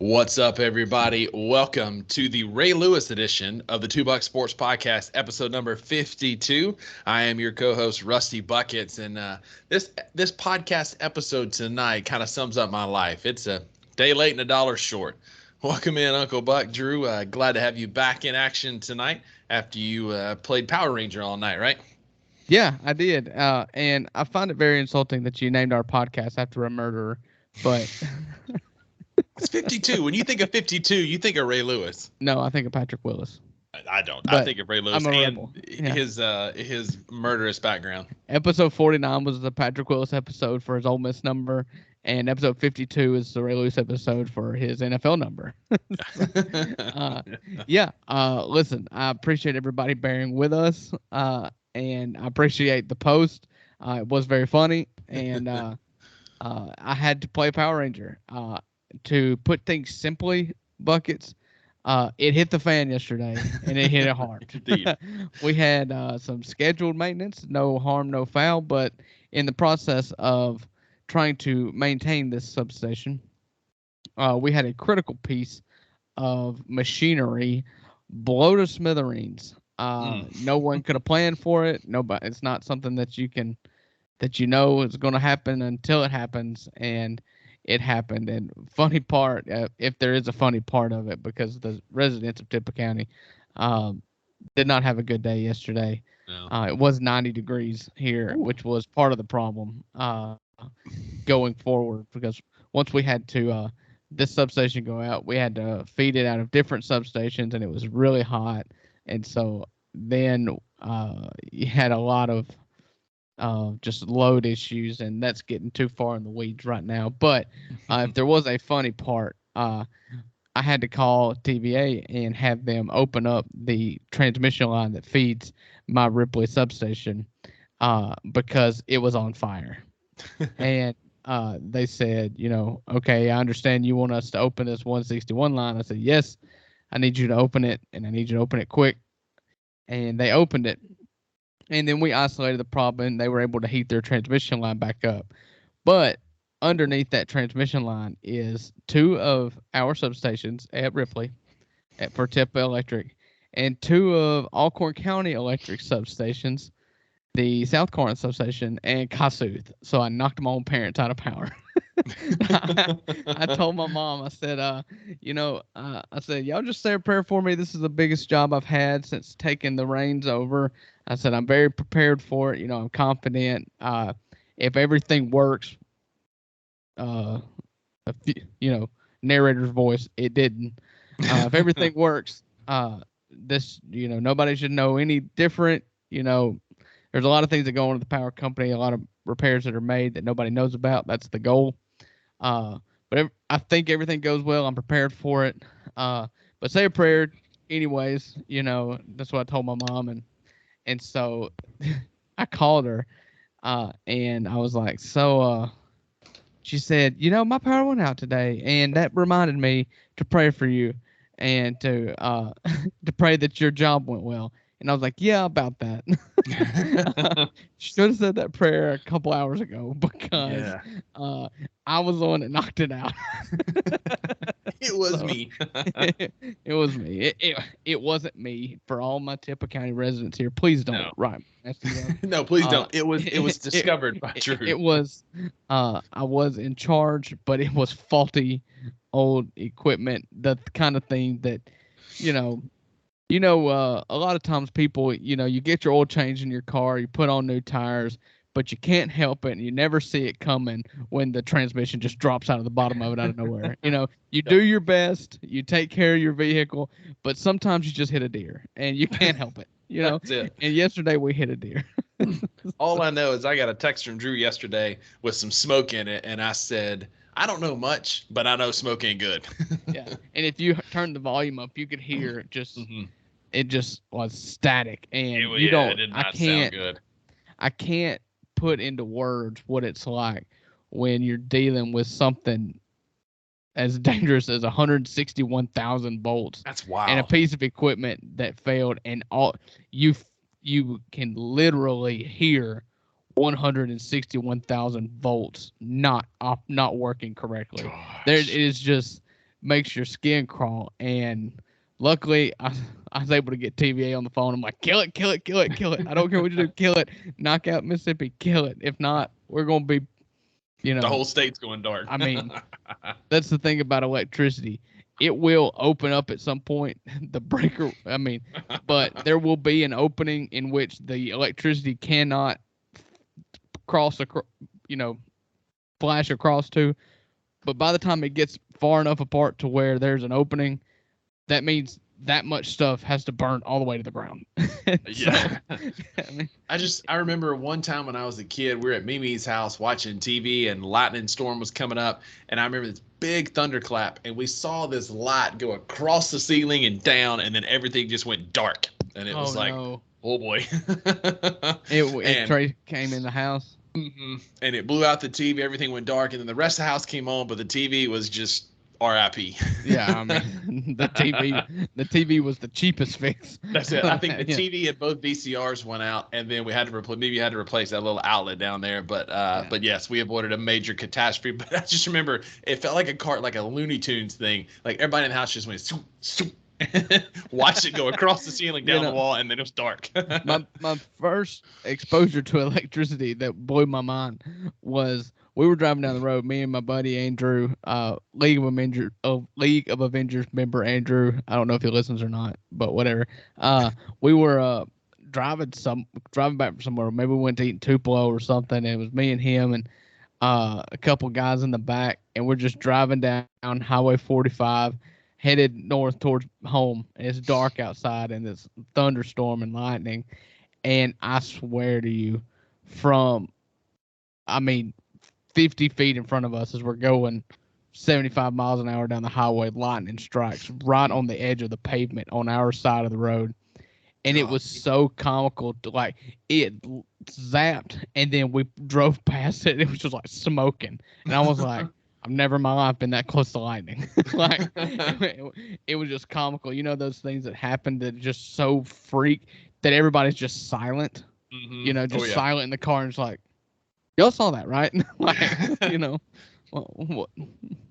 What's up, everybody? Welcome to the Ray Lewis edition of the $2 Sports Podcast, episode number 52. I am your co-host, Rusty Buckets, and this podcast episode tonight kind of sums up my life. It's a day late and a dollar short. Welcome in, Uncle Buck. Drew, glad to have you back in action tonight after you played Power Ranger all night, right? Yeah, I did, and I find it very insulting that you named our podcast after a murderer, but... It's 52. When you think of 52, you think of Ray Lewis. No, I think of Patrick Willis. I don't. But I think of Ray Lewis and yeah. his murderous background. Episode 49 was the Patrick Willis episode for his Ole Miss number, and episode 52 is the Ray Lewis episode for his NFL number. Listen, I appreciate everybody bearing with us, and I appreciate the post. It was very funny, and I had to play Power Ranger. To put things simply, Buckets, it hit the fan yesterday, and it hit it hard. Indeed. We had some scheduled maintenance, no harm, no foul, but in the process of trying to maintain this substation, we had a critical piece of machinery blow to smithereens. No one could have planned for it. Nobody. It's not something that you know is going to happen until it happens, and it happened. And funny part, if there is a funny part of it, because the residents of Tippah County did not have a good day yesterday. No. It was 90 degrees here, which was part of the problem going forward, because once we had to this substation go out, we had to feed it out of different substations, and it was really hot. And so then you had a lot of just load issues, and that's getting too far in the weeds right now. But if there was a funny part, I had to call TVA and have them open up the transmission line that feeds my Ripley substation because it was on fire. And they said, okay, I understand you want us to open this 161 line. I said, yes, I need you to open it, and I need you to open it quick. And they opened it. And then we isolated the problem, and they were able to heat their transmission line back up. But underneath that transmission line is two of our substations at Ripley for Tippah Electric, and two of Alcorn County Electric substations, the South Corinth substation and Kossuth. So I knocked my own parents out of power. I told my mom, I said, y'all just say a prayer for me. This is the biggest job I've had since taking the reins over. I said, I'm very prepared for it. I'm confident. If everything works, narrator's voice, it didn't. If everything works, nobody should know any different. There's a lot of things that go on with the power company, a lot of repairs that are made that nobody knows about. That's the goal. But I think everything goes well. I'm prepared for it. But say a prayer anyways. That's what I told my mom. And so I called her, and I was like, she said, my power went out today, and that reminded me to pray for you and to pray that your job went well. And I was like, yeah, about that. Should have said that prayer a couple hours ago, because I was the one that knocked it out. It was me. It was me. It wasn't me. For all my Tippah County residents here, please don't. Right. No, please don't. It was discovered by Drew. It was. I was in charge, but it was faulty old equipment. The kind of thing that, a lot of times people, you get your oil change in your car, you put on new tires, but you can't help it, and you never see it coming when the transmission just drops out of the bottom of it out of nowhere. You do your best, you take care of your vehicle, but sometimes you just hit a deer, and you can't help it. That's it. And yesterday we hit a deer. All I know is I got a text from Drew yesterday with some smoke in it, and I said, I don't know much, but I know smoke ain't good. Yeah, and if you turn the volume up, you could hear just... It just was static, and it did not sound good. I can't put into words what it's like when you're dealing with something as dangerous as 161,000 volts. That's wild. And a piece of equipment that failed, and all you can literally hear 161,000 volts not working correctly. Gosh. There it is just makes your skin crawl. And luckily, I was able to get TVA on the phone. I'm like, kill it, kill it, kill it, kill it. I don't care what you do, kill it. Knock out Mississippi, kill it. If not, we're going to be, the whole state's going dark. I mean, that's the thing about electricity. It will open up at some point, the breaker. I mean, but there will be an opening in which the electricity cannot flash across to. But by the time it gets far enough apart to where there's an opening, that means that much stuff has to burn all the way to the ground. Yeah. I remember one time when I was a kid, we were at Mimi's house watching TV and lightning storm was coming up. And I remember this big thunderclap and we saw this light go across the ceiling and down, and then everything just went dark. And it was like, oh boy. Trey came in the house. Mm-hmm. And it blew out the TV. Everything went dark. And then the rest of the house came on, but the TV was just RIP. Yeah, I mean, the TV was the cheapest fix. That's it. I think the TV and both VCRs went out, and then we had to replace that little outlet down there. But yes, we avoided a major catastrophe. But I just remember it felt like a Looney Tunes thing. Like everybody in the house just went swoop, swoop. Watched it go across the ceiling, down the wall, and then it was dark. my first exposure to electricity that blew my mind was we were driving down the road, me and my buddy Andrew, League of Avengers member Andrew. I don't know if he listens or not, but whatever. We were driving back from somewhere. Maybe we went to eat Tupelo or something. And it was me and him and a couple guys in the back, and we're just driving down Highway 45, headed north towards home. And it's dark outside, and it's thunderstorm and lightning. And I swear to you, 50 feet in front of us as we're going 75 miles an hour down the highway, lightning strikes right on the edge of the pavement on our side of the road. And it was so comical. Like, it zapped, and then we drove past it. It was just like smoking. And I was like, I've never in my life been that close to lightning. Like, it was just comical. You know, those things that happen that just so freak that everybody's just silent. Mm-hmm. Silent in the car, and it's like, y'all saw that, right?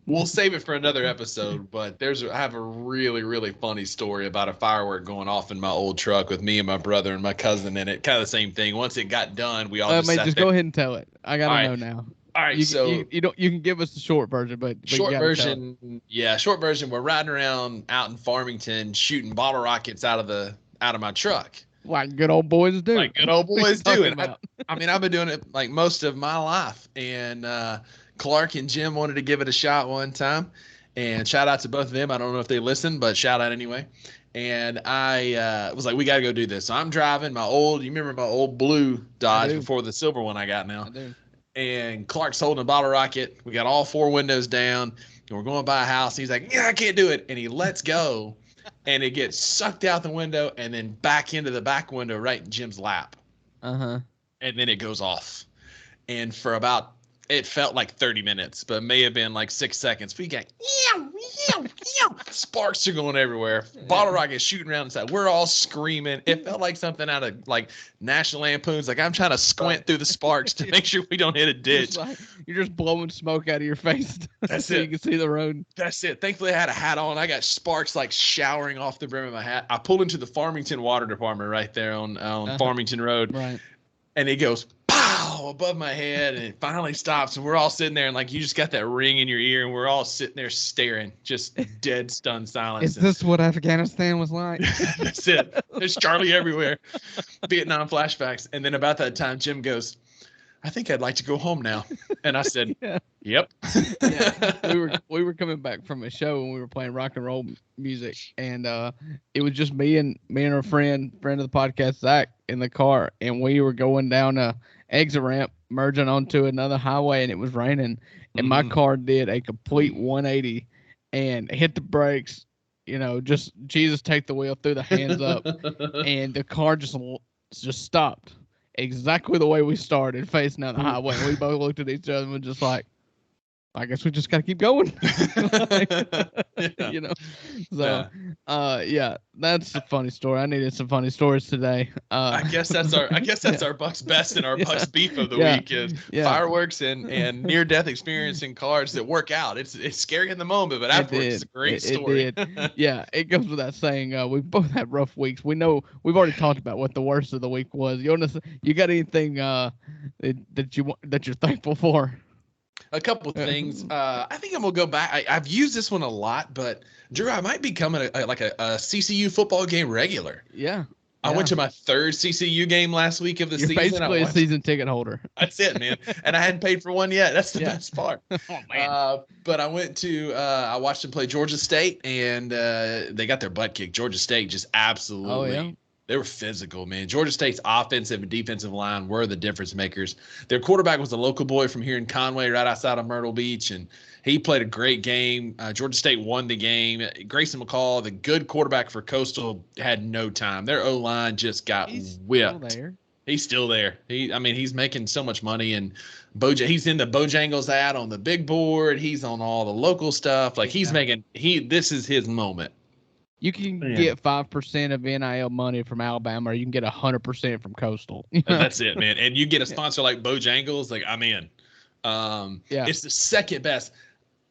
We'll save it for another episode, but I have a really, really funny story about a firework going off in my old truck with me and my brother and my cousin in it. Kind of the same thing. Once it got done, we all just go ahead and tell it. I gotta know now. All right, you can give us the short version, but short version. We're riding around out in Farmington shooting bottle rockets out of my truck. Like good old boys do. And I've been doing it like most of my life. And Clark and Jim wanted to give it a shot one time. And shout out to both of them. I don't know if they listen, but shout out anyway. And I was like, we got to go do this. So I'm driving you remember my old blue Dodge before the silver one I got now? I do. And Clark's holding a bottle rocket. We got all four windows down. And we're going by a house. He's like, yeah, I can't do it. And he lets go. And it gets sucked out the window and then back into the back window right in Jim's lap. Uh-huh. And then it goes off. And for it felt like 30 minutes, but it may have been like 6 seconds. We got, sparks are going everywhere. Bottle rockets shooting around inside. We're all screaming. It felt like something out of like National Lampoons. Like I'm trying to squint through the sparks to make sure we don't hit a ditch. You're just blowing smoke out of your face so you can see the road. That's it. Thankfully, I had a hat on. I got sparks like showering off the brim of my hat. I pulled into the Farmington Water Department right there on Farmington Road. Right. And it goes pow above my head, and it finally stops. And we're all sitting there, and like you just got that ring in your ear, and we're all sitting there staring, just dead, stunned silence. Is this what Afghanistan was like? That's it. There's Charlie everywhere. Vietnam flashbacks. And then about that time, Jim goes, I think I'd like to go home now. And I said, Yep. We were coming back from a show and we were playing rock and roll music, and it was just me and our friend of the podcast, Zach, in the car, and we were going down a exit ramp, merging onto another highway, and it was raining, and my car did a complete 180 and hit the brakes. Just Jesus take the wheel, threw the hands up, and the car just stopped. Exactly the way we started, facing down the highway. We both looked at each other and were just like, I guess we just got to keep going. Yeah. You know, so yeah, that's a funny story. I needed some funny stories today. I guess that's our Bucks best and our Bucks beef of the week is fireworks and near death experience in cars that work out. It's scary in the moment, but afterwards it's a great story. It did. Yeah, it goes without saying. We both had rough weeks. We know we've already talked about what the worst of the week was. You got anything that you're thankful for? A couple things. I think I'm gonna go back. I've used this one a lot, but Drew, I might become a CCU football game regular. Yeah. I went to my third CCU game last week of the season. You're basically a season ticket holder. That's it, man. And I hadn't paid for one yet. That's the best part. Oh man. But I went to I watched them play Georgia State, and they got their butt kicked. Georgia State just absolutely. Oh, yeah. They were physical, man. Georgia State's offensive and defensive line were the difference makers. Their quarterback was a local boy from here in Conway, right outside of Myrtle Beach, and he played a great game. Georgia State won the game. Grayson McCall, the good quarterback for Coastal, had no time. Their O-line just got whipped. He's still there. He's making so much money, and he's in the Bojangles ad on the big board. He's on all the local stuff. Like this is his moment. You can get 5% of NIL money from Alabama, or you can get 100% from Coastal. That's it, man. And you get a sponsor like Bojangles, like I'm in. It's the second best.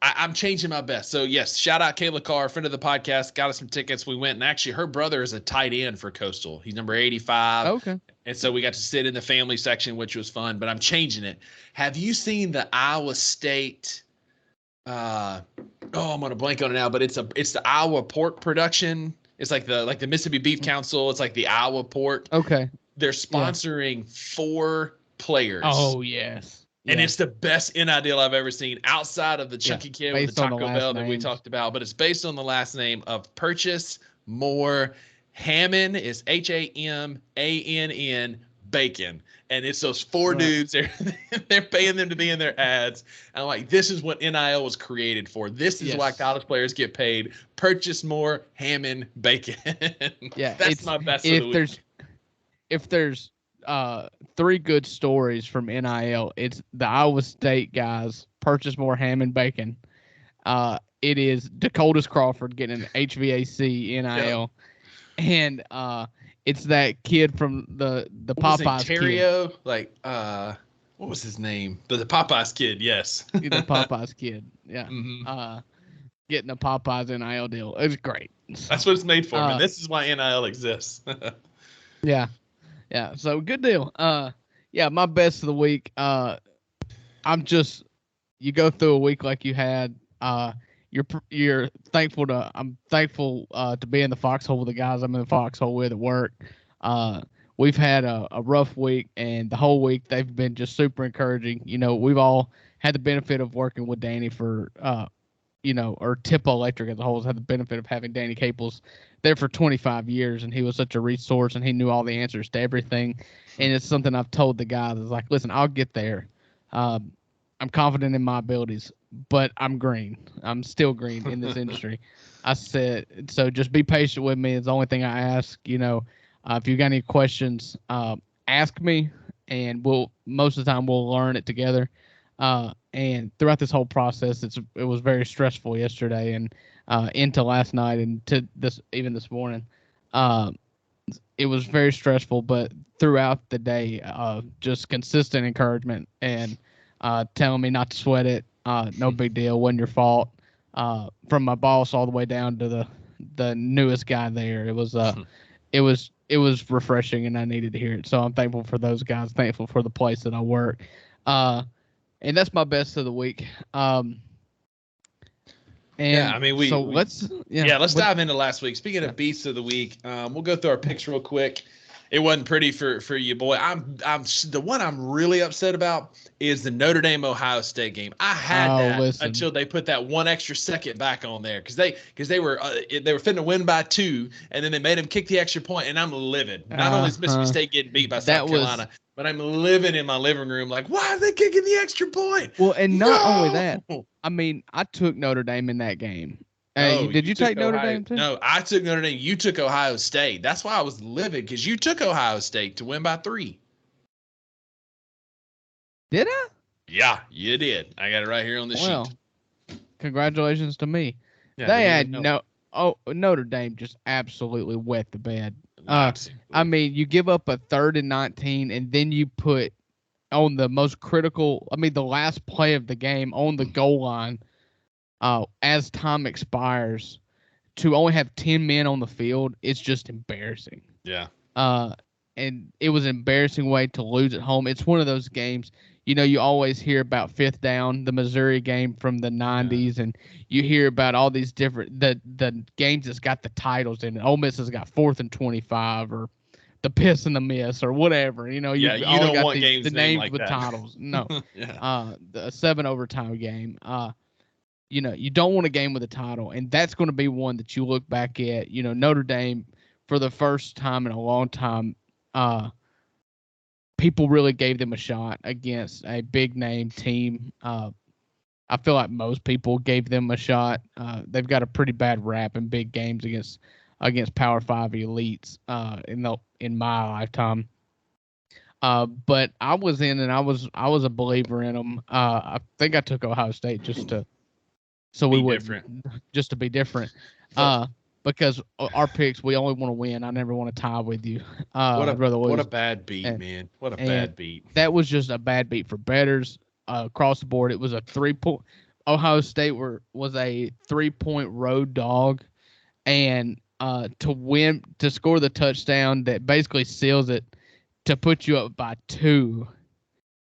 I'm changing my best. So yes, shout out Kayla Carr, friend of the podcast, got us some tickets. We went, and actually her brother is a tight end for Coastal. He's number 85. Okay. And so we got to sit in the family section, which was fun, but I'm changing it. Have you seen the Iowa State I'm gonna blank on it now, but it's the Iowa pork production. It's like the Mississippi Beef Council. It's like the Iowa pork. Okay. They're sponsoring 4 players. Oh yes. And it's the best NIL deal I've ever seen outside of the Chunky Kid with the Taco Bell that we talked about. But it's based on the last name of Purchase More Hammond. Is HAMANN Bacon. And it's those 4 dudes. They're paying them to be in their ads. And I'm like, this is what NIL was created for. This is why college players get paid. Purchase more Hammond Bacon. Yeah, that's my best of the week. If there's 3 good stories from NIL, it's the Iowa State guys purchase more Hammond Bacon. It is Dakota's Crawford getting an HVAC NIL, and it's that kid from the Popeyes kid. Like what was his name? The Popeyes kid, yes. The Popeyes kid, yeah. Mm-hmm. Getting a Popeyes NIL deal. It was great. That's what it's made for, man. This is why NIL exists. Yeah. So good deal. My best of the week. You go through a week like you had. You're thankful to. I'm thankful to be in the foxhole with the guys I'm in the foxhole with at work. We've had a rough week, and the whole week they've been just super encouraging. We've all had the benefit of working with Danny for, or Tippo Electric as a whole has had the benefit of having Danny Caples there for 25 years, and he was such a resource, and he knew all the answers to everything. And it's something I've told the guys is like, listen, I'll get there. I'm confident in my abilities, but I'm green. I'm still green in this industry. I said, so just be patient with me. It's the only thing I ask. If you got any questions, ask me, and most of the time we'll learn it together. And throughout this whole process, it was very stressful yesterday and into last night and to this morning. It was very stressful, but throughout the day, just consistent encouragement and telling me not to sweat it. No big deal. Wasn't your fault. From my boss all the way down to the newest guy there. It was refreshing, and I needed to hear it. So I'm thankful for those guys. Thankful for the place that I work. And that's my best of the week. Let's dive into last week. Speaking of beasts of the week, we'll go through our picks real quick. It wasn't pretty for you, boy. I'm the one I'm really upset about is the Notre Dame Ohio State game. I had until they put that 1 extra second back on there because they were finna win by 2, and then they made them kick the extra point, and I'm livid. Not only is Mississippi State getting beat by South Carolina, but I'm living in my living room like, why are they kicking the extra point? Well, and not only that, I mean, I took Notre Dame in that game. Did you take Notre Dame too? No, I took Notre Dame. You took Ohio State. That's why I was livid, because you took Ohio State to win by 3. Did I? Yeah, you did. I got it right here on the sheet. Congratulations to me. Yeah, They had Notre Dame just absolutely wet the bed. I mean, you give up a 3rd and 19, and then you put on the most critical, the last play of the game on the goal line, as time expires, to only have 10 men on the field. It's just embarrassing. Yeah. And it was an embarrassing way to lose at home. It's one of those games, you always hear about 5th down, the Missouri game from the 90s, and you hear about all these different, the games that's got the titles in it. Ole Miss has got 4th and 25, or the piss and the miss, or whatever. You you don't got want games the names like with that. titles. No. Yeah. The 7 overtime game. You don't want a game with a title, and that's going to be one that you look back at. Notre Dame, for the first time in a long time, people really gave them a shot against a big name team. I feel like most people gave them a shot. They've got a pretty bad rap in big games against Power 5 elites in my lifetime. But I was in, and I was a believer in them. I think I took Ohio State just to be different. Because our picks, we only want to win. I never want to tie with you. What a bad beat, man. What a bad beat. That was just a bad beat for bettors across the board. It was a 3-point. Ohio State was a 3-point road dog, and to score the touchdown that basically seals it, to put you up by 2.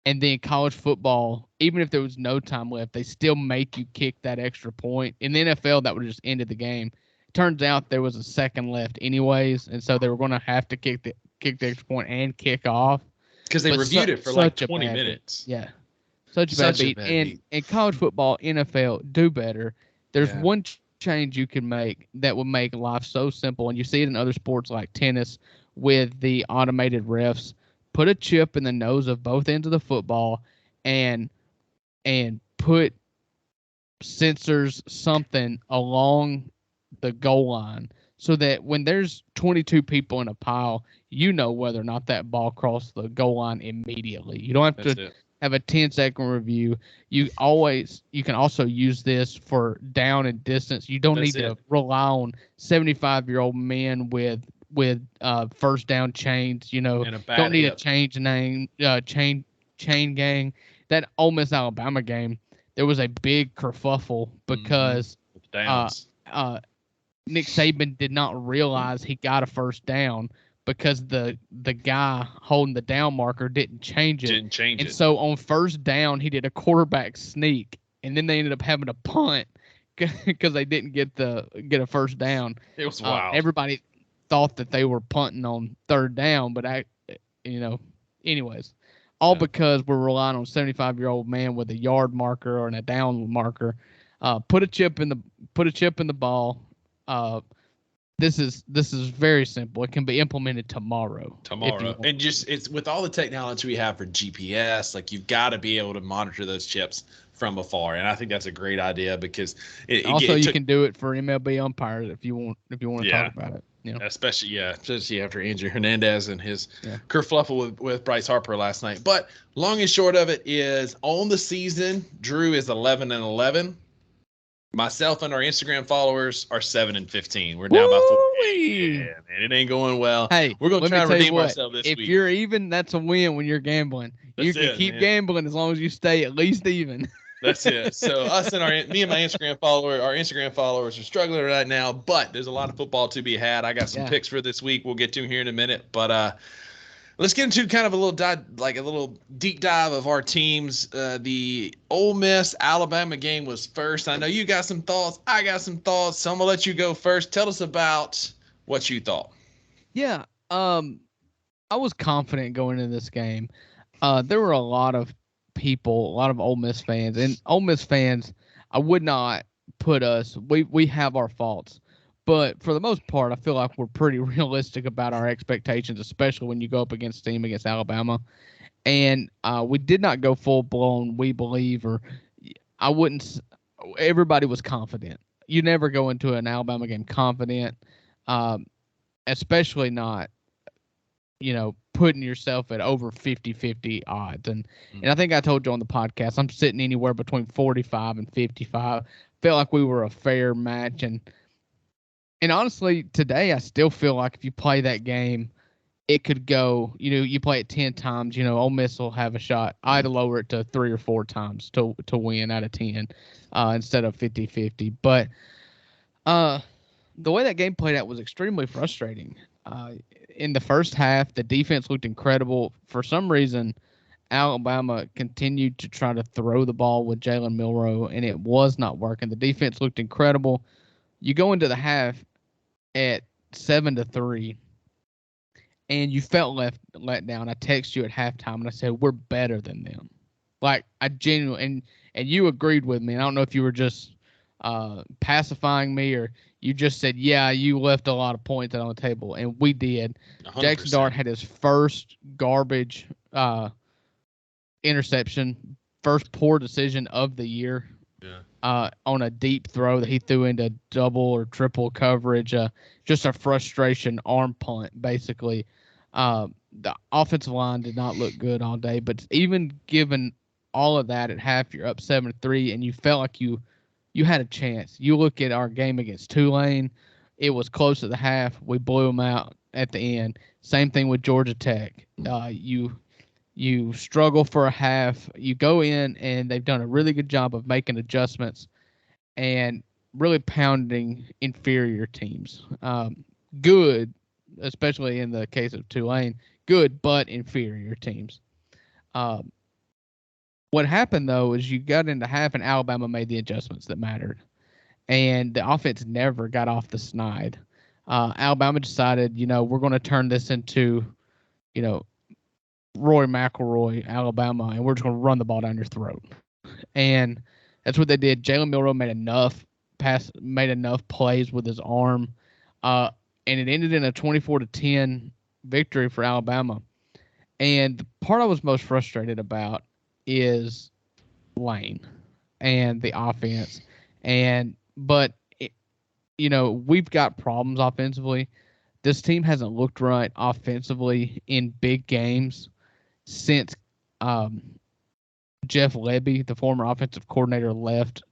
And then college football, even if there was no time left, they still make you kick that extra point. In the NFL, that would have just ended the game. Turns out there was a second left anyways, and so they were going to have to kick the extra point and kick off. Because they reviewed it for like 20 minutes. Yeah. Such a bad beat. And college football, NFL, do better. There's one change you can make that would make life so simple, and you see it in other sports like tennis with the automated refs. Put a chip in the nose of both ends of the football and put sensors, something along the goal line, so that when there's 22 people in a pile, whether or not that ball crossed the goal line immediately. You don't have to have a 10-second review. You can also use this for down and distance. You don't need to rely on 75-year-old men with first down chains. Don't need a chain gang. That Ole Miss Alabama game, there was a big kerfuffle because Nick Saban did not realize he got a first down because the guy holding the down marker didn't change it. So on first down, he did a quarterback sneak, and then they ended up having to punt because they didn't get a first down. It was wild. Everybody thought that they were punting on third down, but anyways, because we're relying on a 75-year-old man with a yard marker or a down marker. Put a chip in the ball. This is very simple. It can be implemented tomorrow. And it's with all the technology we have for GPS, like you've got to be able to monitor those chips from afar. And I think that's a great idea because you can do it for MLB umpires if you want to talk about it. Especially after Andrew Hernandez and his kerfluffle with Bryce Harper last night. But long and short of it is, on the season, Drew is 11-11. Myself and our Instagram followers are 7-15. We're now about 4. Yeah, man, it ain't going well. Hey, we're gonna try to redeem ourselves this week. If you're even, that's a win when you're gambling. You can keep gambling as long as you stay at least even. That's it. So me and my Instagram followers are struggling right now, but there's a lot of football to be had. I got some picks for this week. We'll get to here in a minute, but let's get into kind of a little deep dive of our teams. The Ole Miss Alabama game was first. I know you got some thoughts. I got some thoughts. So I'm gonna let you go first. Tell us about what you thought. Yeah. I was confident going into this game. There were a lot of people, a lot of Ole Miss fans, and Ole Miss fans, I would not put us. We have our faults. But for the most part, I feel like we're pretty realistic about our expectations, especially when you go up against a team against Alabama. And we did not go full blown, we believe, or I wouldn't. Everybody was confident. You never go into an Alabama game confident, especially not, putting yourself at over 50-50 odds. And I think I told you on the podcast, I'm sitting anywhere between 45 and 55. Felt like we were a fair match. And honestly, today I still feel like if you play that game, it could go, you play it 10 times, Ole Miss will have a shot. I'd lower it to 3 or 4 times to win out of 10 instead of 50-50. But the way that game played out was extremely frustrating. In the first half, the defense looked incredible. For some reason, Alabama continued to try to throw the ball with Jalen Milroe, and it was not working. The defense looked incredible. You go into the half at 7-3, and you felt let down. I texted you at halftime, and I said, we're better than them. Like, I genuinely, and you agreed with me. And I don't know if you were just pacifying me or you just said, yeah, you left a lot of points out on the table, and we did. 100%. Jackson Dart had his first garbage interception, first poor decision of the year. Yeah. On a deep throw that he threw into double or triple coverage, just a frustration arm punt, basically. The offensive line did not look good all day, but even given all of that at half, you're up 7-3, and you felt like you had a chance. You look at our game against Tulane, it was close at the half. We blew them out at the end. Same thing with Georgia Tech. You struggle for a half. You go in, and they've done a really good job of making adjustments and really pounding inferior teams. Good, especially in the case of Tulane, good but inferior teams. What happened, though, is you got into half, and Alabama made the adjustments that mattered. And the offense never got off the snide. Alabama decided, we're going to turn this into, Roy McIlroy, Alabama, and we're just going to run the ball down your throat. And that's what they did. Jalen Milroe made enough plays with his arm, and it ended in a 24-10 victory for Alabama. And the part I was most frustrated about is Lane and the offense. But we've got problems offensively. This team hasn't looked right offensively in big games since Jeff Lebby, the former offensive coordinator, left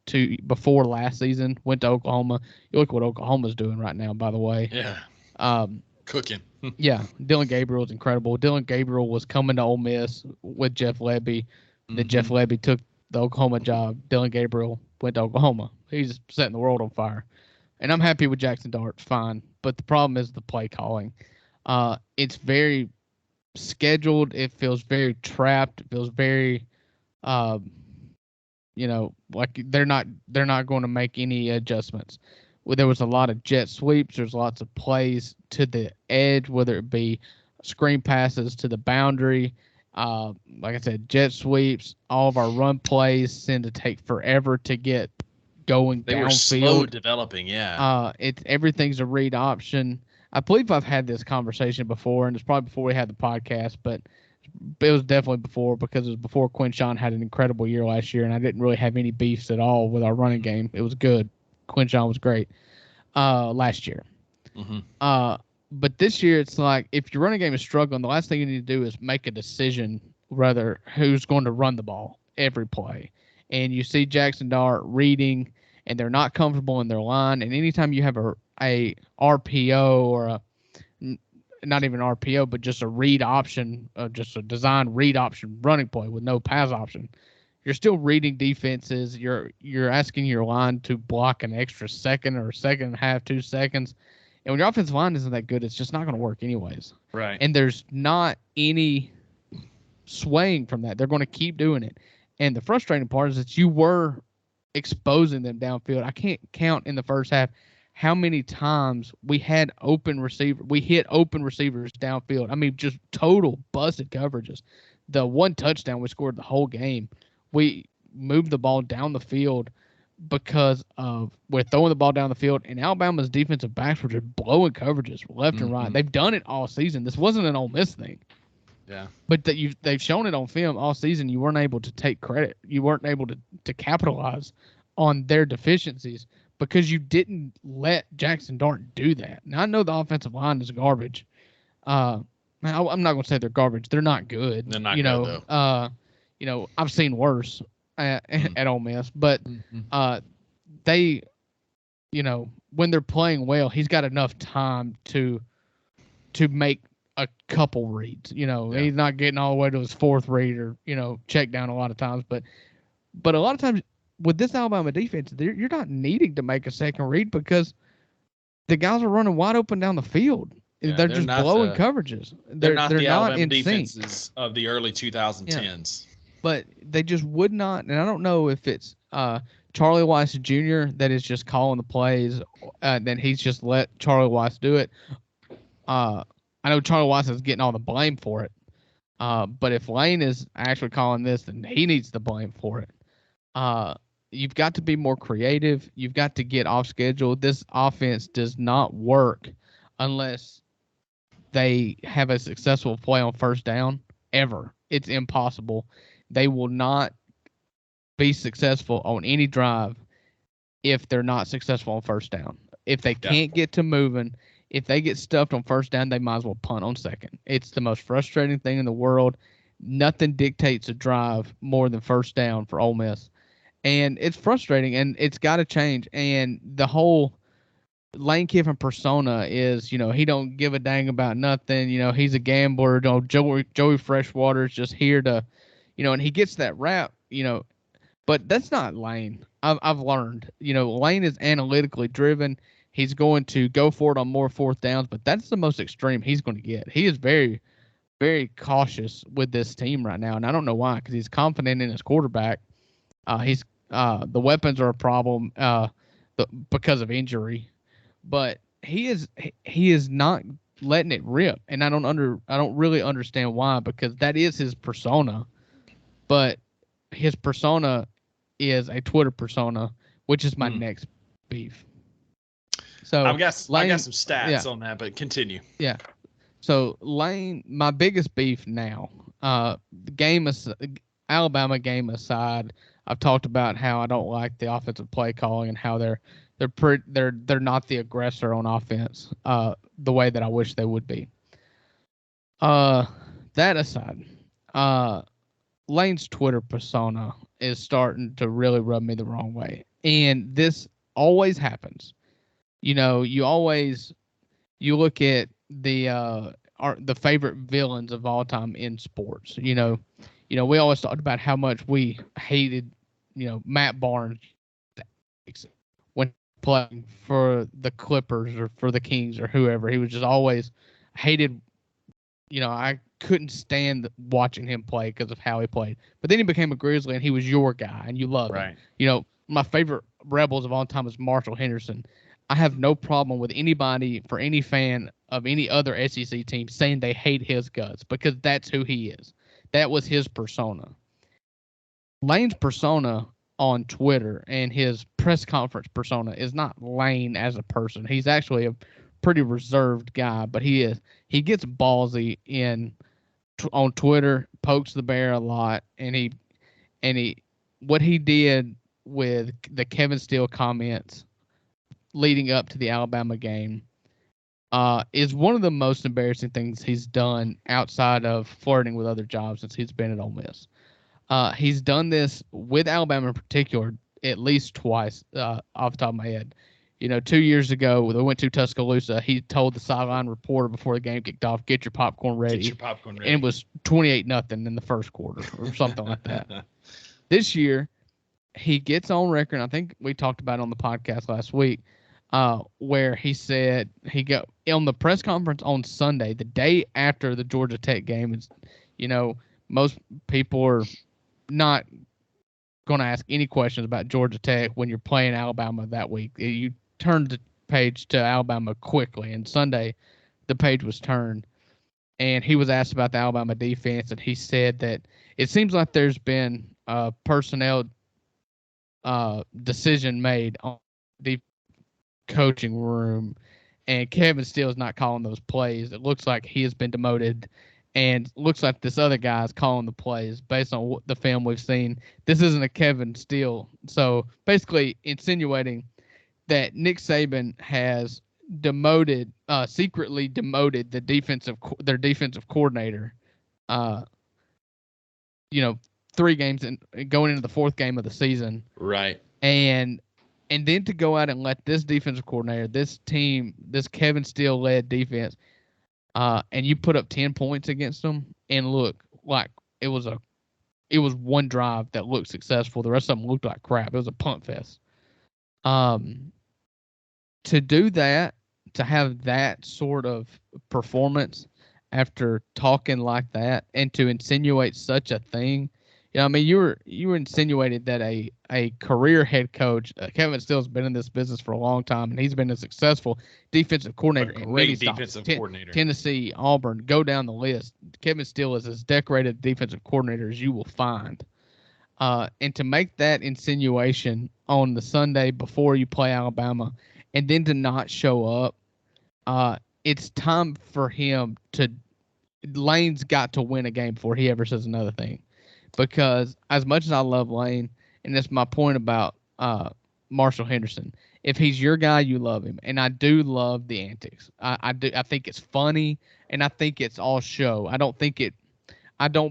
before last season, went to Oklahoma. You look what Oklahoma's doing right now, by the way. Yeah. Cooking. Yeah. Dylan Gabriel is incredible. Dylan Gabriel was coming to Ole Miss with Jeff Lebby. Then Jeff Lebby took the Oklahoma job. Dylan Gabriel went to Oklahoma. He's setting the world on fire. And I'm happy with Jackson Dart, fine. But the problem is the play calling. It's very scheduled. It feels very trapped. It feels very, like they're not going to make any adjustmts. Well, there was a lot of jet sweeps. There's lots of plays to the edge, whether it be screen passes to the boundary. Like I said, jet sweeps. All of our run plays tend to take forever to get going downfield. They were slow developing, yeah. Everything's a read option. I believe I've had this conversation before, and it's probably before we had the podcast, but it was definitely before, because it was before Quinshawn had an incredible year last year, and I didn't really have any beefs at all with our running game. It was good. Quinshawn was great last year. But this year, it's like, if your running game is struggling, the last thing you need to do is make a decision whether who's going to run the ball every play. And you see Jackson Dart reading, and they're not comfortable in their line. And anytime you have a RPO or not even RPO, but just a read option, just a design read option running play with no pass option, you're still reading defenses. You're asking your line to block an extra second or second and a half, 2 seconds. And when your offensive line isn't that good, it's just not going to work anyways. Right. And there's not any swaying from that. They're going to keep doing it. And the frustrating part is that you were exposing them downfield. I can't count in the first half how many times we hit open receivers downfield. I mean, just total busted coverages. The one touchdown we scored the whole game, we moved the ball down the field because we're throwing the ball down the field, and Alabama's defensive backs were just blowing coverages left and right. They've done it all season. This wasn't an Ole Miss thing. Yeah. But they've shown it on film all season. You weren't able to take credit. You weren't able to capitalize on their deficiencies because you didn't let Jackson Dart do that. Now, I know the offensive line is garbage, I'm not going to say they're garbage. They're not good. They're not good, though. I've seen worse at Ole Miss, but they, when they're playing well, he's got enough time to make a couple reads. He's not getting all the way to his fourth read or check down a lot of times, but a lot of times with this Alabama defense, you're not needing to make a second read because the guys are running wide open down the field. Yeah, they're just blowing coverages. They're not the Alabama defenses of the early 2010s. Yeah. But they just would not, and I don't know if it's Charlie Weiss Jr. that is just calling the plays, then he's just let Charlie Weiss do it. I know Charlie Weiss is getting all the blame for it, but if Lane is actually calling this, then he needs the blame for it. You've got to be more creative. You've got to get off schedule. This offense does not work unless they have a successful play on first down ever. It's impossible. They will not be successful on any drive if they're not successful on first down. If they can't get to moving, if they get stuffed on first down, they might as well punt on second. It's the most frustrating thing in the world. Nothing dictates a drive more than first down for Ole Miss. And it's frustrating, and it's got to change. And the whole Lane Kiffin persona is, he don't give a dang about nothing. He's a gambler. Joey Freshwater is just here to, and he gets that rap, but that's not Lane. I've learned, Lane is analytically driven. He's going to go for it on more fourth downs, but that's the most extreme he's going to get. He is very, very cautious with this team right now, and I don't know why, because he's confident in his quarterback. The weapons are a problem because of injury, but he is not letting it rip, and I don't really understand why, because that is his persona, but his persona is a Twitter persona, which is my next beef. So I got some stats on that, but continue. Yeah. So Lane, my biggest beef now, Alabama game aside, I've talked about how I don't like the offensive play calling and how they're not the aggressor on offense the way that I wish they would be. That aside, Lane's Twitter persona is starting to really rub me the wrong way, and this always happens. You look at the favorite villains of all time in sports. We always talked about how much we hated, Matt Barnes when playing for the Clippers or for the Kings or whoever. He was just always hated. I couldn't stand watching him play because of how he played. But then he became a Grizzly, and he was your guy, and you love him. My favorite Rebels of all time is Marshall Henderson. I have no problem with anybody, for any fan of any other SEC team, saying they hate his guts, because that's who he is. That was his persona. Lane's persona on Twitter and his press conference persona is not Lane as a person. He's actually a pretty reserved guy, but he gets ballsy on Twitter, pokes the bear a lot, and what he did with the Kevin Steele comments leading up to the Alabama game is one of the most embarrassing things he's done outside of flirting with other jobs since he's been at Ole Miss. He's done this with Alabama in particular at least twice off the top of my head. 2 years ago, when they went to Tuscaloosa, he told the sideline reporter before the game kicked off, get your popcorn ready. And it was 28-0 in the first quarter or something like that. This year, he gets on record, I think we talked about it on the podcast last week, where he said he got on the press conference on Sunday, the day after the Georgia Tech game. Is, most people are not going to ask any questions about Georgia Tech when you're playing Alabama that week. You turn the page to Alabama quickly, and Sunday the page was turned, and he was asked about the Alabama defense, and he said that it seems like there's been a personnel decision made on the coaching room, and Kevin Steele is not calling those plays. It looks like he has been demoted, and looks like this other guy is calling the plays based on what the film we've seen. This isn't a Kevin Steele. So basically insinuating that Nick Saban has secretly demoted their defensive coordinator. Uh, 3 games and going into the 4th game of the season, Right. and then to go out and let this defensive coordinator, this team, this Kevin Steele led defense, and you put up 10 points against them, and look like it was one drive that looked successful. The rest of them looked like crap. It was a punt fest. To do that, to have that sort of performance after talking like that, and to insinuate such a thing, you were insinuated that a career head coach, Kevin Steele's been in this business for a long time, and he's been a successful defensive coordinator A in great many defensive stops. coordinator. Tennessee, Auburn, go down the list. Kevin Steele is as decorated defensive coordinator as you will find. And to make that insinuation on the Sunday before you play Alabama, and then to not show up, it's time for him to. Lane's got to win a game before he ever says another thing, because as much as I love Lane, and that's my point about Marshall Henderson, if he's your guy, you love him, and I do love the antics. I do. I think it's funny, and I think it's all show. I don't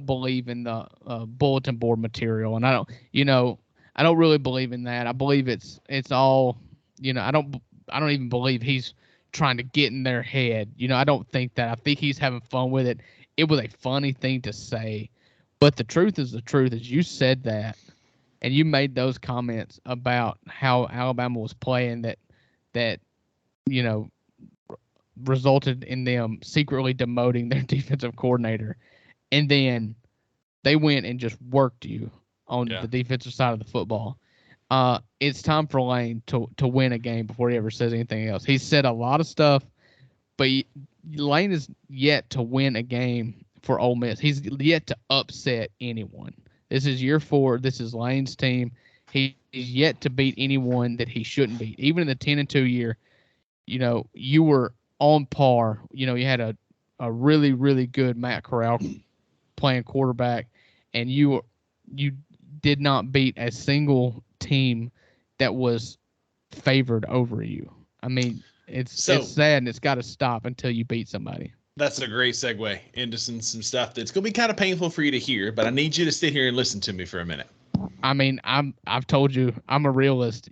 believe in the bulletin board material, and I don't really believe in that. I believe it's all, I don't even believe he's trying to get in their head. I don't think that. I think he's having fun with it. It was a funny thing to say, but the truth is, you said that, and you made those comments about how Alabama was playing that resulted in them secretly demoting their defensive coordinator, and then they went and just worked you on the defensive side of the football. It's time for Lane to win a game before he ever says anything else. He's said a lot of stuff, but Lane is yet to win a game for Ole Miss. He's yet to upset anyone. This is year 4. This is Lane's team. He's yet to beat anyone that he shouldn't beat. Even in the 10-2 year, you were on par. You had a really, really good Matt Corral playing quarterback, and you did not beat a single team that was favored over you. I mean, it's sad, and it's got to stop until you beat somebody. That's a great segue into some stuff that's going to be kind of painful for you to hear, but I need you to sit here and listen to me for a minute. I mean, I've told you I'm a realist.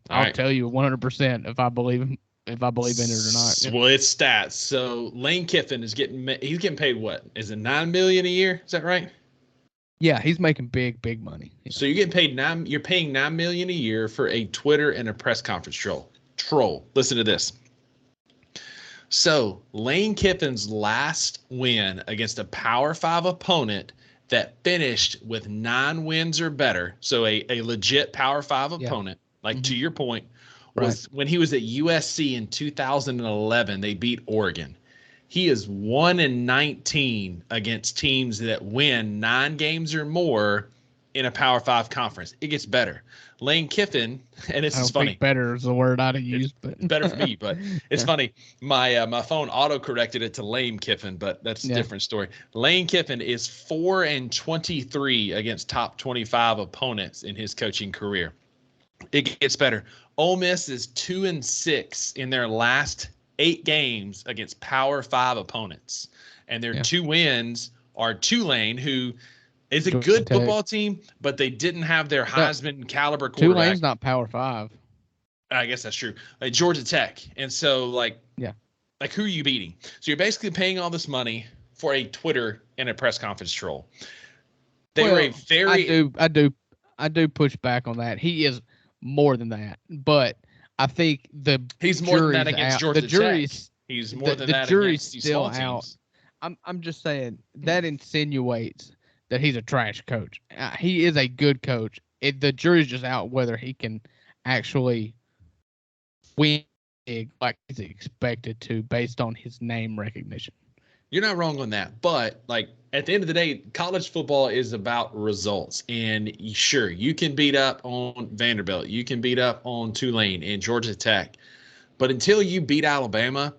I'll tell you 100% if I believe in it or not. Well, it's stats. So Lane Kiffin he's getting paid what? Is it $9 million a year? Is that right? Yeah, he's making big money. Yeah. So you're paying $9 million a year for a Twitter and a press conference troll. Listen to this. So Lane Kiffin's last win against a Power 5 opponent that finished with 9 wins or better, so a legit Power 5 opponent, to your point, was when he was at USC in 2011. They beat Oregon. He is 1-19 against teams that win 9 games or more in a Power 5 conference. It gets better. Lane Kiffin, and this is funny. Better is the word I'd have used, but it's better for me. But it's funny. My phone auto corrected it to Lane Kiffin, but that's a different story. Lane Kiffin is 4-23 against top 25 opponents in his coaching career. It gets better. Ole Miss is 2-6 in their last 8 games against Power 5 opponents, and their 2 wins are Tulane, who is a good football team, but they didn't have their Heisman caliber quarterback. Tulane's not Power 5. I guess that's true. Georgia Tech. And so, who are you beating? So you're basically paying all this money for a Twitter and a press conference troll. Were a very. I do push back on that. He is more than that, but I think he's more than that against Georgia Tech. He's more than that against these small teams. I'm just saying that insinuates that he's a trash coach. He is a good coach. The jury's just out whether he can actually win like he's expected to based on his name recognition. You're not wrong on that. But, at the end of the day, college football is about results. And sure, you can beat up on Vanderbilt. You can beat up on Tulane and Georgia Tech. But until you beat Alabama,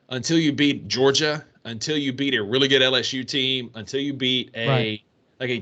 until you beat Georgia, until you beat a really good LSU team, until you beat a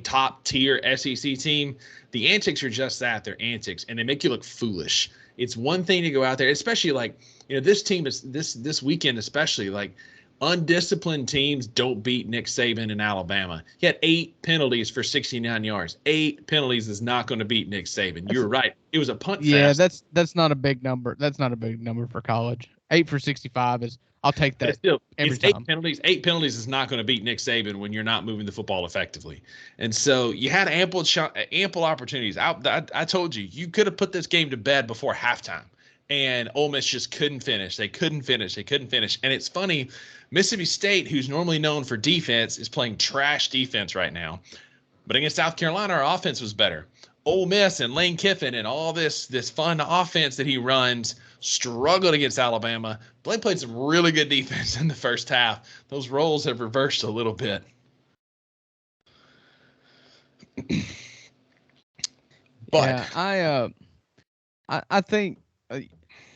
top tier SEC team, the antics are just that. They're antics, and they make you look foolish. It's one thing to go out there, especially this team is this weekend especially, like, undisciplined teams don't beat Nick Saban in Alabama. He had 8 penalties for 69 yards. 8 penalties is not going to beat Nick Saban. You're right. It was a punt fest. That's not a big number. That's not a big number for college. 8 for 65 is. I'll take that. Every time. 8 penalties. 8 penalties is not going to beat Nick Saban when you're not moving the football effectively. And so you had ample opportunities. I told you could have put this game to bed before halftime. And Ole Miss just couldn't finish. They couldn't finish. And it's funny, Mississippi State, who's normally known for defense, is playing trash defense right now. But against South Carolina, our offense was better. Ole Miss and Lane Kiffin and all this fun offense that he runs struggled against Alabama. Blake played some really good defense in the first half. Those roles have reversed a little bit. But yeah, I think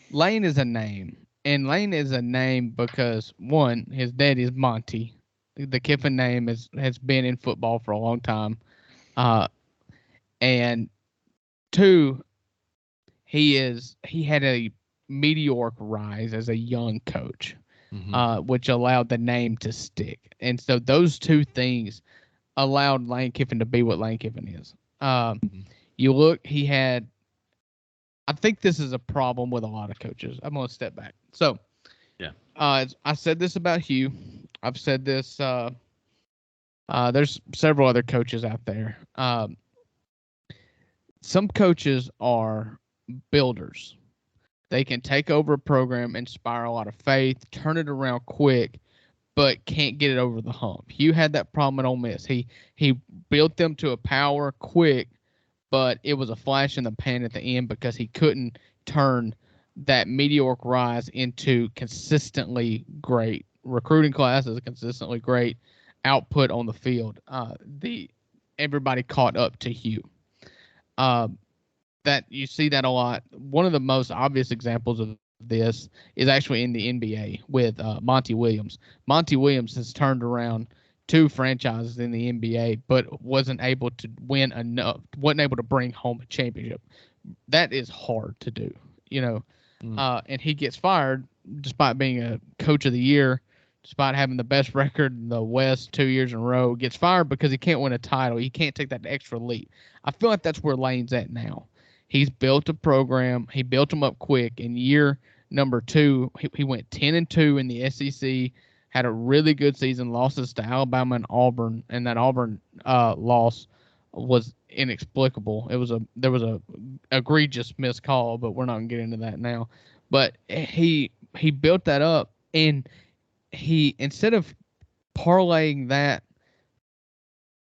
Lane is a name, and Lane is a name because, one, his dad is Monty. The Kiffin name has been in football for a long time, and 2, he had a meteoric rise as a young coach, which allowed the name to stick, and so those 2 things allowed Lane Kiffin to be what Lane Kiffin is. You look, he had. I think this is a problem with a lot of coaches. I'm going to step back. So, yeah, I said this about Hugh. I've said this. There's several other coaches out there. Some coaches are builders. They can take over a program, inspire a lot of faith, turn it around quick, but can't get it over the hump. Hugh had that problem at Ole Miss. He built them to a power quick, but it was a flash in the pan at the end because he couldn't turn that meteoric rise into consistently great recruiting classes, consistently great output on the field. Everybody caught up to Hugh. That you see that a lot. One of the most obvious examples of this is actually in the NBA with Monty Williams. Monty Williams has turned around 2 franchises in the NBA, but wasn't able to win enough, wasn't able to bring home a championship. That is hard to do, and he gets fired despite being a coach of the year, despite having the best record in the West 2 years in a row, gets fired because he can't win a title. He can't take that extra leap. I feel like that's where Lane's at now. He's built a program. He built them up quick. In year number 2, he went 10-2 in the SEC, had a really good season, losses to Alabama and Auburn, and that Auburn loss was inexplicable. There was a egregious missed call, but we're not gonna get into that now. But he built that up, and he, instead of parlaying that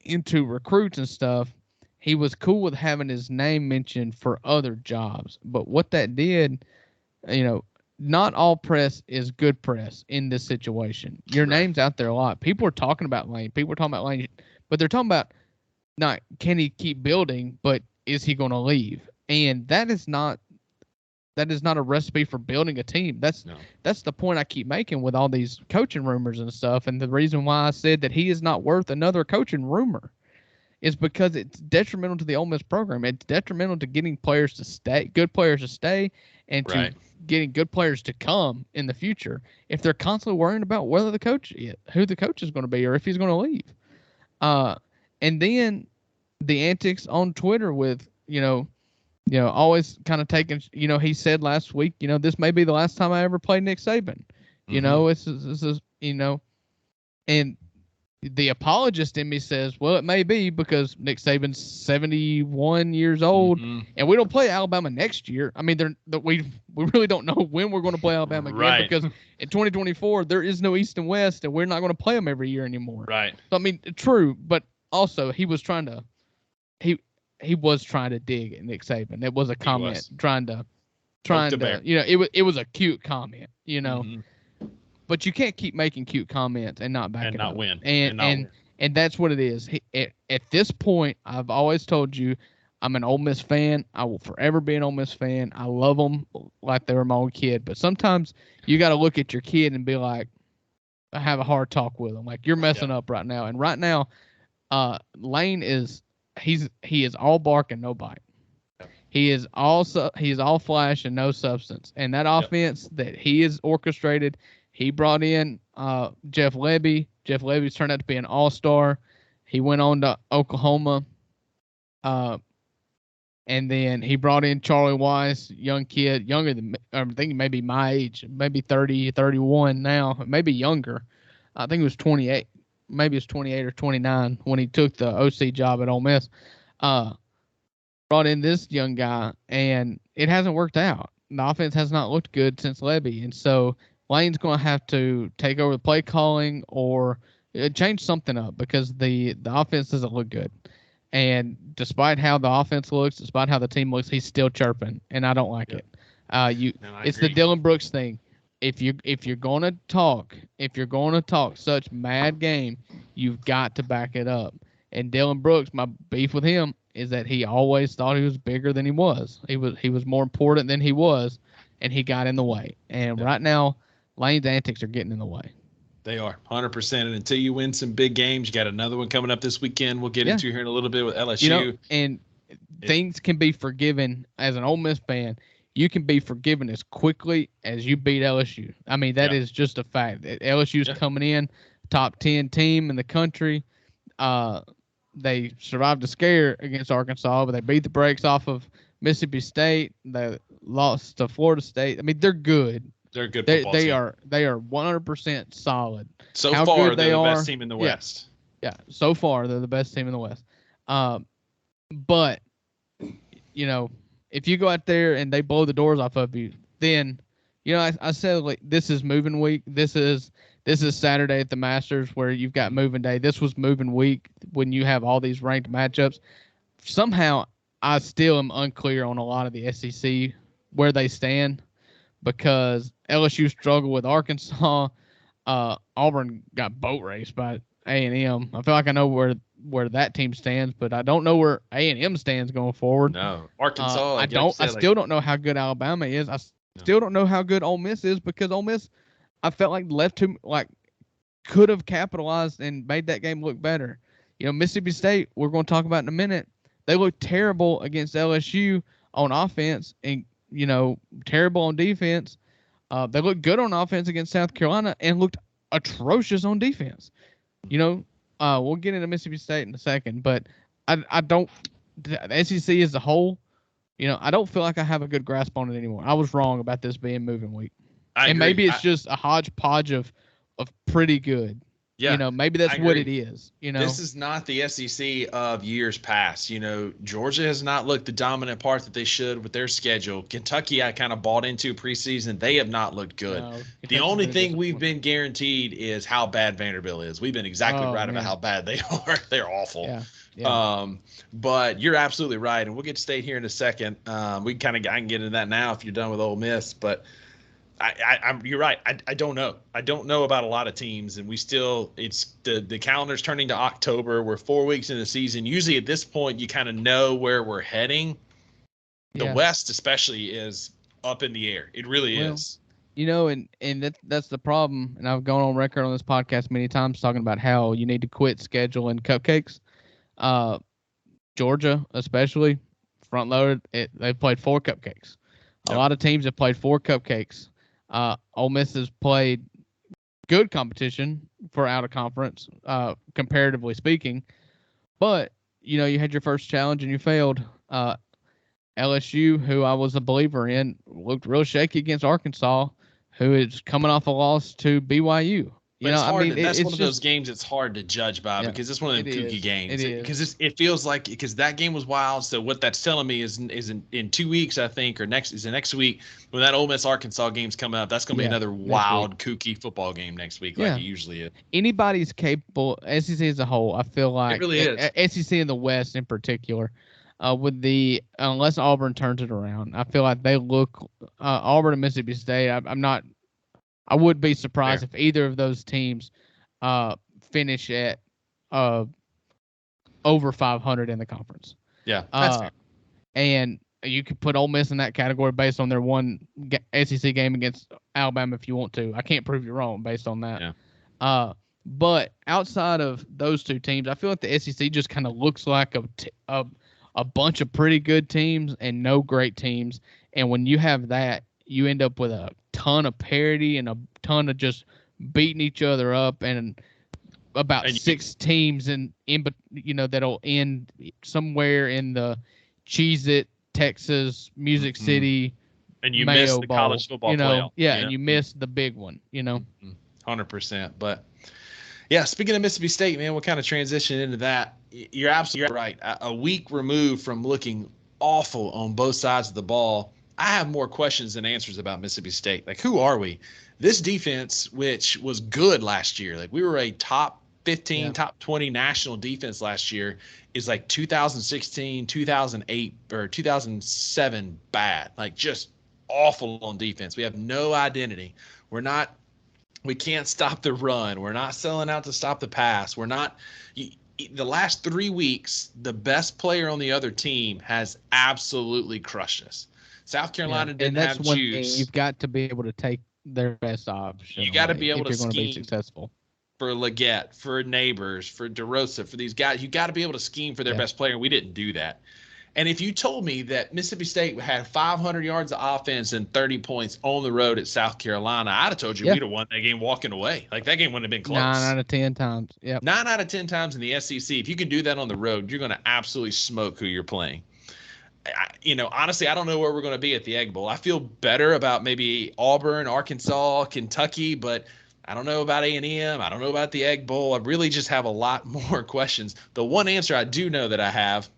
into recruits and stuff, he was cool with having his name mentioned for other jobs. But what that did, not all press is good press in this situation. Your name's out there a lot. People are talking about Lane. But they're talking about not can he keep building, but is he going to leave? And that is not a recipe for building a team. That's the point I keep making with all these coaching rumors and stuff. And the reason why I said that he is not worth another coaching rumor is because it's detrimental to the Ole Miss program. It's detrimental to getting players to stay, good players to stay, and to getting good players to come in the future. If they're constantly worrying about who the coach is going to be, or if he's going to leave, and then the antics on Twitter with always kind of taking. He said last week, this may be the last time I ever play Nick Saban. This is and the apologist in me says, well, it may be because Nick Saban's 71 years old, and we don't play Alabama next year. I mean, we really don't know when we're going to play Alabama again because in 2024 there is no East and West, and we're not going to play them every year anymore. Right. So, I mean, true, but also he was trying to dig at Nick Saban. It was a comment trying to it was a cute comment, But you can't keep making cute comments and not back it up. And that's what it is. At this point, I've always told you, I'm an Ole Miss fan. I will forever be an Ole Miss fan. I love them like they were my own kid. But sometimes you got to look at your kid and be like, I have a hard talk with them. Like, you're messing up right now. And right now, Lane he is all bark and no bite. He is all flash and no substance. And that Yep. offense that he has orchestrated, he brought in Jeff Lebby. Jeff Lebby's turned out to be an all-star. He went on to Oklahoma. And then he brought in Charlie Weiss, young kid, younger than I think maybe my age, maybe 30, 31 now, maybe younger. I think he was 28. Maybe it's 28 or 29 when he took the OC job at Ole Miss. Brought in this young guy, and it hasn't worked out. The offense has not looked good since Lebby, and so Lane's going to have to take over the play calling or change something up because the offense doesn't look good. And despite how the offense looks, despite how the team looks, he's still chirping, and I don't like it. It's the Dylan Brooks thing. If you're gonna talk such mad game, you've got to back it up. And Dylan Brooks, my beef with him is that he always thought he was bigger than he was. He was more important than he was, and he got in the way. And right now, Lane's antics are getting in the way. They are 100%. And until you win some big games, you got another one coming up this weekend. We'll get into here in a little bit with LSU. And things can be forgiven as an Ole Miss fan. You can be forgiven as quickly as you beat LSU. I mean, that is just a fact. LSU's coming in, top 10 team in the country. They survived a scare against Arkansas, but they beat the brakes off of Mississippi State. They lost to Florida State. I mean, they're good. They're a good football team. They are 100% solid. So far, they're the best team in the West. Yeah, so far they're the best team in the West. But if you go out there and they blow the doors off of you, then I said like this is moving week. This is Saturday at the Masters where you've got moving day. This was moving week when you have all these ranked matchups. Somehow I still am unclear on a lot of the SEC where they stand because LSU struggled with Arkansas. Auburn got boat raced by A&M. I feel like I know where that team stands, but I don't know where A&M stands going forward. No, Arkansas. I still don't know how good Alabama is. I still don't know how good Ole Miss is because Ole Miss, I felt like could have capitalized and made that game look better. Mississippi State, we're going to talk about in a minute. They looked terrible against LSU on offense and terrible on defense. They looked good on offense against South Carolina and looked atrocious on defense. We'll get into Mississippi State in a second, but I don't. The SEC as a whole, I don't feel like I have a good grasp on it anymore. I was wrong about this being moving week, and maybe it's just a hodgepodge of pretty good. Yeah, maybe that's what it is. This is not the SEC of years past. Georgia has not looked the dominant part that they should with their schedule. Kentucky, I kind of bought into preseason. They have not looked good. No, the only thing we've been guaranteed is how bad Vanderbilt is. We've been exactly right about how bad they are. They're awful. Yeah. But you're absolutely right, and we'll get to State here in a second. I can get into that now if you're done with Ole Miss, but. You're right. I don't know. I don't know about a lot of teams, and it's the calendar's turning to October. We're 4 weeks in the season. Usually at this point, you kind of know where we're heading. The West, especially, is up in the air. It really is. And that's the problem. And I've gone on record on this podcast many times talking about how you need to quit scheduling cupcakes. Georgia, especially, front loaded. They've played 4 cupcakes. A lot of teams have played 4 cupcakes. Ole Miss has played good competition for out of conference, comparatively speaking. But, you had your first challenge and you failed. LSU, who I was a believer in, looked real shaky against Arkansas, who is coming off a loss to BYU. That's one of those games it's hard to judge by because it's one of the kooky games. Because it feels like because that game was wild. So what that's telling me is in 2 weeks, I think, or next week when that Ole Miss Arkansas game's coming up, that's going to be another wild, kooky football game next week, like it usually is. Anybody's capable. SEC as a whole, I feel like it really is. SEC in the West in particular. Unless Auburn turns it around, I feel like they look Auburn and Mississippi State. I would be surprised if either of those teams finish at over 500 in the conference. Yeah, that's fair. And you could put Ole Miss in that category based on their one SEC game against Alabama if you want to. I can't prove you wrong based on that. Yeah. But outside of those two teams, I feel like the SEC just kind of looks like a bunch of pretty good teams and no great teams. And when you have that, you end up with a ton of parity and a ton of just beating each other up, and about And 6 teams that'll end somewhere in the Cheez-It, Texas, Music City, and you Mayo miss the Bowl, college football playoff. Yeah, and you miss the big one, 100%. But yeah, speaking of Mississippi State, man, we'll kind of transition into that. You're absolutely right. A week removed from looking awful on both sides of the ball, I have more questions than answers about Mississippi State. Like, who are we? This defense, which was good last year, like we were a top 15, top 20 national defense last year, is like 2016, 2008, or 2007 bad. Like, just awful on defense. We have no identity. We can't stop the run. We're not selling out to stop the pass. We're not. The last 3 weeks, the best player on the other team has absolutely crushed us. South Carolina didn't have juice. You've got to be able to take their best option. You got to be able to scheme scheme be successful. For Leggett, for Neighbors, for DeRosa, for these guys. You got to be able to scheme for their best player, and we didn't do that. And if you told me that Mississippi State had 500 yards of offense and 30 points on the road at South Carolina, I'd have told you we'd have won that game walking away. Like, that game wouldn't have been close. 9 out of 10 times. Yep. 9 out of 10 times in the SEC. If you can do that on the road, you're going to absolutely smoke who you're playing. Honestly, I don't know where we're going to be at the Egg Bowl. I feel better about maybe Auburn, Arkansas, Kentucky, but I don't know about A&M. I don't know about the Egg Bowl. I really just have a lot more questions. The one answer I do know that I have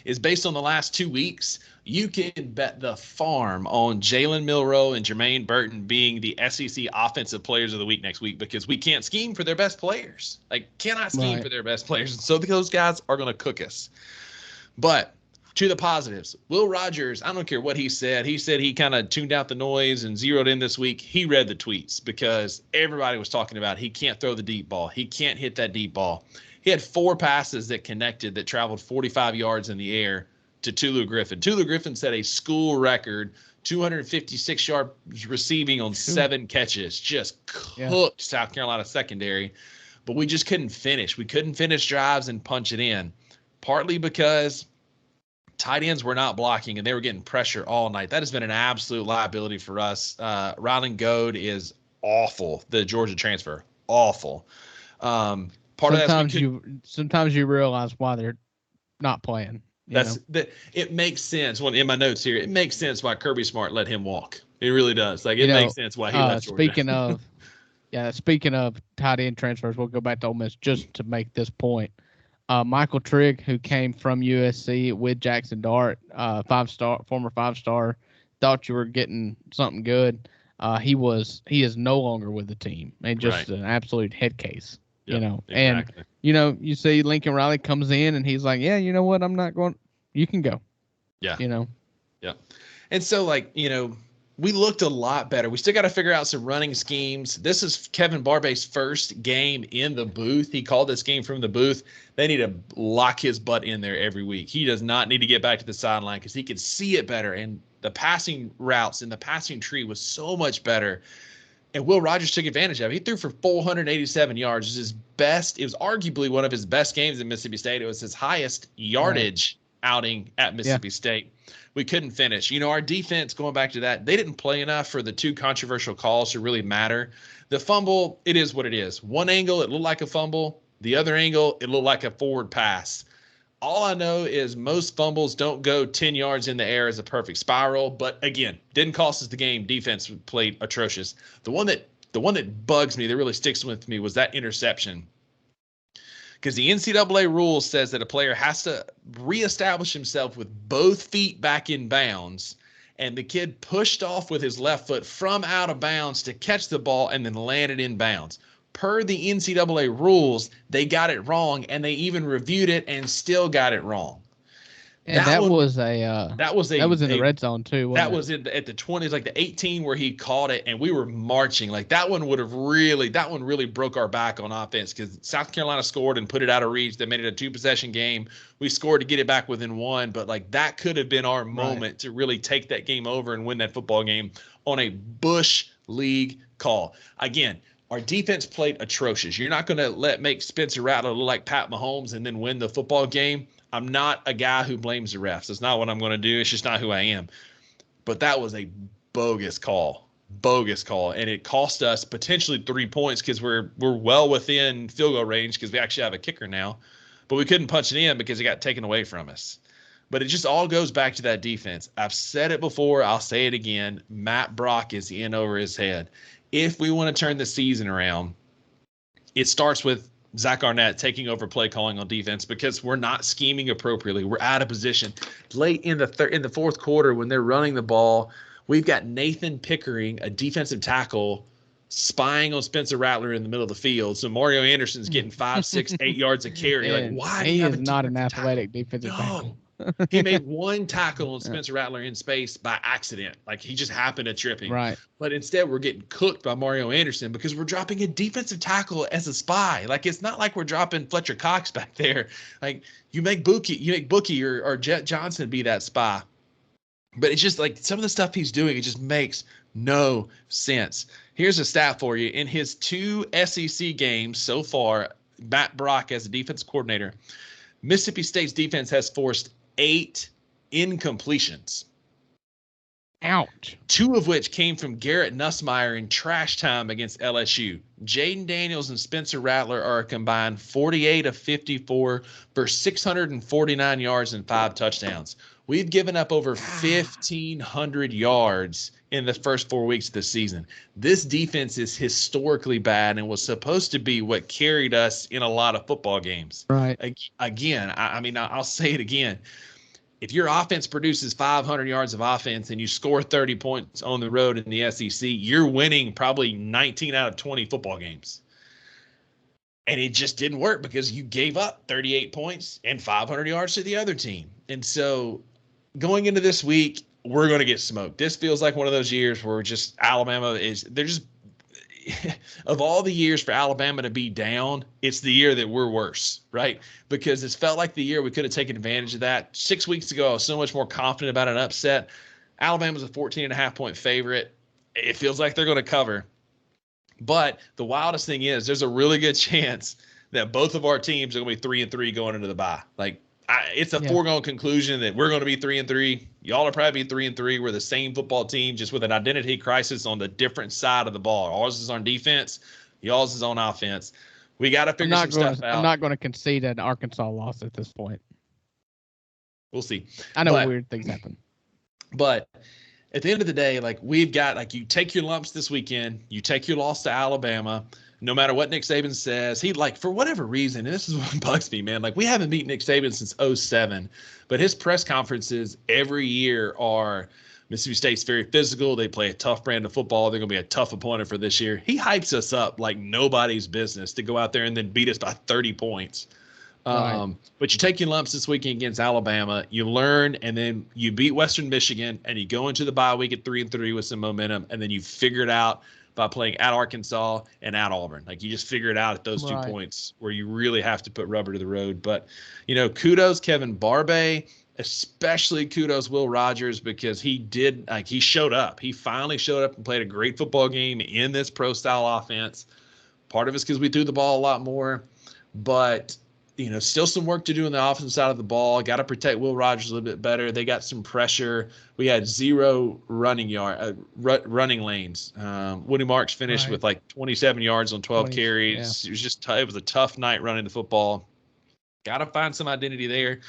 is based on the last 2 weeks. You can bet the farm on Jalen Milroe and Jermaine Burton being the SEC Offensive Players of the Week next week, because we can't scheme for their best players. Like, cannot scheme for their best players. And so those guys are going to cook us. But to the positives, Will Rogers, I don't care what he said. He said he kind of tuned out the noise and zeroed in this week. He read the tweets because everybody was talking about he can't throw the deep ball. He can't hit that deep ball. He had 4 passes that connected that traveled 45 yards in the air to Tulu Griffin. Tulu Griffin set a school record, 256 yards receiving on 7 catches. Just cooked South Carolina secondary, but we just couldn't finish. We couldn't finish drives and punch it in, partly because tight ends were not blocking, and they were getting pressure all night. That has been an absolute liability for us. Rylan Goad is awful. The Georgia transfer, awful. Sometimes you realize why they're not playing. It makes sense. Well, in my notes here, it makes sense why Kirby Smart let him walk. It really does. Like, it makes sense why he left Georgia. Speaking of tight end transfers, we'll go back to Ole Miss just to make this point. Michael Trigg, who came from USC with Jackson Dart, former 5-star, thought you were getting something good. He is no longer with the team, and just an absolute head case. Exactly. And you see Lincoln Riley comes in and he's like, yeah, you know what, I'm not going. You can go. Yeah. Yeah. And so, we looked a lot better. We still got to figure out some running schemes. This is Kevin Barbay's first game in the booth. He called this game from the booth. They need to lock his butt in there every week. He does not need to get back to the sideline because he could see it better. And the passing routes and the passing tree was so much better. And Will Rogers took advantage of it. He threw for 487 yards. It was his best. It was arguably one of his best games at Mississippi State. It was his highest yardage outing at Mississippi State. We couldn't finish. Our defense, going back to that, they didn't play enough for the 2 controversial calls to really matter. The fumble, it is what it is. One angle, it looked like a fumble. The other angle, it looked like a forward pass. All I know is most fumbles don't go 10 yards in the air as a perfect spiral. But again, didn't cost us the game. Defense played atrocious. The one that bugs me, that really sticks with me, was that interception. Because the NCAA rule says that a player has to reestablish himself with both feet back in bounds, and the kid pushed off with his left foot from out of bounds to catch the ball and then landed in bounds. Per the NCAA rules, they got it wrong, and they even reviewed it and still got it wrong. And that was in the red zone too. That was at the 20s, like the 18 where he caught it, and we were marching. Like, that one really broke our back on offense, because South Carolina scored and put it out of reach. They made it a 2-possession game. We scored to get it back within 1, but that could have been our moment to really take that game over and win that football game on a Bush League call. Again, our defense played atrocious. You're not going to make Spencer Rattler look like Pat Mahomes and then win the football game. I'm not a guy who blames the refs. It's not what I'm going to do. It's just not who I am. But that was a bogus call. And it cost us potentially 3 points because we're well within field goal range because we actually have a kicker now, but we couldn't punch it in because it got taken away from us. But it just all goes back to that defense. I've said it before. I'll say it again. Matt Brock is in over his head. If we want to turn the season around, it starts with Zach Arnett taking over play calling on defense because we're not scheming appropriately. We're out of position. Late in the fourth quarter when they're running the ball, we've got Nathan Pickering, a defensive tackle, spying on Spencer Rattler in the middle of the field. So Mario Anderson's getting 5, 6, 8 yards of carry. Like, why? He is not an athletic defensive tackle. He made one tackle on Spencer Rattler in space by accident. Like, he just happened to trip him. Right. But instead, we're getting cooked by Mario Anderson because we're dropping a defensive tackle as a spy. Like, it's not like we're dropping Fletcher Cox back there. Like, you make Bookie or Jet Johnson be that spy. But it's just like some of the stuff he's doing, it just makes no sense. Here's a stat for you. In his 2 SEC games so far, Matt Brock as a defense coordinator, Mississippi State's defense has forced 8 incompletions. Ouch. 2 of which came from Garrett Nussmeier in trash time against LSU. Jaden Daniels and Spencer Rattler are a combined 48 of 54 for 649 yards and 5 touchdowns. We've given up over 1,500 yards in the first 4 weeks of the season. This defense is historically bad and was supposed to be what carried us in a lot of football games. Right. Again, I'll say it again. If your offense produces 500 yards of offense and you score 30 points on the road in the SEC, you're winning probably 19 out of 20 football games. And it just didn't work because you gave up 38 points and 500 yards to the other team. And so going into this week, we're going to get smoked. This feels like one of those years where just Alabama they're just of all the years for Alabama to be down, it's the year that we're worse, right? Because it's felt like the year we could have taken advantage of that. 6 weeks ago, I was so much more confident about an upset. Alabama's a 14.5-point favorite. It feels like they're going to cover. But the wildest thing is there's a really good chance that both of our teams are going to be 3-3 going into the bye. Like, it's a foregone conclusion that we're going to be 3-3. Y'all are probably 3-3. We're the same football team, just with an identity crisis on the different side of the ball. Ours is on defense. Y'all's is on offense. We got to figure some stuff out. I'm not going to concede an Arkansas loss at this point. We'll see. I know weird things happen. But at the end of the day, like, we've got, like, you take your lumps this weekend. You take your loss to Alabama. No matter what Nick Saban says, he, like, for whatever reason, and this is what bugs me, man. Like, we haven't beat Nick Saban since 2007, but his press conferences every year are Mississippi State's very physical. They play a tough brand of football. They're going to be a tough opponent for this year. He hypes us up like nobody's business to go out there and then beat us by 30 points. Right. But you take your lumps this weekend against Alabama, you learn, and then you beat Western Michigan, and you go into the bye week at 3-3 with some momentum, and then you figure it out by playing at Arkansas and at Auburn. Like, you just figure it out at those 2 points where you really have to put rubber to the road. But, kudos Kevin Barbe, especially kudos Will Rogers, because he showed up. He finally showed up and played a great football game in this pro-style offense. Part of it's because we threw the ball a lot more. But still some work to do on the offensive side of the ball. Got to protect Will Rogers a little bit better. They got some pressure. We had 0 running lanes. Woody Marks finished with like 27 yards on 12 carries. Yeah. It was a tough night running the football. Got to find some identity there.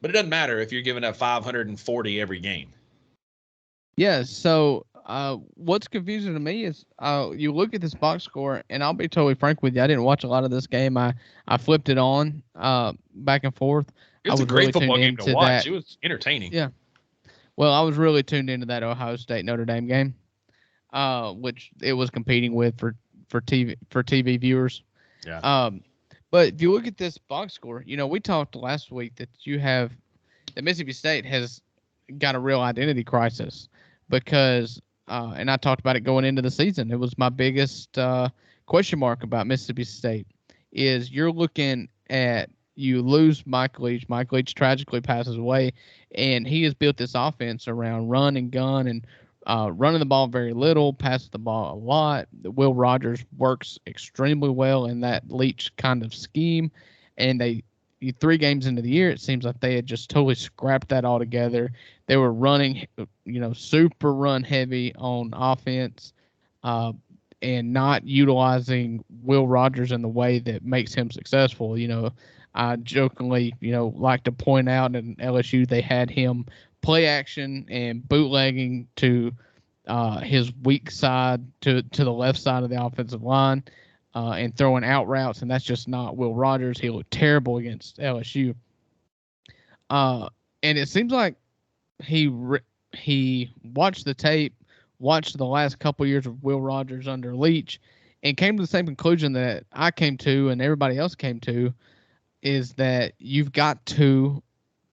But it doesn't matter if you're giving up 540 every game. Yeah, so what's confusing to me is you look at this box score, and I'll be totally frank with you. I didn't watch a lot of this game. I flipped it on back and forth. It was a great football game to watch. It was entertaining. Yeah. Well, I was really tuned into that Ohio State Notre Dame game, which it was competing with for TV viewers. Yeah. But if you look at this box score, we talked last week that that Mississippi State has got a real identity crisis because, and I talked about it going into the season. It was my biggest question mark about Mississippi State is you're looking at, you lose Mike Leach. Mike Leach tragically passes away, and he has built this offense around run and gun and running the ball very little, passes the ball a lot. Will Rogers works extremely well in that Leach kind of scheme, and they 3 games into the year, it seems like they had just totally scrapped that all together. They were running, super run heavy on offense, and not utilizing Will Rogers in the way that makes him successful. I jokingly, like to point out in LSU they had him play action and bootlegging to his weak side to the left side of the offensive line, and throwing out routes, and that's just not Will Rogers. He looked terrible against LSU. And it seems like he watched the tape, watched the last couple years of Will Rogers under Leach, and came to the same conclusion that I came to and everybody else came to, is that you've got to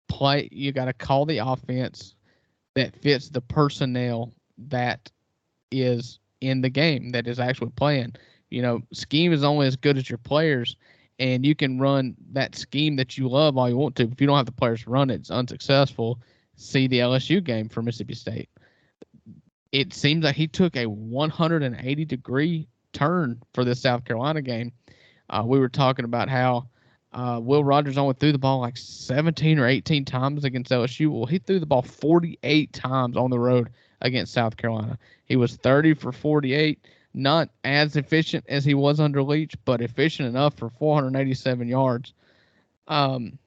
call the offense that fits the personnel that is in the game, that is actually playing. Scheme is only as good as your players, and you can run that scheme that you love all you want to. If you don't have the players to run it, it's unsuccessful. See the LSU game for Mississippi State. It seems like he took a 180-degree turn for this South Carolina game. We were talking about how Will Rogers only threw the ball like 17 or 18 times against LSU. Well, he threw the ball 48 times on the road against South Carolina. He was 30 for 48, not as efficient as he was under Leach, but efficient enough for 487 yards. And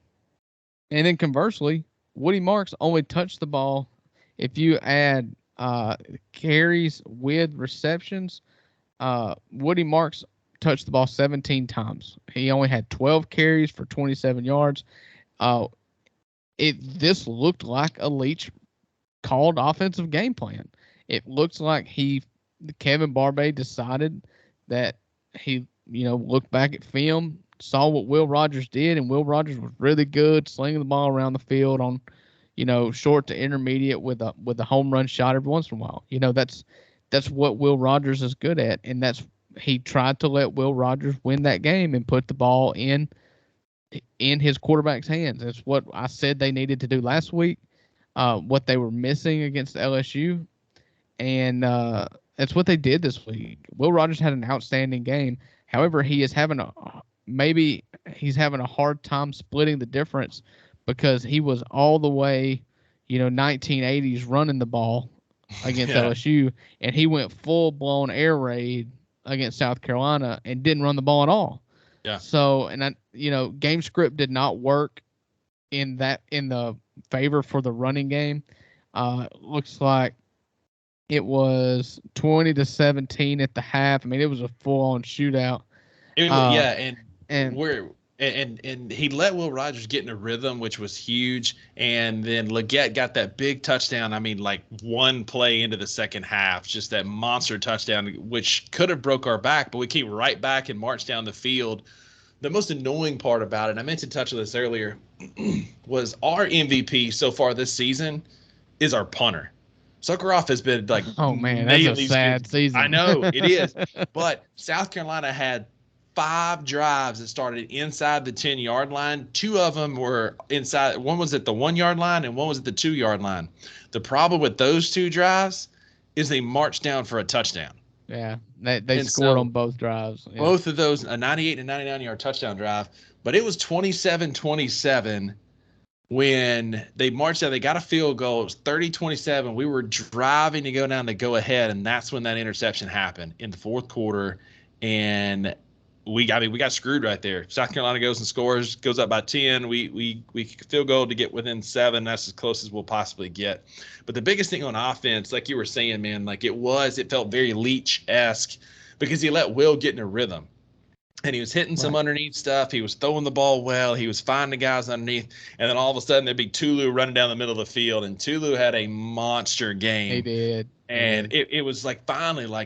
then conversely, Woody Marks only touched the ball. If you add carries with receptions, Woody Marks touched the ball 17 times. He only had 12 carries for 27 yards. This looked like a Leach called offensive game plan. It looks like Kevin Barbay decided that he, looked back at film, saw what Will Rogers did, and Will Rogers was really good slinging the ball around the field on, short to intermediate with a home run shot every once in a while. That's what Will Rogers is good at, and he tried to let Will Rogers win that game and put the ball in his quarterback's hands. That's what I said they needed to do last week, what they were missing against LSU, and that's what they did this week. Will Rogers had an outstanding game. However, he's having a hard time splitting the difference, because he was all the way, 1980s running the ball against LSU, and he went full-blown air raid against South Carolina and didn't run the ball at all. Yeah. So, and game script did not work in the favor for the running game. Looks like it was 20-17 at the half. I mean, it was a full-on shootout. And he let Will Rogers get in a rhythm, which was huge. And then Leggett got that big touchdown. I mean, like one play into the second half, just that monster touchdown, which could have broke our back, but we came right back and marched down the field. The most annoying part about it, and I meant to touch on this earlier, was our MVP so far this season is our punter. Sokoloff has been like, oh man, that's a sad season. I know it is, but South Carolina had 5 drives that started inside the 10-yard line. 2 of them were inside. One was at the 1-yard line and one was at the 2-yard line. The problem with those 2 drives is they marched down for a touchdown. Yeah, they scored on both drives. Yeah. Both of those, a 98 and 99-yard touchdown drive. But it was 27-27 when they marched out. They got a field goal. It was 30-27. We were driving to go down to go ahead, and that's when that interception happened in the fourth quarter. And we got screwed right there. South Carolina goes and scores, goes up by 10. We field goal to get within 7. That's as close as we'll possibly get. But the biggest thing on offense, like you were saying, man, like it felt very Leach-esque because he let Will get in a rhythm. And he was hitting some underneath stuff. He was throwing the ball well. He was finding the guys underneath. And then all of a sudden there'd be Tulu running down the middle of the field. And Tulu had a monster game. He did. And it was like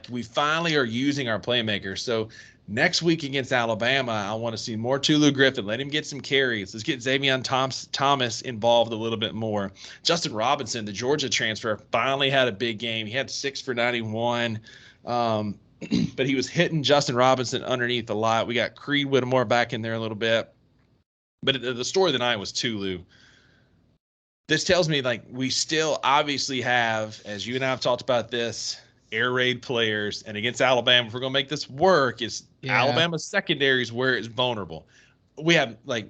we finally are using our playmakers. So next week against Alabama, I want to see more Tulu Griffin. Let him get some carries. Let's get Xavier Thomas involved a little bit more. Justin Robinson, the Georgia transfer, finally had a big game. He had 6 for 91. But he was hitting Justin Robinson underneath a lot. We got Creed Whittemore back in there a little bit. But the story of the night was Tulu. This tells me, like, we still obviously have, as you and I have talked about this, air raid players. And against Alabama, if we're going to make this work, Alabama's secondary is where it's vulnerable. We have, like,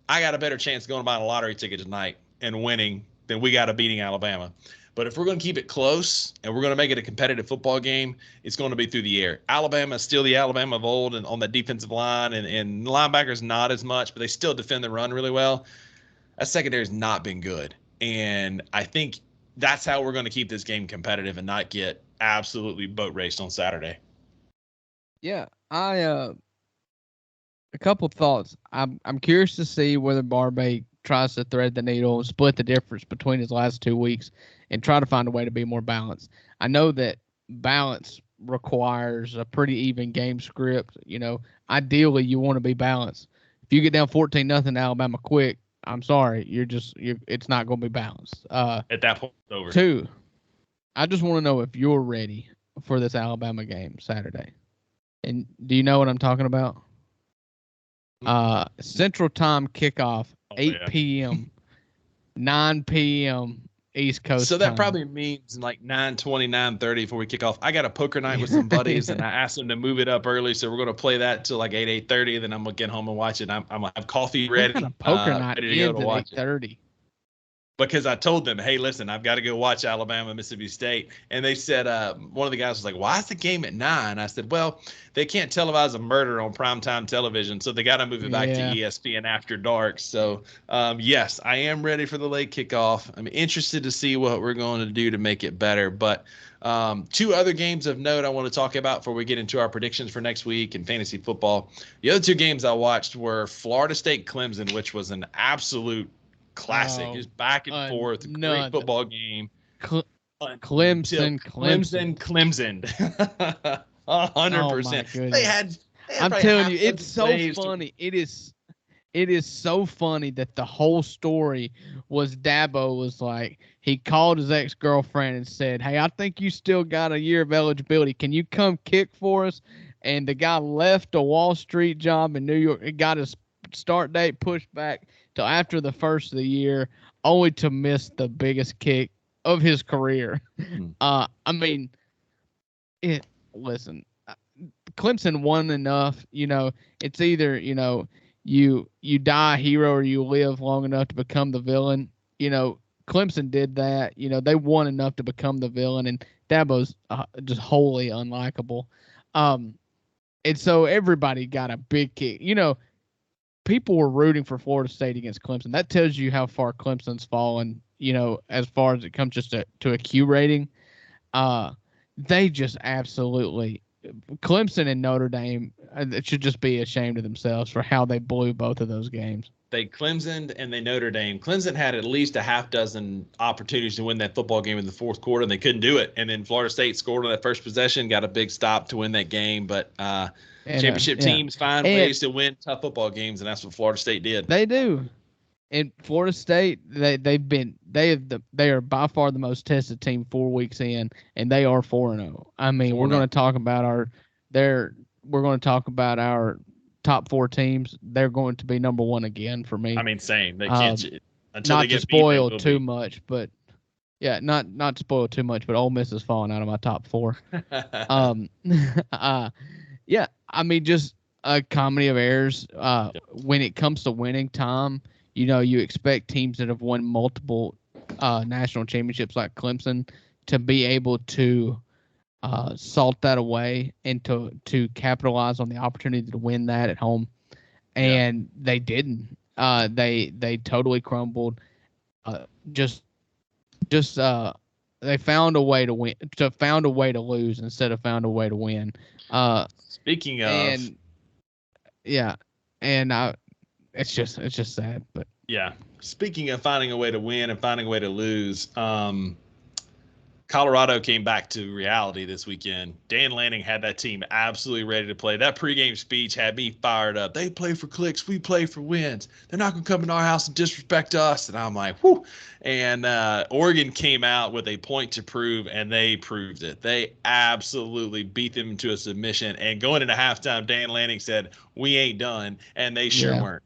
I got a better chance going to buy a lottery ticket tonight and winning than we got of beating Alabama. But if we're going to keep it close and we're going to make it a competitive football game, it's going to be through the air. Alabama is still the Alabama of old and on that defensive line, and linebackers not as much, but they still defend the run really well. That secondary has not been good. And I think that's how we're going to keep this game competitive and not get absolutely boat raced on Saturday. Yeah, a couple thoughts. I'm curious to see whether Barbay tries to thread the needle and split the difference between his last 2 weeks and try to find a way to be more balanced. I know that balance requires a pretty even game script. Ideally you want to be balanced. If you get down 14-0 to Alabama quick, I'm sorry, it's not going to be balanced. At that point, it's over. 2, I just want to know if you're ready for this Alabama game Saturday. And do you know what I'm talking about? Central Time kickoff, 8 p.m., 9 p.m. East Coast. So that time. probably means like 9:20, 9:30 before we kick off. I got a poker night with some buddies, and I asked them to move it up early, so we're going to play that till like 8:30. Then I'm going to get home and watch it. I'm going to have coffee ready. What kind of poker night ready to go to watch 8:30? Because I told them, hey, listen, I've got to go watch Alabama, Mississippi State. And they said, one of the guys was like, why is the game at 9? I said, well, they can't televise a murder on primetime television, so they got to move it back to ESPN after dark. So, yes, I am ready for the late kickoff. I'm interested to see what we're going to do to make it better. But 2 other games of note I want to talk about before we get into our predictions for next week in fantasy football. The other 2 games I watched were Florida State Clemson, which was an absolute classic. Just back and forth. Great football game. Clemson. 100%. They had I'm telling you, it's so funny. It is so funny that the whole story was Dabo was like, he called his ex-girlfriend and said, hey, I think you still got a year of eligibility. Can you come kick for us? And the guy left a Wall Street job in New York. It got his start date pushed back till after the first of the year, only to miss the biggest kick of his career. I mean, listen, Clemson won enough. It's either you die a hero or you live long enough to become the villain. Clemson did that. They won enough to become the villain, and Dabo's just wholly unlikable. And so everybody got a big kick. People were rooting for Florida State against Clemson. That tells you how far Clemson's fallen, as far as it comes just to a Q rating. They just absolutely – Clemson and Notre Dame should just be ashamed of themselves for how they blew both of those games. They Clemson and they Notre Dame. Clemson had at least a half dozen opportunities to win that football game in the fourth quarter, and they couldn't do it. And then Florida State scored on that first possession, got a big stop to win that game. But championship teams find ways to win tough football games, and that's what Florida State did. They do. And Florida State, they are by far the most tested team 4 weeks in, and they are 4-0. I mean, we're going to talk about our top 4 teams. They're going to be number 1 again for me. I mean, same. They can't until not they get to spoil too much, but yeah, not to spoil too much. But Ole Miss is falling out of my top 4. Yeah, I mean, just a comedy of errors. When it comes to winning time, you expect teams that have won multiple national championships like Clemson to be able to salt that away and to capitalize on the opportunity to win that at home. And they didn't. They totally crumbled. They found a way to win, found a way to lose instead of found a way to win. Speaking of, it's just sad, but yeah. Speaking of finding a way to win and finding a way to lose, Colorado came back to reality this weekend. Dan Lanning had that team absolutely ready to play. That pregame speech had me fired up. They play for clicks. We play for wins. They're not going to come in our house and disrespect us. And I'm like, whoo. And Oregon came out with a point to prove, and they proved it. They absolutely beat them to a submission. And going into halftime, Dan Lanning said, we ain't done. And they sure weren't.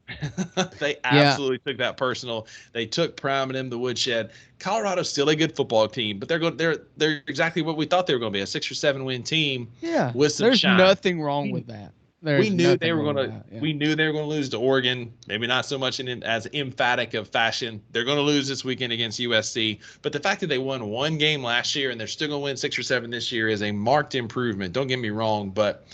They absolutely took that personal. They took prime in the woodshed. Colorado's still a good football team, but they're exactly what we thought they were going to be, a 6 or 7 win team. Yeah, with some there's shine. nothing wrong with that. There's we knew they nothing were wrong going with to that. Yeah. we knew they were going to lose to Oregon, maybe not so much in as emphatic of fashion. They're going to lose this weekend against USC, but the fact that they won one game last year and they're still going to win 6 or 7 this year is a marked improvement. Don't get me wrong, but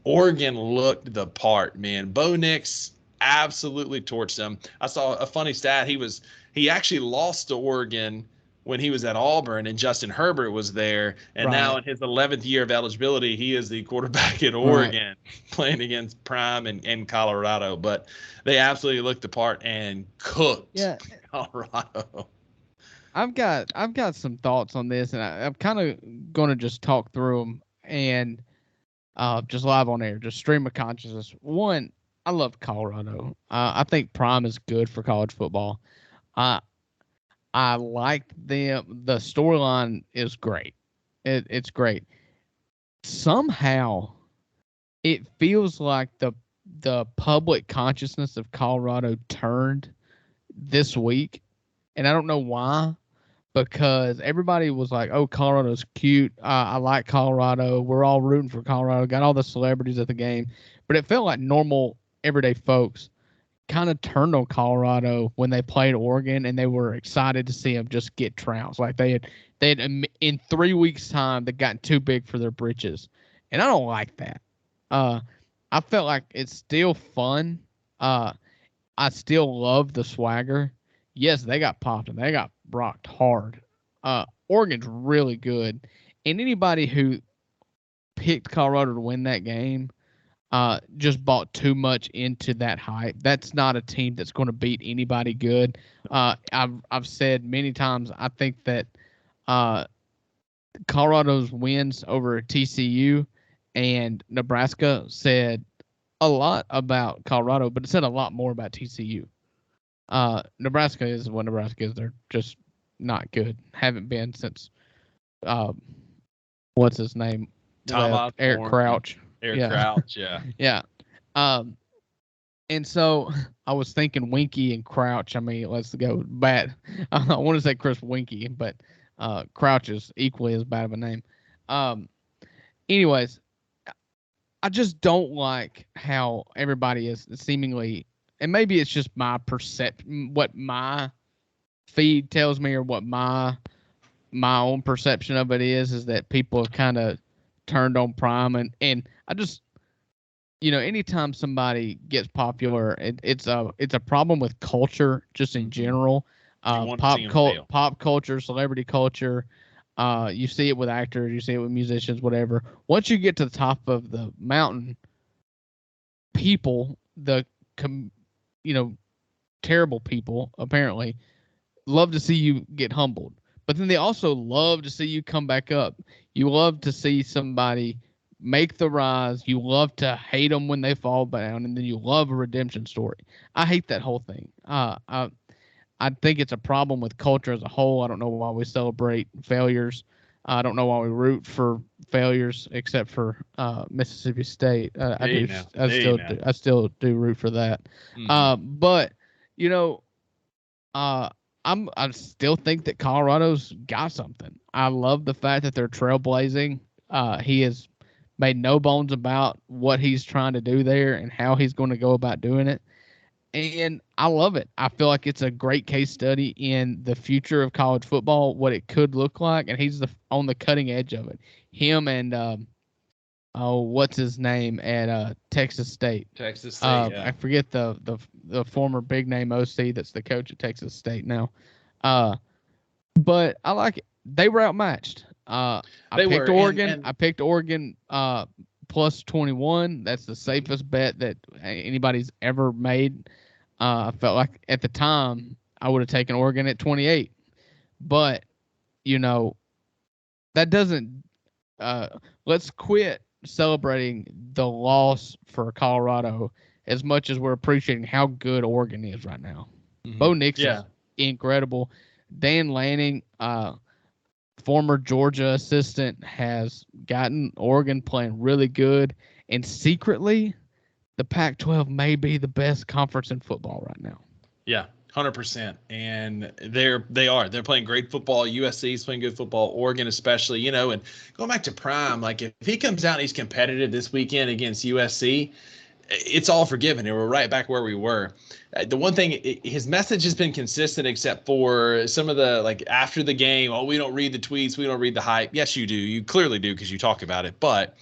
Oregon looked the part, man. Bo Nix absolutely torched them. I saw a funny stat. He actually lost to Oregon when he was at Auburn and Justin Herbert was there. And now Right. in his 11th year of eligibility, he is the quarterback at Right. Oregon playing against Prime and Colorado. But they absolutely looked the part and cooked Yeah. Colorado. I've got some thoughts on this, and I'm kind of going to just talk through them and just live on air, just stream of consciousness. One, I love Colorado. I think Prime is good for college football. I like them. The storyline is great. It's great. Somehow, it feels like the public consciousness of Colorado turned this week, and I don't know why. Because everybody was like, "Oh, Colorado's cute. I like Colorado. We're all rooting for Colorado." Got all the celebrities at the game, but it felt like normal, everyday folks kind of turned on Colorado when they played Oregon, and they were excited to see them just get trounced. Like they had in 3 weeks' time, they'd gotten too big for their britches, and I don't like that. I felt like it's still fun. I still love the swagger. Yes, they got popped and they got rocked hard. Oregon's really good, and anybody who picked Colorado to win that game just bought too much into that hype. That's not a team that's going to beat anybody good. I've said many times I think that Colorado's wins over TCU and Nebraska said a lot about Colorado, but it said a lot more about TCU. Nebraska is what Nebraska is. They're just not good. Haven't been since what's his name? Tom Eric Crouch. Eric Crouch, yeah. Yeah. And so I was thinking Winky and Crouch. I mean, let's go bad. I want to say Chris Winky, but Crouch is equally as bad of a name. Anyways, I just don't like how everybody is seemingly, and maybe it's just my perception, what my feed tells me, or what my own perception of it is that people have kind of turned on Prime, and I just, anytime somebody gets popular, it's a problem with culture just in general. Pop culture, celebrity culture. You see it with actors, you see it with musicians, whatever. Once you get to the top of the mountain, people, terrible people, apparently, love to see you get humbled. But then they also love to see you come back up. You love to see somebody make the rise. You love to hate them when they fall down, and then you love a redemption story. I hate that whole thing. I think it's a problem with culture as a whole. I don't know why we celebrate failures. I don't know why we root for failures, except for Mississippi State. I still do root for that. Mm-hmm. But I still think that Colorado's got something. I love the fact that they're trailblazing. He has made no bones about what he's trying to do there and how he's going to go about doing it. And I love it. I feel like it's a great case study in the future of college football, what it could look like, and he's on the cutting edge of it. Him and what's his name at Texas State? Yeah. I forget the former big name OC that's the coach at Texas State now. But I like it. They were outmatched. I picked Oregon. I picked Oregon plus 21. That's the safest bet that anybody's ever made. I felt like at the time I would have taken Oregon at 28, but that doesn't. Let's quit celebrating the loss for Colorado as much as we're appreciating how good Oregon is right now. Mm-hmm. Bo Nix is incredible. Dan Lanning, former Georgia assistant, has gotten Oregon playing really good, and secretly, the Pac-12 may be the best conference in football right now. Yeah, 100%. And they're playing great football. USC is playing good football. Oregon especially, and going back to Prime, like if he comes out and he's competitive this weekend against USC, it's all forgiven, and we're right back where we were. The one thing, his message has been consistent, except for some of the, like, after the game, we don't read the tweets, we don't read the hype. Yes, you do. You clearly do, because you talk about it. But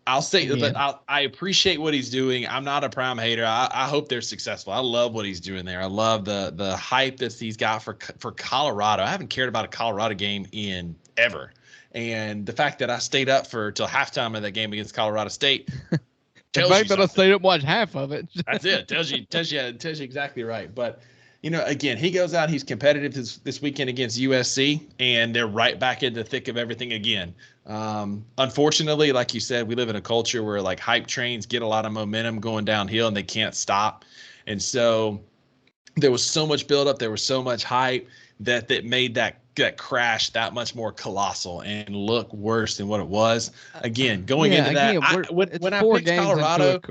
I'll say, but I appreciate what he's doing. I'm not a Prime hater. I hope they're successful. I love what he's doing there. I love the hype that he's got for Colorado. I haven't cared about a Colorado game in ever. And the fact that I stayed up till halftime of that game against Colorado State. The fact that I stayed up and watched half of it. That's it. Tells you exactly right. But, again, he goes out, he's competitive this weekend against USC, and they're right back in the thick of everything again. Unfortunately, like you said, we live in a culture where, like, hype trains get a lot of momentum going downhill and they can't stop. And so there was so much buildup, there was so much hype that made that crash that much more colossal and look worse than what it was. Again, going into that, when I picked Colorado,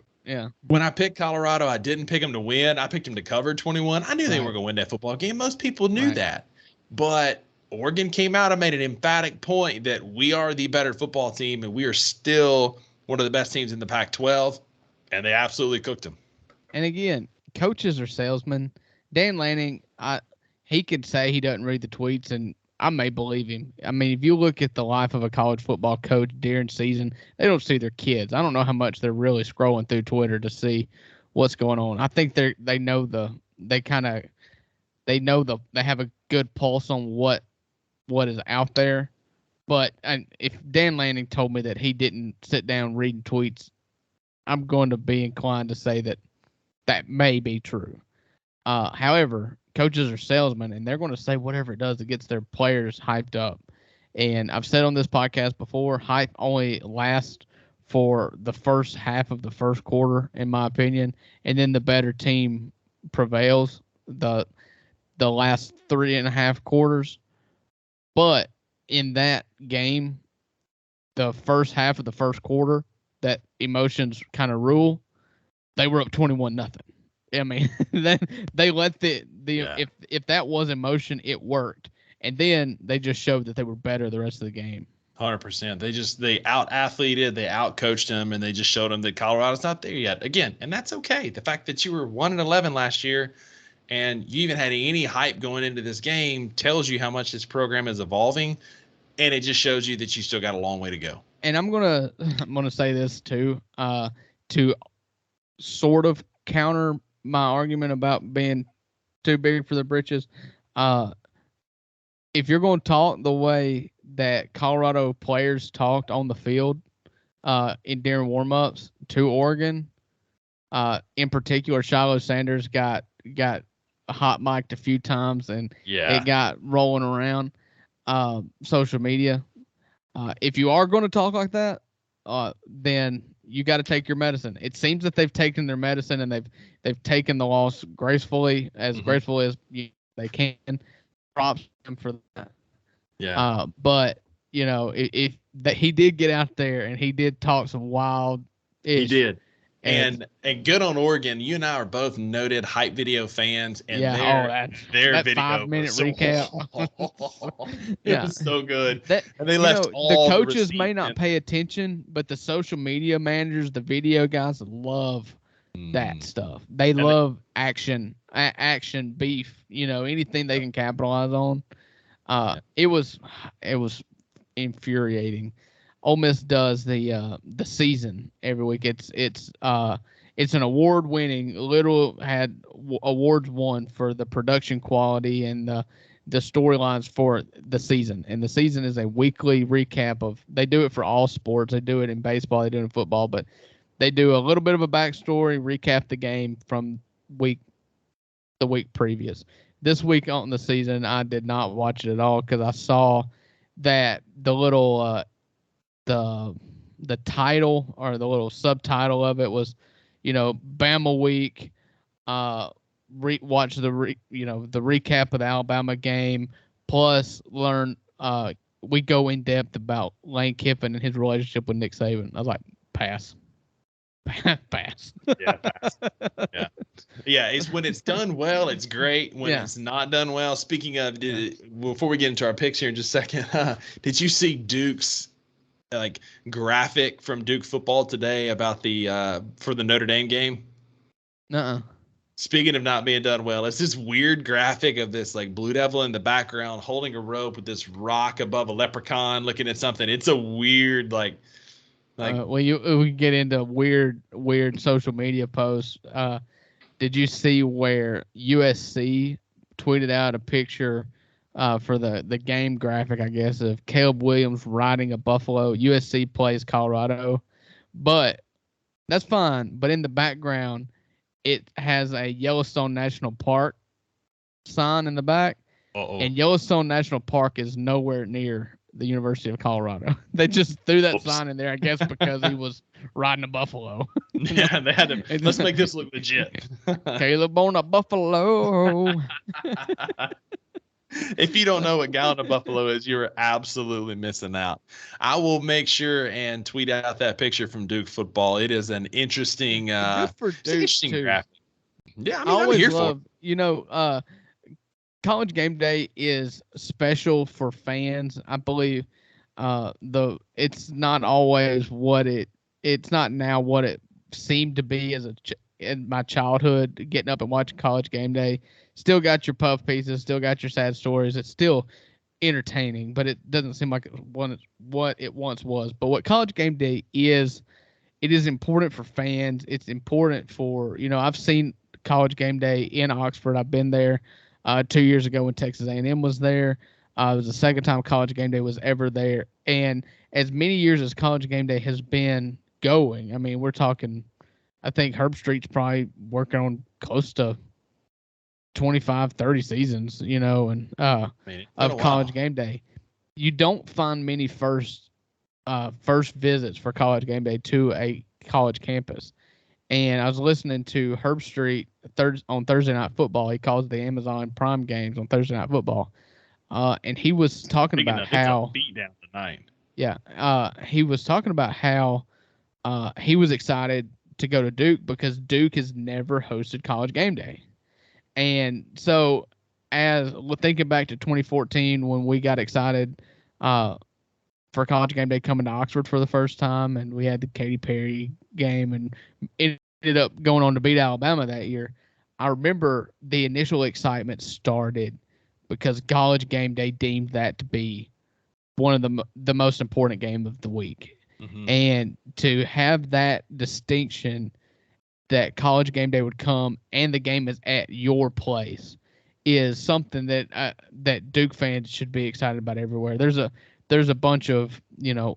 when I picked Colorado, I didn't pick them to win. I picked them to cover 21. I knew they were going to win that football game. Most people knew that. But Oregon came out and made an emphatic point that we are the better football team, and we are still one of the best teams in the Pac-12, and they absolutely cooked them. And again, coaches are salesmen. Dan Lanning, he could say he doesn't read the tweets, and I may believe him. I mean, if you look at the life of a college football coach during season, they don't see their kids. I don't know how much they're really scrolling through Twitter to see what's going on. I think they have a good pulse on what is out there. But if Dan Lanning told me that he didn't sit down reading tweets, I'm going to be inclined to say that may be true. However, coaches are salesmen, and they're going to say whatever it does that gets their players hyped up. And I've said on this podcast before, hype only lasts for the first half of the first quarter, in my opinion, and then the better team prevails the last 3.5 quarters. But in that game, the first half of the first quarter, that emotions kind of rule, they were up 21-0. I mean, they let if that was emotion, it worked, and then they just showed that they were better the rest of the game. 100%. They out-athleted, they out-coached them, and they just showed them that Colorado's not there yet. Again, and that's okay. The fact that you were 1-11 last year, and you even had any hype going into this game tells you how much this program is evolving, and it just shows you that you still got a long way to go. And I'm gonna say this too, to sort of counter my argument about being too big for the britches. If you're going to talk the way that Colorado players talked on the field during warm-ups to Oregon, in particular, Shiloh Sanders got hot mic'd a few times, and it got rolling around social media. If you are going to talk like that, then you got to take your medicine. It seems that they've taken their medicine, and they've taken the loss gracefully, gracefully as they can. Props them for that. Yeah. But if that he did get out there and he did talk some wild. He did. And good on Oregon. You and I are both noted hype video fans, and their video 5-minute recap. It was so good. And they left all the coaches may not pay attention, but the social media managers, the video guys, love that stuff. They love action beef. Anything they can capitalize on. It was infuriating. Ole Miss does the season every week. It's an award-winning. Had awards won for the production quality and the storylines for the season. And the season is a weekly recap of. They do it for all sports. They do it in baseball. They do it in football. But they do a little bit of a backstory, recap the game from the week previous. This week on the season, I did not watch it at all because I saw that the little. The title or the little subtitle of it was, Bama week. Watch the recap of the Alabama game. Plus, learn. We go in depth about Lane Kiffin and his relationship with Nick Saban. I was like, pass. Pass. Yeah, pass. Yeah. Yeah, it's when it's done well, it's great. When it's not done well, speaking of, before we get into our picks here in just a second, did you see Duke's like graphic from Duke football today about the for the Notre Dame game? Nuh-uh. Speaking of not being done well, it's this weird graphic of this like Blue Devil in the background holding a rope with this rock above a leprechaun looking at something. It's a weird like we get into weird social media posts. Did you see where USC tweeted out a picture for the game graphic, I guess, of Caleb Williams riding a buffalo? USC plays Colorado, but that's fine. But in the background, it has a Yellowstone National Park sign in the back, and Yellowstone National Park is nowhere near the University of Colorado. They just threw that sign in there, I guess, because he was riding a buffalo. Yeah, they had to. Let's make this look legit. Caleb on a buffalo. If you don't know what Gallon of Buffalo is, you're absolutely missing out. I will make sure and tweet out that picture from Duke football. It is an interesting, interesting graphic. Yeah, I mean, I'm here for it. College game day is special for fans. I believe it's not always it's not now what it seemed to be in my childhood, getting up and watching college game day. Still got your puff pieces, still got your sad stories. It's still entertaining, but it doesn't seem like what it once was. But what college game day is, it is important for fans. It's important for, I've seen college game day in Oxford. I've been there 2 years ago when Texas A&M was there. It was the second time college game day was ever there. And as many years as college game day has been going, I mean, we're talking, I think Herb Street's probably working on close to 25, 30 seasons, of college game day. You don't find many first visits for college game day to a college campus. And I was listening to Herb Street on Thursday Night Football. He calls the Amazon Prime games on Thursday Night Football. And he was talking about how beat down tonight. Yeah. He was talking about how he was excited to go to Duke because Duke has never hosted college game day. And so thinking back to 2014 when we got excited for college game day coming to Oxford for the first time, and we had the Katy Perry game and it ended up going on to beat Alabama that year. I remember the initial excitement started because college game day deemed that to be one of the most important game of the week. Mm-hmm. And to have that distinction that college game day would come and the game is at your place is something that Duke fans should be excited about everywhere. There's a bunch of,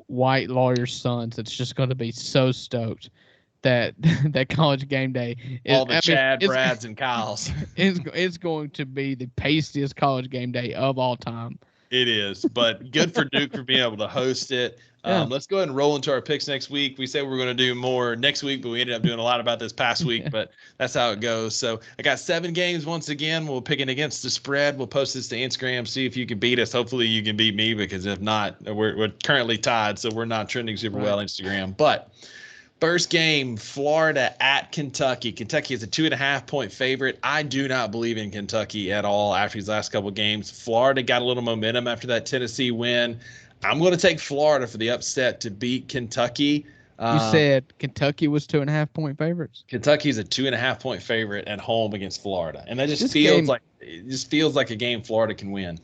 white lawyers' sons that's just going to be so stoked that college game day is, all the Brads, and Kyles. It's going to be the pastiest college game day of all time. It is, but good for Duke for being able to host it. Let's go ahead and roll into our picks next week. We said we were going to do more next week, but we ended up doing a lot about this past week, but that's how it goes. So I got 7 games once again. We'll pick it against the spread. We'll post this to Instagram, see if you can beat us. Hopefully you can beat me, because if not, we're currently tied, so we're not trending super well on Instagram. But first game, Florida at Kentucky. Kentucky is a 2.5-point favorite. I do not believe in Kentucky at all after these last couple of games. Florida got a little momentum after that Tennessee win. I'm going to take Florida for the upset to beat Kentucky. You said Kentucky was 2.5-point favorites. Kentucky's a 2.5-point favorite at home against Florida, and that just feels like a game Florida can win.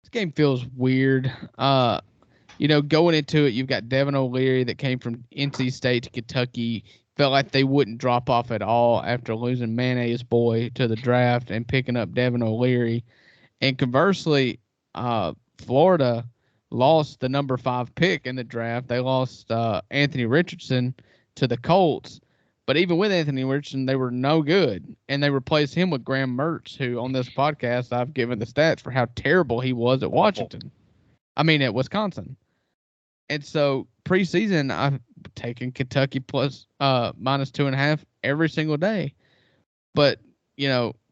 This game feels weird. Going into it, you've got Devin O'Leary that came from NC State to Kentucky. Felt like they wouldn't drop off at all after losing Mayonnaise Boy to the draft and picking up Devin O'Leary. And conversely, Florida lost the number 5 pick in the draft. They lost Anthony Richardson to the Colts. But even with Anthony Richardson, they were no good. And they replaced him with Graham Mertz, who on this podcast I've given the stats for how terrible he was at at Wisconsin. And so preseason, I've taken Kentucky plus minus 2.5 every single day. But,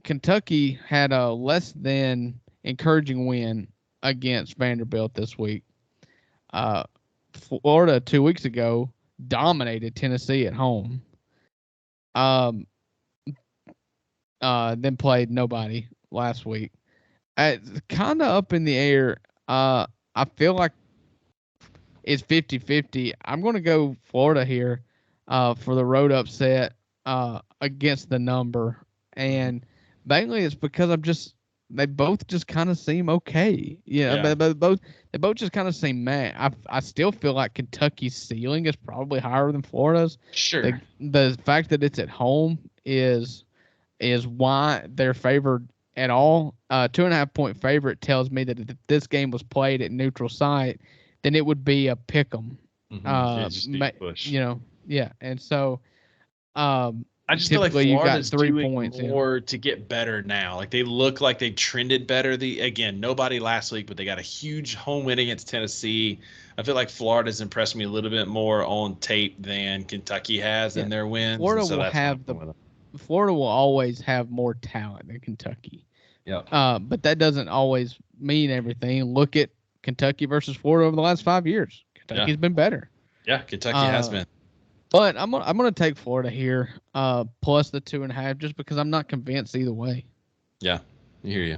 Kentucky had a less than encouraging win against Vanderbilt this week. Florida 2 weeks ago dominated Tennessee at home. then played nobody last week. It's kind of up in the air. I feel like it's 50-50. I'm going to go Florida here for the road upset against the number. And mainly it's because they both just kind of seem okay. Yeah. They both just kind of seem mad. I still feel like Kentucky's ceiling is probably higher than Florida's. Sure. The fact that it's at home is why they're favored at all. 2.5 point favorite tells me that if this game was played at neutral site, then it would be a pick 'em. Yeah. And so, I just feel like typically you got Florida's 3 doing points. more to get better now. Like they look like they've trended better. Again, nobody last week, but they got a huge home win against Tennessee. I feel like Florida's impressed me a little bit more on tape than Kentucky has in their wins. Florida will always have more talent than Kentucky. Yeah. But that doesn't always mean everything. Look at Kentucky versus Florida over the last 5 years. Kentucky's been better. Yeah, Kentucky has been. But I'm gonna take Florida here, plus the 2.5, just because I'm not convinced either way. Yeah, I hear you.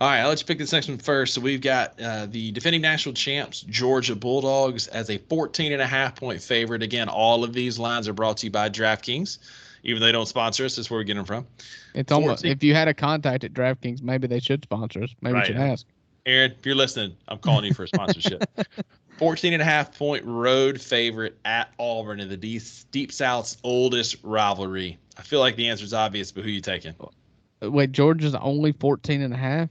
All right, I'll let you pick this next one first. So we've got the defending national champs, Georgia Bulldogs, as a 14.5 point favorite. Again, all of these lines are brought to you by DraftKings. Even though they don't sponsor us, that's where we get them from. It's almost, if you had a contact at DraftKings, maybe they should sponsor us. Maybe we should ask. Aaron, if you're listening, I'm calling you for a sponsorship. 14.5 point road favorite at Auburn in the Deep South's oldest rivalry. I feel like the answer is obvious, but who are you taking? Wait, Georgia's only 14.5?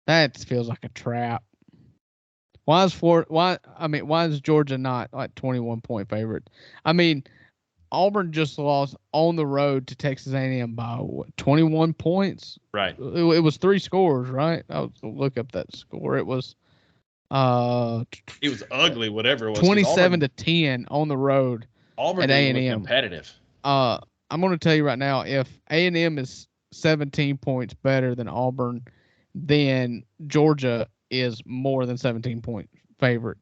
That feels like a trap. Why is Georgia not like 21 point favorite? I mean, Auburn just lost on the road to Texas A&M by 21 points. Right. It was 3 scores, right? I'll look up that score. It was ugly, whatever it was. 27-10 on the road. Auburn at A&M. Competitive. I'm going to tell you right now, if A&M is 17 points better than Auburn, then Georgia is more than 17 point favorite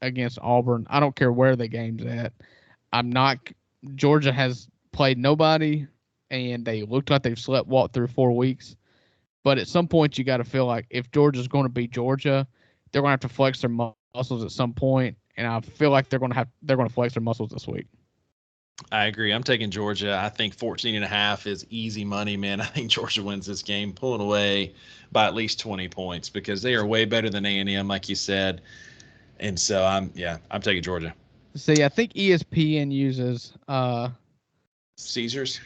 against Auburn. I don't care where the game's at. Georgia has played nobody, and they looked like they've walked through 4 weeks. But at some point, you got to feel like if Georgia's going to beat Georgia, they're going to have to flex their muscles at some point, and I feel like they're going to flex their muscles this week. I agree. I'm taking Georgia. I think 14.5 is easy money, man. I think Georgia wins this game, pulling away by at least 20 points because they are way better than A&M, like you said. And so I'm taking Georgia. See, I think ESPN uses Caesars.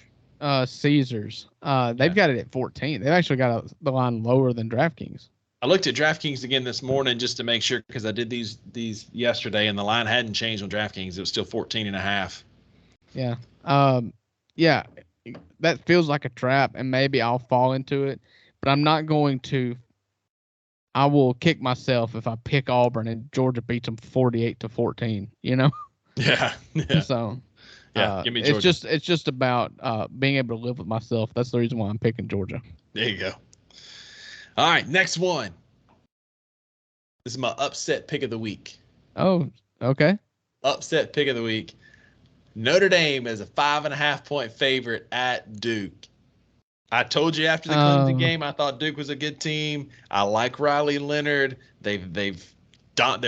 Caesars. They've got it at 14. They've actually got the line lower than DraftKings. I looked at DraftKings again this morning just to make sure because I did these yesterday and the line hadn't changed on DraftKings. It was still 14.5. Yeah. That feels like a trap, and maybe I'll fall into it, but I'm not going to. I will kick myself if I pick Auburn and Georgia beats them 48-14. You know. Yeah. So. Give me Georgia. It's just about being able to live with myself. That's the reason why I'm picking Georgia. There you go. All right, next one. This is my upset pick of the week. Oh, okay. Upset pick of the week. Notre Dame is a 5.5 point favorite at Duke. I told you after the Clemson game, I thought Duke was a good team. I like Riley Leonard. They've done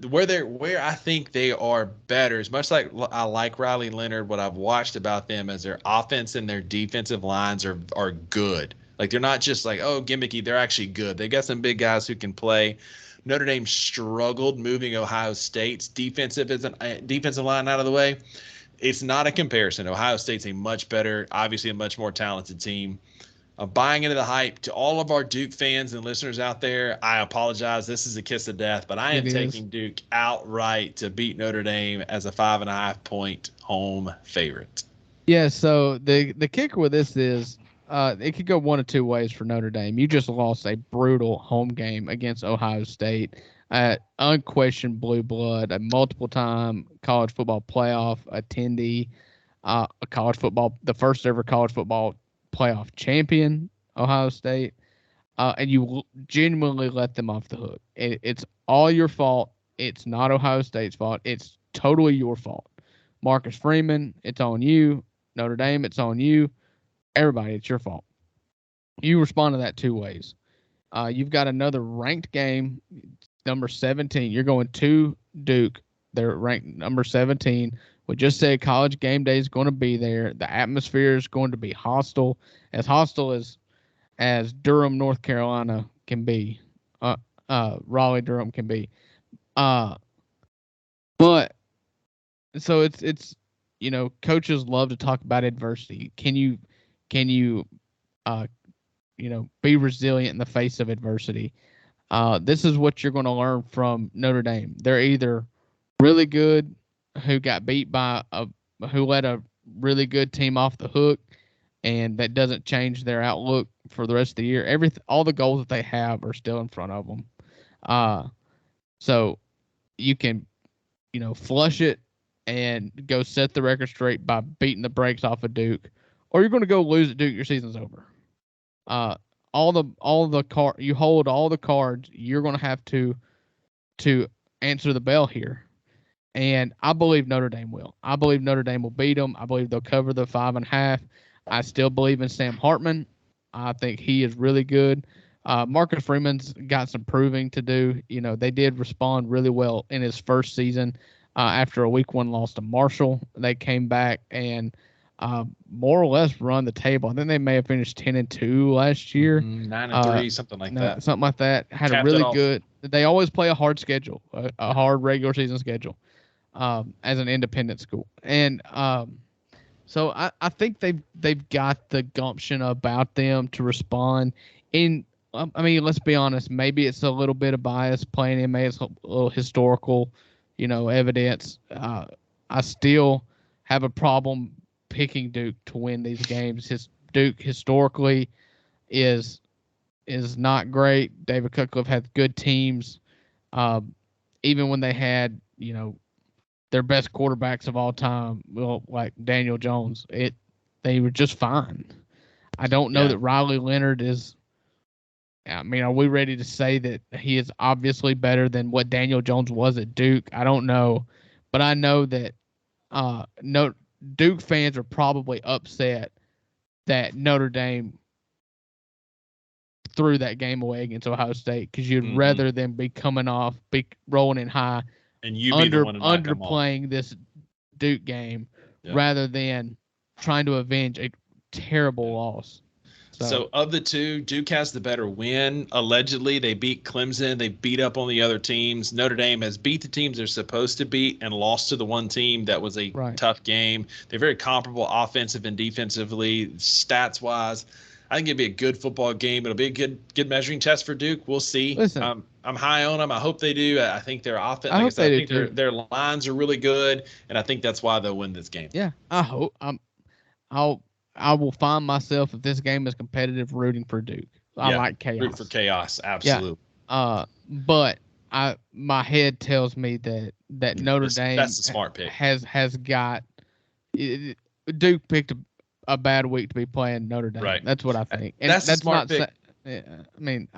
where I think they are better. As much like I like Riley Leonard, what I've watched about them is their offense and their defensive lines are good. Like they're not just like gimmicky. They're actually good. They got some big guys who can play. Notre Dame struggled moving Ohio State's defensive line out of the way. It's not a comparison. Ohio State's a much better, obviously a much more talented team. Buying into the hype. To all of our Duke fans and listeners out there, I apologize. This is a kiss of death, but I am taking Duke outright to beat Notre Dame as a 5.5 point home favorite. Yeah, so the kicker with this is it could go one of two ways for Notre Dame. You just lost a brutal home game against Ohio State. Unquestioned blue blood, a multiple-time college football playoff attendee, the first ever college football playoff champion, Ohio State, and you genuinely let them off the hook. It's all your fault. It's not Ohio State's fault. It's totally your fault. Marcus Freeman, it's on you. Notre Dame, it's on you. Everybody, it's your fault. You respond to that two ways. You've got another ranked game, number 17. You're going to Duke. They're ranked number 17. We just said college game day is going to be there. The atmosphere is going to be hostile as Durham, North Carolina can be. Raleigh, Durham can be. But so it's coaches love to talk about adversity. Can you be resilient in the face of adversity? This is what you're going to learn from Notre Dame. They're either really good, who got beat by who let a really good team off the hook, and that doesn't change their outlook for the rest of the year. All the goals that they have are still in front of them. So you can, flush it and go set the record straight by beating the brakes off of Duke, or you're going to go lose at Duke. Your season's over. You hold all the cards. You're going to have to answer the bell here. And I believe Notre Dame will. I believe Notre Dame will beat them. I believe they'll cover the 5.5. I still believe in Sam Hartman. I think he is really good. Marcus Freeman's got some proving to do. They did respond really well in his first season after a week 1 loss to Marshall. They came back and more or less run the table. I think they may have finished 10-2 last year. 9-3, something like that. Something like that. Had Capped a really good. They always play a hard schedule, a hard regular season schedule, as an independent school. And so I think they've got the gumption about them to respond. Let's be honest. Maybe it's a little bit of bias playing in. Maybe it's a little historical, evidence. I still have a problem picking Duke to win these games. Duke historically is not great. David Cutcliffe had good teams, even when they had their best quarterbacks of all time, like Daniel Jones. They were just fine. I don't know that Riley Leonard is. Are we ready to say that he is obviously better than what Daniel Jones was at Duke? I don't know, but I know that Duke fans are probably upset that Notre Dame threw that game away against Ohio State, because you'd rather them be rolling in high, and you be the one underplaying this Duke game rather than trying to avenge a terrible loss. So of the two, Duke has the better win. Allegedly, they beat Clemson. They beat up on the other teams. Notre Dame has beat the teams they're supposed to beat and lost to the one team that was a tough game. They're very comparable offensive and defensively, stats-wise. I think it'd be a good football game. It'll be a good measuring test for Duke. We'll see. Listen, I'm high on them. I hope they do. I think their offense, I think their lines are really good, and I think that's why they'll win this game. Yeah, I hope. I will find myself, if this game is competitive, rooting for Duke. I like chaos. Root for chaos, absolutely. Yeah. But my head tells me that Notre Dame that's a smart pick. has got Duke picked a bad week to be playing Notre Dame. Right. That's what I think. And that's a smart pick. I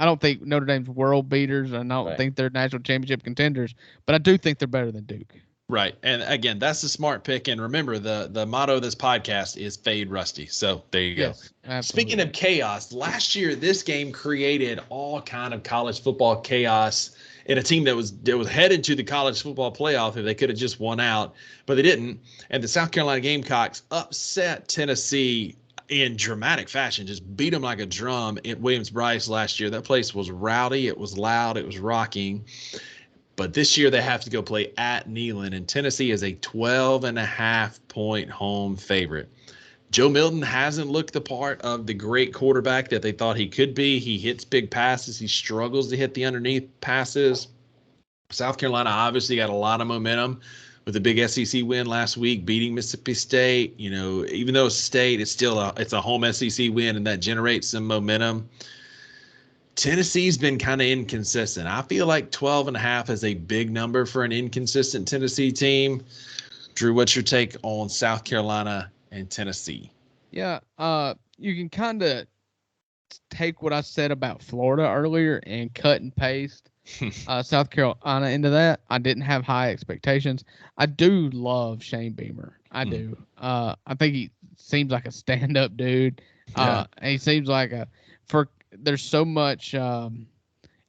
don't think Notre Dame's world beaters, and I don't think they're national championship contenders, but I do think they're better than Duke. Right. And again, that's a smart pick. And remember, the motto of this podcast is Fade Rusty. So there you go. Yes, Speaking of chaos, last year this game created all kind of college football chaos in a team that was headed to the college football playoff if they could have just won out, but they didn't. And the South Carolina Gamecocks upset Tennessee in dramatic fashion, just beat them like a drum at Williams-Brice last year. That place was rowdy. It was loud. It was rocking. But this year they have to go play at Neyland, and Tennessee is a 12.5-point home favorite. Joe Milton hasn't looked the part of the great quarterback that they thought he could be. He hits big passes. He struggles to hit the underneath passes. South Carolina obviously got a lot of momentum with a big SEC win last week, beating Mississippi State. Even though it's State, it's a home SEC win, and that generates some momentum. Tennessee's been kind of inconsistent. I feel like 12.5 is a big number for an inconsistent Tennessee team. Drew, what's your take on South Carolina and Tennessee? Yeah, you can kind of take what I said about Florida earlier and cut and paste South Carolina into that. I didn't have high expectations. I do love Shane Beamer. I do. I think seems like a stand-up dude. Yeah. And he seems like there's so much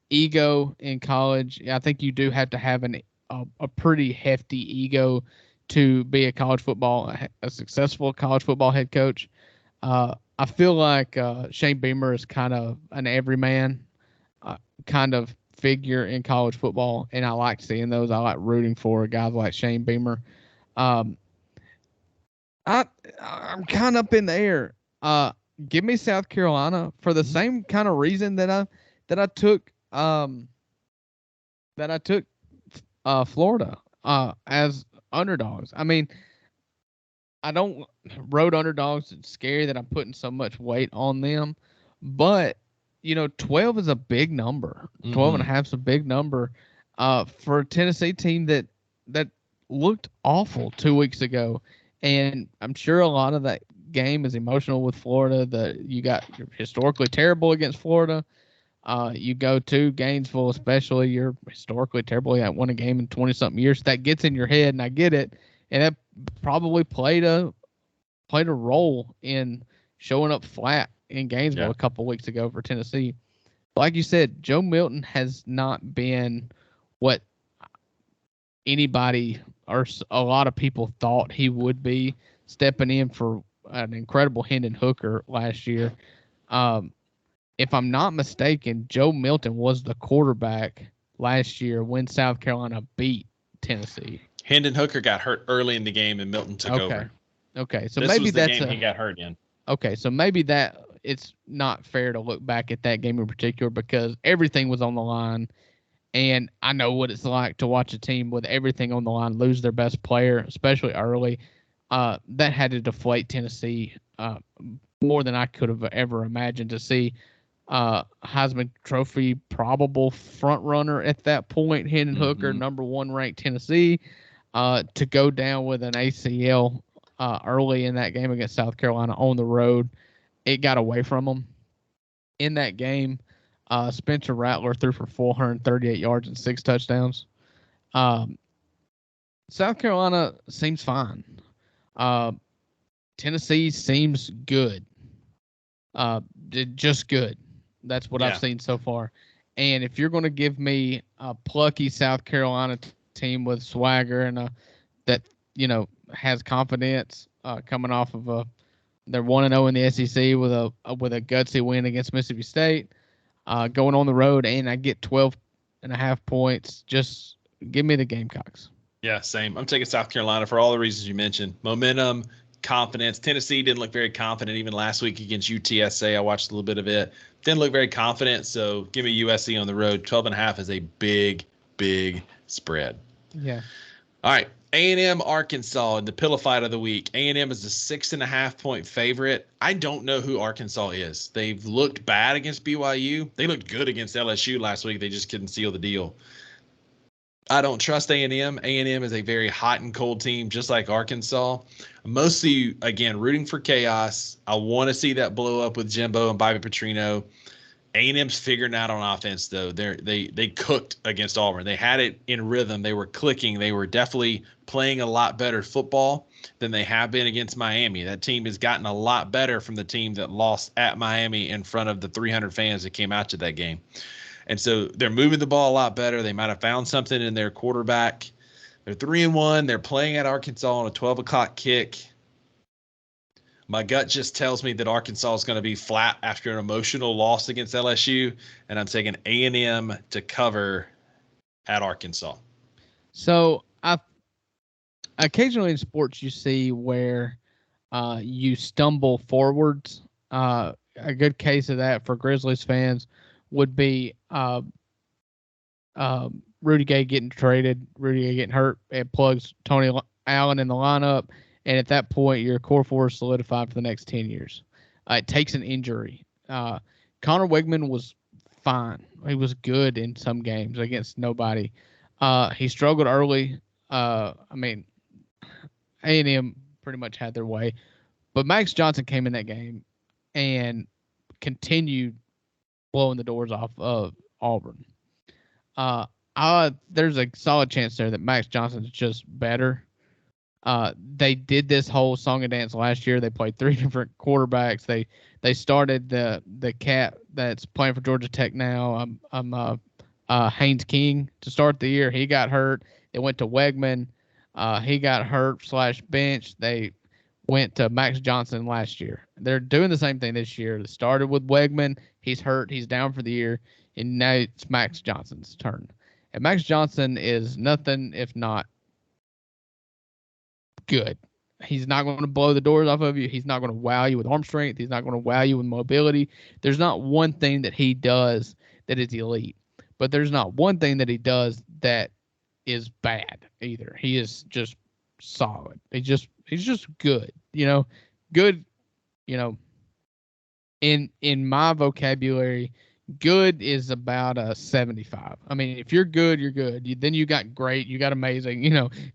ego in college. I think you do have to have a pretty hefty ego to be a successful college football head coach. I feel like Shane Beamer is kind of an everyman kind of figure in college football, and I like seeing those. I like rooting for guys like Shane Beamer. I'm kind of up in the air. Give me South Carolina for the same kind of reason that I took Florida as underdogs. I mean, I don't road underdogs. It's scary that I'm putting so much weight on them, but 12 is a big number. 12 and a half is a big number for a Tennessee team that looked awful 2 weeks ago. And I'm sure a lot of that game is emotional with Florida. You're historically terrible against Florida. You go to Gainesville, especially, you're historically terrible. You haven't won a game in 20-something years. That gets in your head, and I get it. And that probably played a role in showing up flat in Gainesville a couple weeks ago for Tennessee. Like you said, Joe Milton has not been what anybody or a lot of people thought he would be, stepping in for an incredible Hendon Hooker last year. If I'm not mistaken, Joe Milton was the quarterback last year when South Carolina beat Tennessee. Hendon Hooker got hurt early in the game, and Milton took over. Okay, so this maybe was the that's game he got hurt in. Okay, so maybe that it's not fair to look back at that game in particular because everything was on the line, and I know what it's like to watch a team with everything on the line lose their best player, especially early. That had to deflate Tennessee more than I could have ever imagined to see. Heisman Trophy probable front runner at that point, Hendon Hooker, number 1 ranked Tennessee, to go down with an ACL early in that game against South Carolina on the road. It got away from them in that game. Spencer Rattler threw for 438 yards and 6 touchdowns. South Carolina seems fine. Tennessee seems good. Just good. That's what I've seen so far. And if you're going to give me a plucky South Carolina team with swagger and that has confidence coming off of they're 1-0 in the SEC with a gutsy win against Mississippi State, going on the road, and I get 12.5 points, just give me the Gamecocks. Yeah, same. I'm taking South Carolina for all the reasons you mentioned. Momentum, confidence. Tennessee didn't look very confident even last week against UTSA. I watched a little bit of it. Didn't look very confident, so give me USC on the road. 12.5 is a big, big spread. Yeah. All right. A&M Arkansas in the pillow fight of the week. A&M is a 6.5 point favorite. I don't know who Arkansas is. They've looked bad against BYU. They looked good against LSU last week. They just couldn't seal the deal. I don't trust A&M. A&M is a very hot and cold team, just like Arkansas. Mostly, again, rooting for chaos. I want to see that blow up with Jimbo and Bobby Petrino. A&M's figuring out on offense, though. They cooked against Auburn. They had it in rhythm. They were clicking. They were definitely playing a lot better football than they have been against Miami. That team has gotten a lot better from the team that lost at Miami in front of the 300 fans that came out to that game. And so they're moving the ball a lot better. They might have found something in their quarterback. They're 3-1. They're playing at Arkansas on a 12 o'clock kick. My gut just tells me that Arkansas is going to be flat after an emotional loss against LSU, and I'm taking A&M to cover at Arkansas. So occasionally in sports you see where you stumble forwards. A good case of that for Grizzlies fans would be Rudy Gay getting traded, Rudy Gay getting hurt. It plugs Tony Allen in the lineup. And at that point, your core four is solidified for the next 10 years. It takes an injury. Connor Wegman was fine. He was good in some games against nobody. He struggled early. A&M pretty much had their way. But Max Johnson came in that game and continued blowing the doors off of Auburn. There's a solid chance there that Max Johnson is just better. They did this whole song and dance last year. They played 3 different quarterbacks. They started the cat that's playing for Georgia Tech now. Haynes King to start the year. He got hurt. They went to Wegman. He got hurt / bench. They went to Max Johnson last year. They're doing the same thing this year. They started with Wegman. He's hurt. He's down for the year. And now it's Max Johnson's turn. And Max Johnson is nothing if not good. He's not going to blow the doors off of you. He's not going to wow you with arm strength. He's not going to wow you with mobility. There's not one thing that he does that is elite. But there's not one thing that he does that is bad either. He is just solid. He's just good. Good. In my vocabulary, good is about a 75. I mean, if you're good, you're good. Then you got great. You got amazing.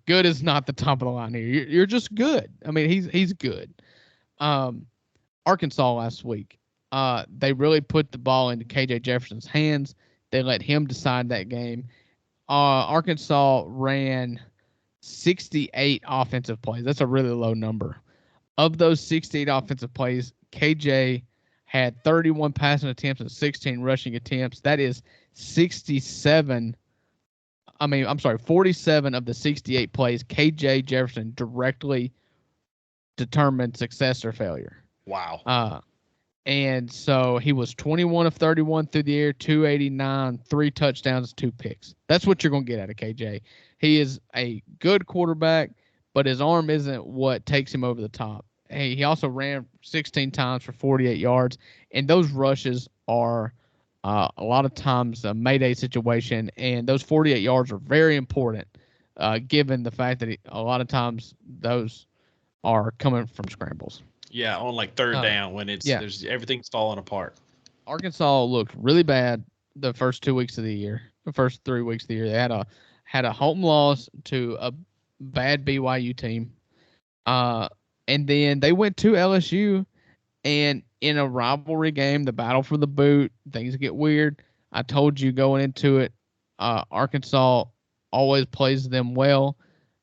Good is not the top of the line here. You're just good. I mean, he's good. Arkansas last week, they really put the ball into KJ Jefferson's hands. They let him decide that game. Arkansas ran 68 offensive plays. That's a really low number. Of those 68 offensive plays, KJ had 31 passing attempts and 16 rushing attempts. That is 47 of the 68 plays, KJ Jefferson directly determined success or failure. Wow. And so he was 21 of 31 through the air, 289, 3 touchdowns, 2 picks. That's what you're going to get out of KJ. He is a good quarterback, but his arm isn't what takes him over the top. He also ran 16 times for 48 yards, and those rushes are a lot of times a mayday situation, and those 48 yards are very important given the fact that a lot of times those are coming from scrambles. Yeah, on like third down when there's everything's falling apart. Arkansas looked really bad the first 2 weeks of the year. The first 3 weeks of the year, they had a home loss to a bad BYU team, and then they went to LSU, and in a rivalry game, the battle for the boot, things get weird. I told you going into it, Arkansas always plays them well.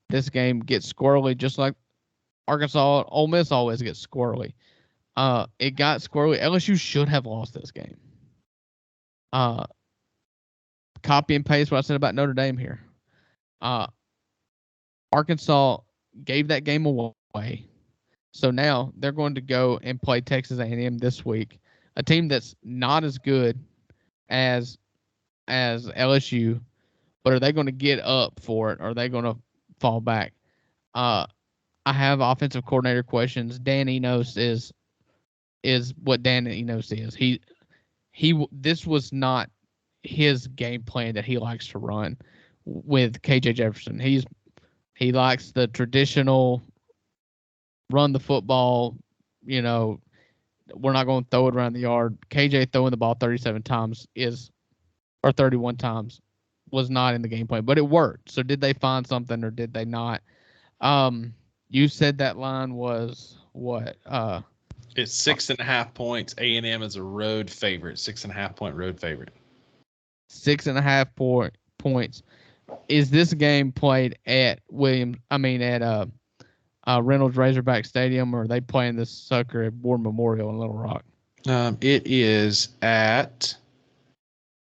This game gets squirrely, just like Arkansas, Ole Miss always gets squirrely. It got squirrely. LSU should have lost this game. Copy and paste what I said about Notre Dame here. Arkansas gave that game away. So now they're going to go and play Texas A&M this week, a team that's not as good as LSU, but are they going to get up for it? Or are they going to fall back? I have offensive coordinator questions. Dan Enos is what Dan Enos is. This was not his game plan that he likes to run with KJ Jefferson. He likes the traditional run the football, we're not going to throw it around the yard. KJ throwing the ball 37 times or 31 times was not in the game plan, but it worked. So did they find something or did they not? You said that line was what? It's 6.5 points. A&M is a road favorite. 6.5 point road favorite. 6.5 points. Is this game played at Reynolds Razorback Stadium, or are they playing this sucker at War Memorial in Little Rock? It is at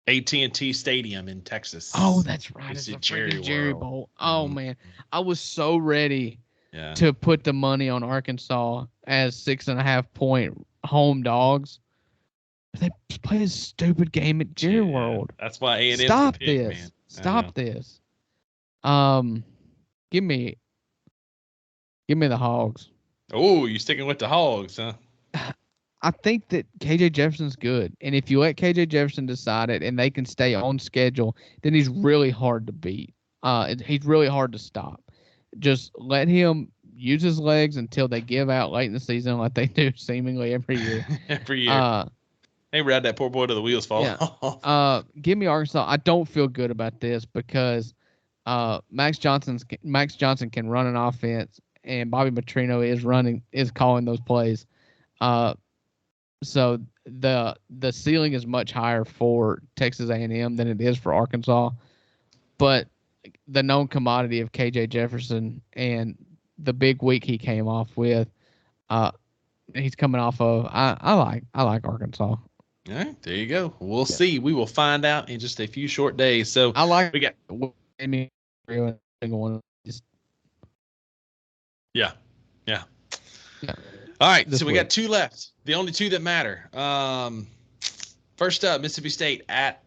AT&T Stadium in Texas. Oh, that's right. It's a Jerry Bowl. Oh, man. I was so ready Yeah. to put the money on Arkansas as 6.5 point home dogs. They play a stupid game at Jerry World. That's why A&M. Stop this. Man. Stop this. Give me the Hogs. Oh, you sticking with the Hogs, huh? I think that KJ Jefferson's good, and if you let KJ Jefferson decide it and they can stay on schedule, then he's really hard to beat. He's really hard to stop. Just let him use his legs until they give out late in the season, like they do seemingly every year. Every year. They ride that poor boy to the wheels fall off. Give me Arkansas. I don't feel good about this because Max Johnson can run an offense, and Bobby Petrino is calling those plays. So the ceiling is much higher for Texas A&M than it is for Arkansas, but the known commodity of KJ Jefferson and the big week he came off with. He's coming off of. I like Arkansas. All right, there you go. We'll Yeah. see. We will find out in just a few short days. So I like we got. Just Yeah. yeah. All right, This so we week. got two left. The only two that matter. First up, Mississippi State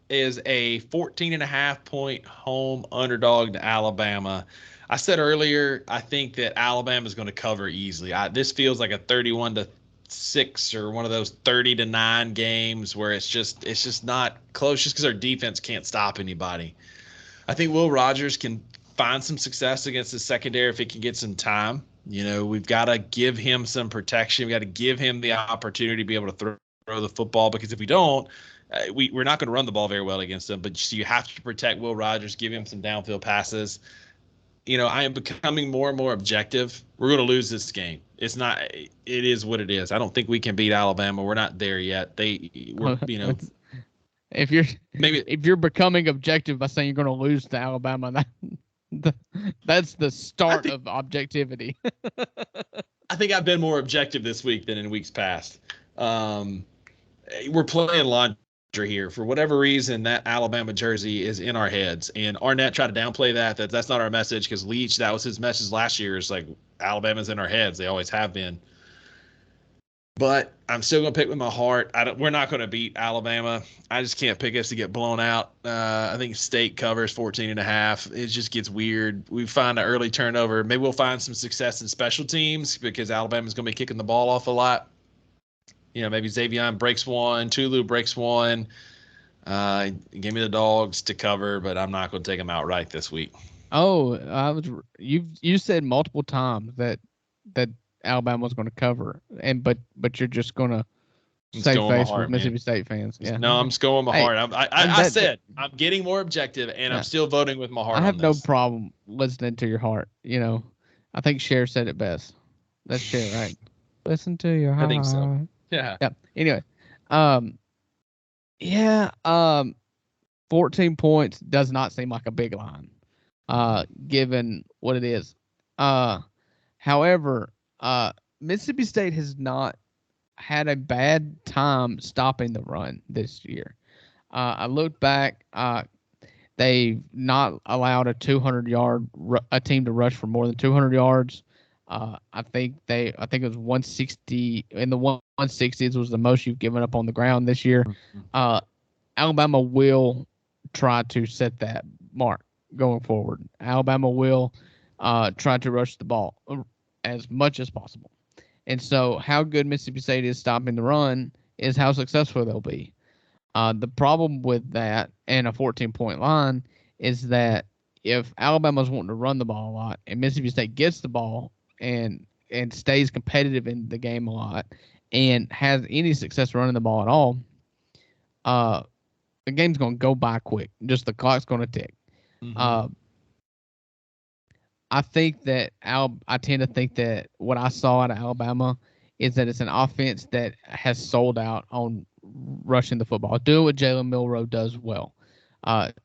is a 14.5-point home underdog to Alabama. I said earlier, I think that Alabama is going to cover easily. This feels like a 31-6 or one of those 30-9 games where it's just not close, just because our defense can't stop anybody. I think Will Rogers can find some success against the secondary if he can get some time. We've got to give him some protection. We got to give him the opportunity to be able to throw the football, because if we don't, we're not going to run the ball very well against them. But you have to protect Will Rogers, give him some downfield passes. I am becoming more and more objective. We're going to lose this game. It is what it is. I don't think we can beat Alabama. We're not there yet. If you're becoming objective by saying you're going to lose to Alabama, that's the start of objectivity. I think I've been more objective this week than in weeks past. We're playing laundry here. For whatever reason, that Alabama jersey is in our heads. And Arnett tried to downplay that. That's not our message, because Leach, that was his message last year. It's like Alabama's in our heads. They always have been. But I'm still going to pick with my heart. We're not going to beat Alabama. I just can't pick us to get blown out. I think State covers 14.5. It just gets weird. We find an early turnover. Maybe we'll find some success in special teams, because Alabama's going to be kicking the ball off a lot. Maybe Xavion breaks one, Tulu breaks one. Give me the Dogs to cover, but I'm not going to take them outright this week. Oh, you said multiple times that Alabama's going to cover, but you're just going to save face with Mississippi State fans. Yeah. No, I'm just going with my heart. I said I'm getting more objective, and I'm still voting with my heart. I have no problem listening to your heart. I think Cher said it best. That's Cher, right? Listen to your heart. I think so. Yeah. Anyway, 14 points does not seem like a big line, given what it is. However, Mississippi State has not had a bad time stopping the run this year. I looked back. They've not allowed a team to rush for more than 200 yards. I think it was 160 in the 160s was the most you've given up on the ground this year. Alabama will try to set that mark going forward. Alabama will try to rush the ball as much as possible. And so how good Mississippi State is stopping the run is how successful they'll be. The problem with that and a 14-point line is that if Alabama's wanting to run the ball a lot and Mississippi State gets the ball and stays competitive in the game a lot and has any success running the ball at all, the game's going to go by quick. Just the clock's going to tick. Mm-hmm. I tend to think that what I saw out of Alabama is that it's an offense that has sold out on rushing the football, doing what Jalen Milroe does well.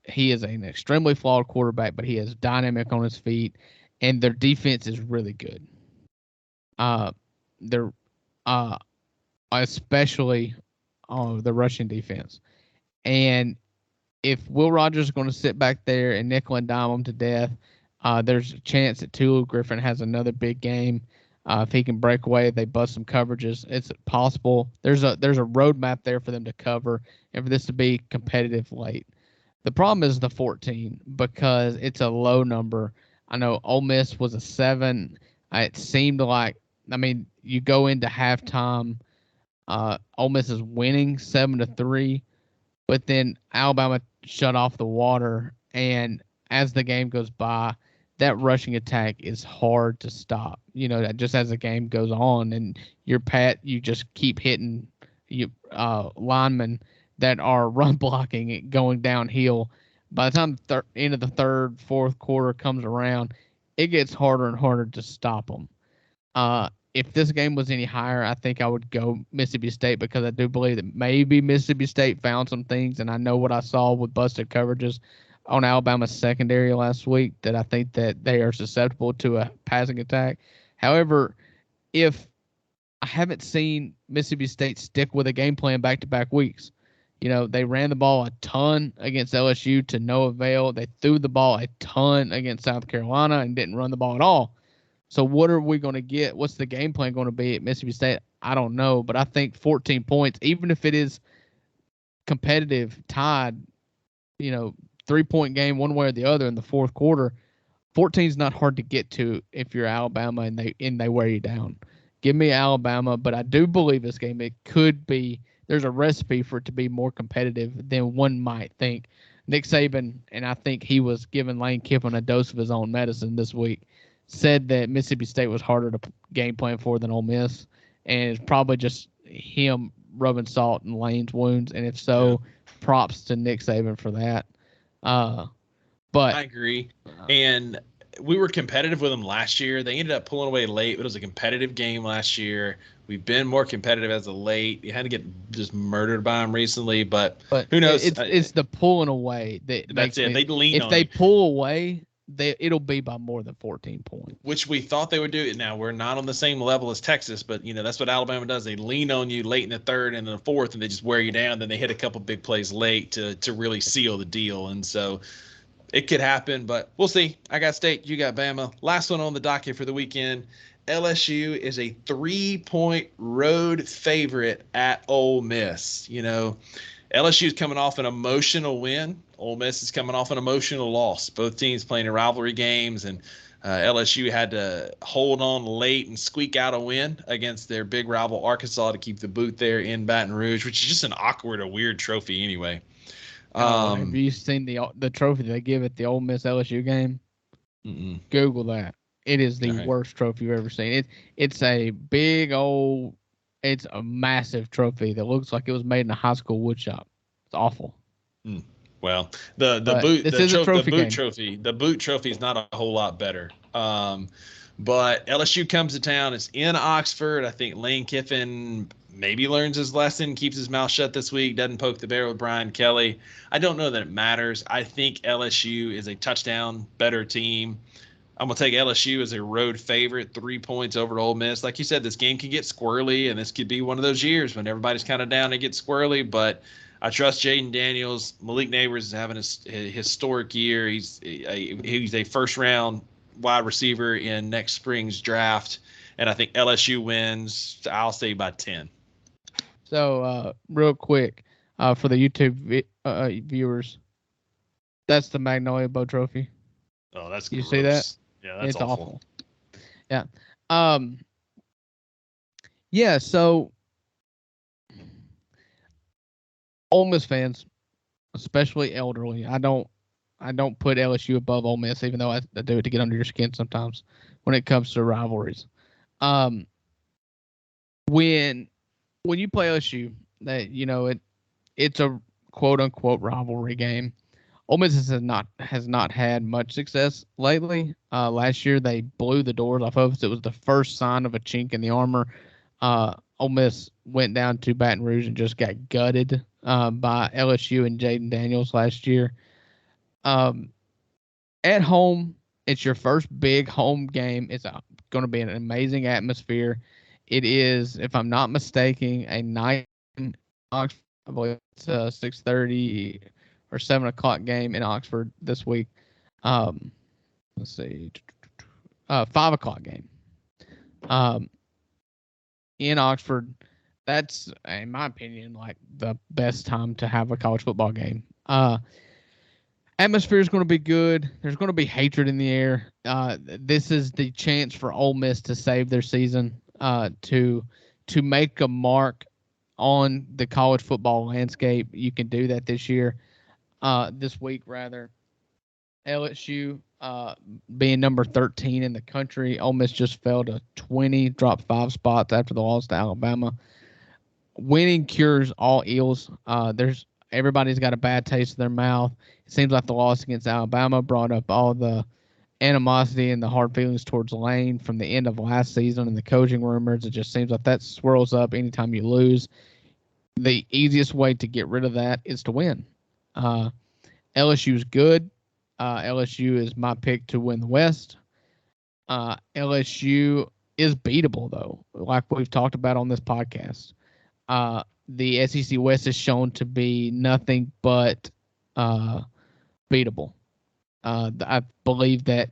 He is an extremely flawed quarterback, but he is dynamic on his feet, and their defense is really good. They're especially the rushing defense. And if Will Rogers is going to sit back there and nickel and dime them to death, there's a chance that Tulu Griffin has another big game. If he can break away, they bust some coverages. It's possible. There's a roadmap there for them to cover and for this to be competitive late. The problem is the 14 because it's a low number. I know Ole Miss was a 7. It seemed like, you go into halftime, Ole Miss is winning 7-3, but then Alabama shut off the water, and as the game goes by, that rushing attack is hard to stop. Just as the game goes on, and you just keep hitting linemen that are run blocking it going downhill. By the time end of the third, fourth quarter comes around, it gets harder and harder to stop them. If this game was any higher, I think I would go Mississippi State because I do believe that maybe Mississippi State found some things, and I know what I saw with busted coverages on Alabama's secondary last week that I think that they are susceptible to a passing attack. However, if I haven't seen Mississippi State stick with a game plan back-to-back weeks. They ran the ball a ton against LSU to no avail. They threw the ball a ton against South Carolina and didn't run the ball at all. So what are we going to get? What's the game plan going to be at Mississippi State? I don't know, but I think 14 points, even if it is competitive, tied, 3-point game one way or the other in the fourth quarter, 14 is not hard to get to if you're Alabama and they wear you down. Give me Alabama, but I do believe this game, it could be, there's a recipe for it to be more competitive than one might think. Nick Saban, and I think he was giving Lane Kiffin a dose of his own medicine this week, said that Mississippi State was harder to game plan for than Ole Miss, and it's probably just him rubbing salt in Lane's wounds, and if so, props to Nick Saban for that. But I agree. And we were competitive with them last year. They ended up pulling away late, but it was a competitive game last year. We've been more competitive as of late. You had to get just murdered by them recently, but who knows? It's the pulling away that's it. They lean if on they you. pull away, it'll be by more than 14 points. Which we thought they would do. Now, we're not on the same level as Texas, but, that's what Alabama does. They lean on you late in the third and in the fourth, and they just wear you down. Then they hit a couple big plays late to really seal the deal. And so it could happen, but we'll see. I got State. You got Bama. Last one on the docket for the weekend. LSU is a 3-point road favorite at Ole Miss. LSU is coming off an emotional win. Ole Miss is coming off an emotional loss. Both teams playing in rivalry games, and LSU had to hold on late and squeak out a win against their big rival Arkansas to keep the boot there in Baton Rouge, which is just an awkward, a weird trophy anyway. Have you seen the trophy they give at the Ole Miss LSU game? Mm-mm. Google that. It is the worst trophy you've ever seen. It's a big old, it's a massive trophy that looks like it was made in a high school wood shop. It's awful. Well, the boot trophy is not a whole lot better. But LSU comes to town. It's in Oxford. I think Lane Kiffin maybe learns his lesson, keeps his mouth shut this week, doesn't poke the bear with Brian Kelly. I don't know that it matters. I think LSU is a touchdown better team. I'm going to take LSU as a road favorite, 3 points over Ole Miss. Like you said, this game can get squirrely, and this could be one of those years when everybody's kind of down, it gets squirrely. But I trust Jaden Daniels. Malik Neighbors is having a historic year. He's a first-round wide receiver in next spring's draft, and I think LSU wins, I'll say, by 10. So, real quick, for the YouTube viewers, that's the Magnolia Bow Trophy. Oh, that's gross. You see that? Yeah, that's awful. Yeah. Yeah, so Ole Miss fans, especially elderly, I don't put LSU above Ole Miss, even though I do it to get under your skin sometimes when it comes to rivalries. When you play LSU, it's a quote unquote rivalry game. Ole Miss has not had much success lately. Last year they blew the doors off of us. It was the first sign of a chink in the armor. Ole Miss went down to Baton Rouge and just got gutted by LSU and Jaden Daniels last year. At home, it's your first big home game. It's going to be an amazing atmosphere. It is, if I'm not mistaken, a night in Oxford. I believe it's a 6:30 or 7 o'clock game in Oxford this week. Let's see, 5 o'clock game. In Oxford, that's, in my opinion, like the best time to have a college football game. Atmosphere is going to be good. There's going to be hatred in the air. This is the chance for Ole Miss to save their season, to make a mark on the college football landscape. You can do that this week rather. LSU being number 13 in the country. Ole Miss just fell to 20, dropped 5 spots after the loss to Alabama. Winning cures all ills. Everybody's got a bad taste in their mouth. It seems like the loss against Alabama brought up all the animosity and the hard feelings towards Lane from the end of last season and the coaching rumors. It just seems like that swirls up anytime you lose. The easiest way to get rid of that is to win. LSU is good. LSU is my pick to win the West. LSU is beatable, though, like we've talked about on this podcast. The SEC West is shown to be nothing but beatable. I believe that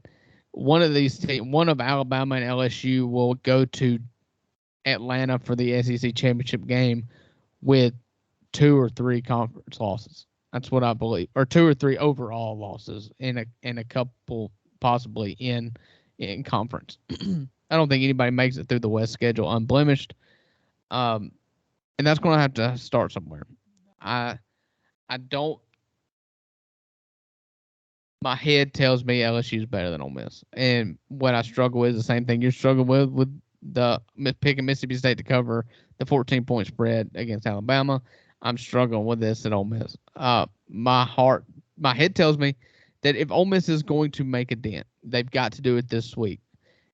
one of Alabama and LSU will go to Atlanta for the SEC championship game with 2 or 3 conference losses. That's what I believe, or 2 or 3 overall losses, and a couple possibly in conference. I don't think anybody makes it through the West schedule unblemished, and that's going to have to start somewhere. I don't. My head tells me LSU is better than Ole Miss, and what I struggle with is the same thing you're struggling with the picking Mississippi State to cover the 14-point spread against Alabama. I'm struggling with this at Ole Miss. My head tells me that if Ole Miss is going to make a dent, they've got to do it this week.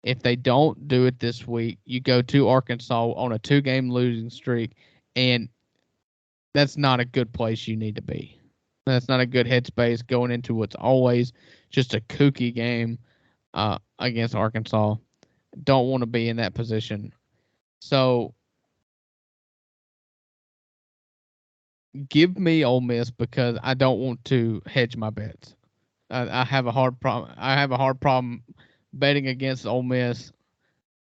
If they don't do it this week, you go to Arkansas on a 2-game losing streak, and that's not a good place you need to be. That's not a good headspace going into what's always just a kooky game against Arkansas. Don't want to be in that position. So give me Ole Miss because I don't want to hedge my bets. I have a hard problem. I have a hard problem betting against Ole Miss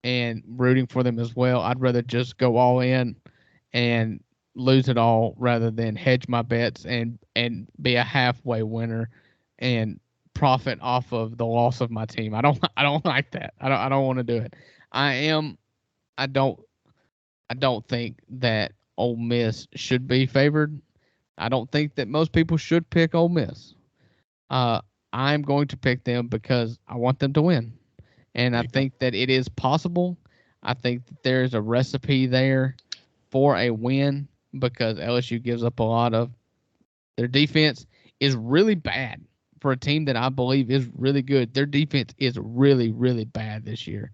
and rooting for them as well. I'd rather just go all in and lose it all rather than hedge my bets and be a halfway winner and profit off of the loss of my team. I don't like that. I don't want to do it. I don't think that Ole Miss should be favored. I don't think that most people should pick Ole Miss. I'm going to pick them because I want them to win. And I think that it is possible. I think that there's a recipe there for a win because LSU gives up a lot of their defense is really bad for a team that I believe is really good. Their defense is really, really bad this year.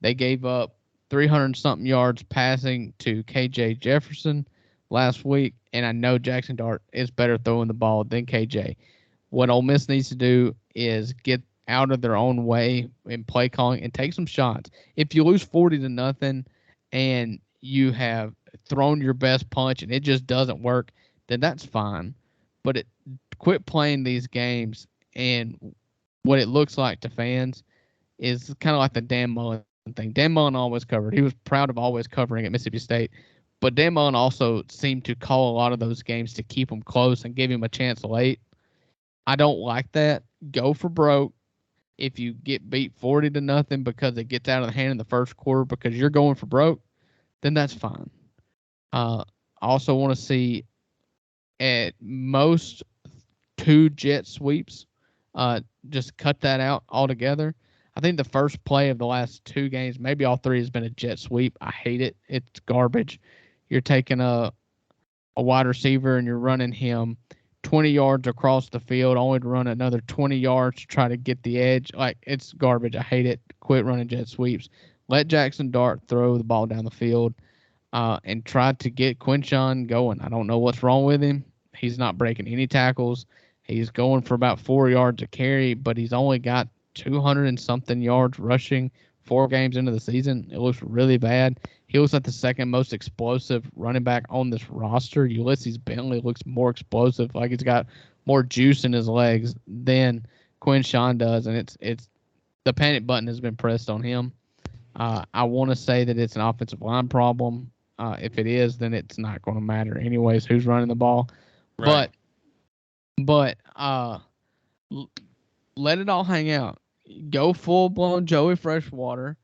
They gave up 300-something yards passing to KJ Jefferson last week, and I know Jackson Dart is better throwing the ball than KJ. What Ole Miss needs to do is get out of their own way in play calling and take some shots. If you lose 40-0 and you have thrown your best punch and it just doesn't work, then that's fine. But quit playing these games, and what it looks like to fans is kind of like the Dan Mullen thing. Dan Mullen always covered. He was proud of always covering at Mississippi State. But Dan Mullen also seemed to call a lot of those games to keep them close and give him a chance late. I don't like that. Go for broke. If you get beat 40-0 because it gets out of the hand in the first quarter because you're going for broke, then that's fine. I also want to see at most 2 jet sweeps. Just cut that out altogether. I think the first play of the last 2 games, maybe all 3, has been a jet sweep. I hate it. It's garbage. You're taking a wide receiver and you're running him 20 yards across the field, only to run another 20 yards to try to get the edge. Like, it's garbage. I hate it. Quit running jet sweeps. Let Jackson Dart throw the ball down the field and try to get Quinshon going. I don't know what's wrong with him. He's not breaking any tackles. He's going for about 4 yards a carry, but he's only got 200-something yards rushing 4 games into the season. It looks really bad. He looks like the second most explosive running back on this roster. Ulysses Bentley looks more explosive, like he's got more juice in his legs than Quinshon does, and it's the panic button has been pressed on him. I want to say that it's an offensive line problem. If it is, then it's not going to matter anyways who's running the ball. Right. But let it all hang out. Go full-blown Joey Freshwater,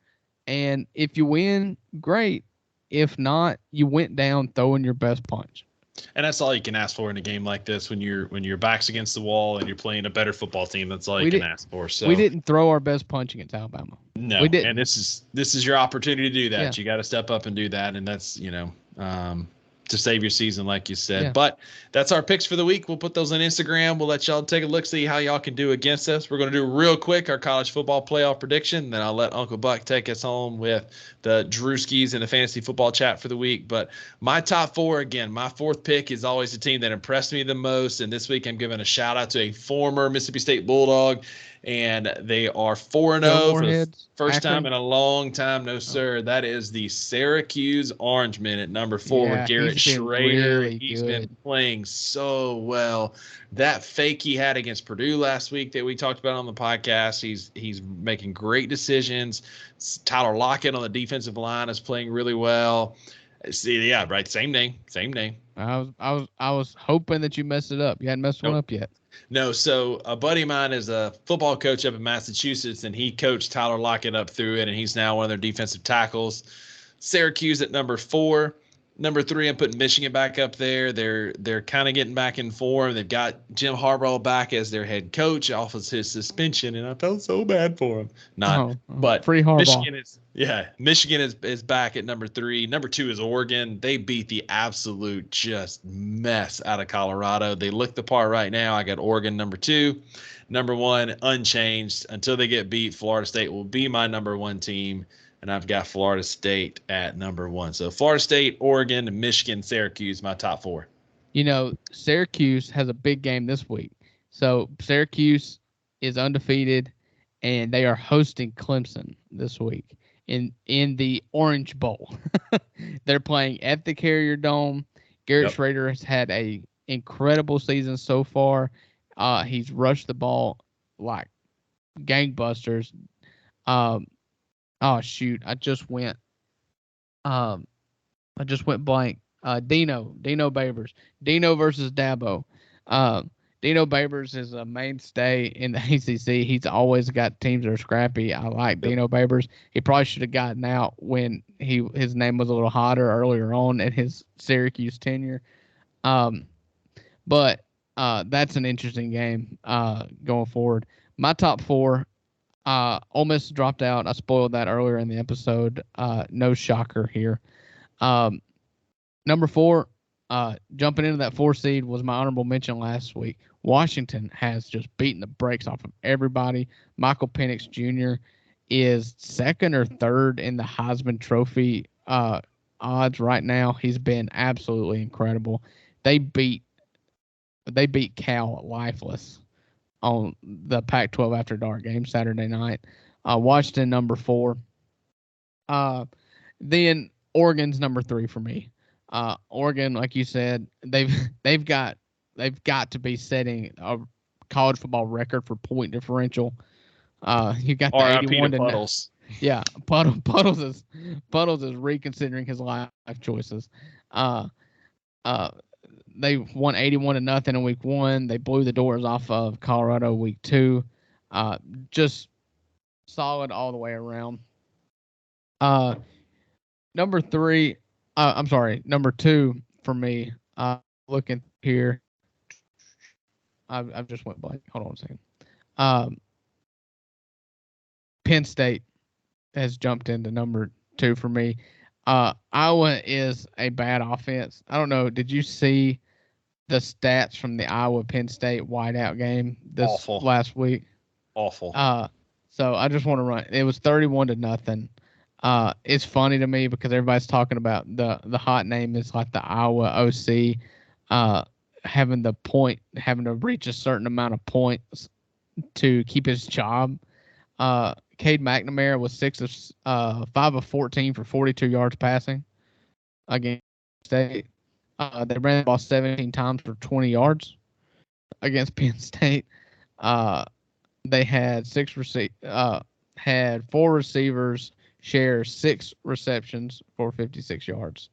and if you win, great. If not, you went down throwing your best punch. And that's all you can ask for in a game like this when your back's against the wall and you're playing a better football team. That's all you can ask for. So we didn't throw our best punch against Alabama. No, we didn't. And this is your opportunity to do that. Yeah. You got to step up and do that, and that's to save your season, like you said. Yeah. But that's our picks for the week. We'll put those on Instagram. We'll let y'all take a look, see how y'all can do against us. We're going to do real quick our college football playoff prediction. Then I'll let Uncle Buck take us home with the Drewskis and the fantasy football chat for the week. But my top 4, again, my 4th pick is always the team that impressed me the most. And this week I'm giving a shout out to a former Mississippi State Bulldog. and they are 4-0 for the Warheads, first Akron. time in a long time. No, sir. That is the Syracuse Orangemen at number 4 with Yeah, Garrett he's been Schrader. really He's good. been playing so well. That fake he had against Purdue last week that we talked about on the podcast, he's making great decisions. Tyler Lockett on the defensive line is playing really well. See, yeah, right. Same name. I was hoping that you messed it up. You hadn't messed one Nope. up yet. No, so a buddy of mine is a football coach up in Massachusetts, and he coached Tyler Lockett up through it, and he's now one of their defensive tackles. Syracuse at number 4. Number 3, I'm putting Michigan back up there. They're kind of getting back in form. They've got Jim Harbaugh back as their head coach off of his suspension, and I felt so bad for him. But free Harbaugh. Michigan is back at number 3. Number 2 is Oregon. They beat the absolute just mess out of Colorado. They look the part right now. I got Oregon number 2. Number 1 unchanged until they get beat. Florida State will be my number 1 team. And I've got Florida State at number 1. So Florida State, Oregon, Michigan, Syracuse, my top 4. You know, Syracuse has a big game this week. So Syracuse is undefeated, and they are hosting Clemson this week in the Orange Bowl. They're playing at the Carrier Dome. Garrett Schrader has had a incredible season so far. He's rushed the ball like gangbusters. Oh shoot! I just went blank. Dino Babers. Dino versus Dabo. Dino Babers is a mainstay in the ACC. He's always got teams that are scrappy. I like Dino Babers. He probably should have gotten out when his name was a little hotter earlier on in his Syracuse tenure. But that's an interesting game going forward. My top 4. Ole Miss dropped out. I spoiled that earlier in the episode. No shocker here. Number 4, jumping into that 4 seed was my honorable mention last week. Washington has just beaten the brakes off of everybody. Michael Penix Jr. is 2nd or 3rd in the Heisman Trophy odds right now. He's been absolutely incredible. They beat Cal lifeless on the Pac-12 After Dark game Saturday night. Washington number 4. Then Oregon's number 3 for me. Oregon, like you said, they've got to be setting a college football record for point differential. You got the 81 to Puddles. Yeah, Puddles is reconsidering his life choices. They won 81-0 in week 1. They blew the doors off of Colorado week 2. Just solid all the way around. Number 2 for me. Looking here, I've just went blank. Hold on a second. Penn State has jumped into number 2 for me. Iowa is a bad offense. I don't know. Did you see the stats from the Iowa-Penn State whiteout game last week? Awful. So I just want to run. It was 31-0. It's funny to me because everybody's talking about the hot name is like the Iowa OC having to reach a certain amount of points to keep his job. Cade McNamara was 5 of 14 for 42 yards passing against State. They ran the ball 17 times for 20 yards against Penn State. They had 4 receivers share 6 receptions for 56 yards.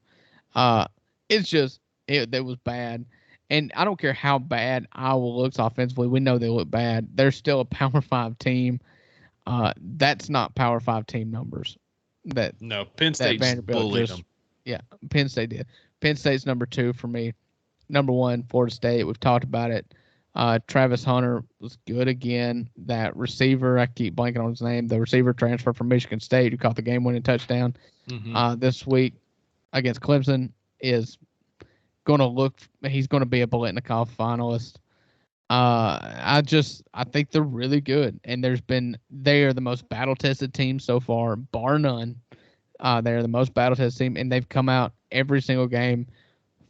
It was bad. And I don't care how bad Iowa looks offensively. We know they look bad. They're still a Power 5 team. That's not Power 5 team numbers. Penn State bullied them. Yeah, Penn State did. Penn State's number 2 for me. Number 1, Florida State. We've talked about it. Travis Hunter was good again. That receiver, I keep blanking on his name, the receiver transfer from Michigan State who caught the game-winning touchdown this week against Clemson is going to he's going to be a Biletnikoff finalist. I think they're really good, and they are the most battle-tested team so far, bar none. They're the most battle-tested team, and they've come out every single game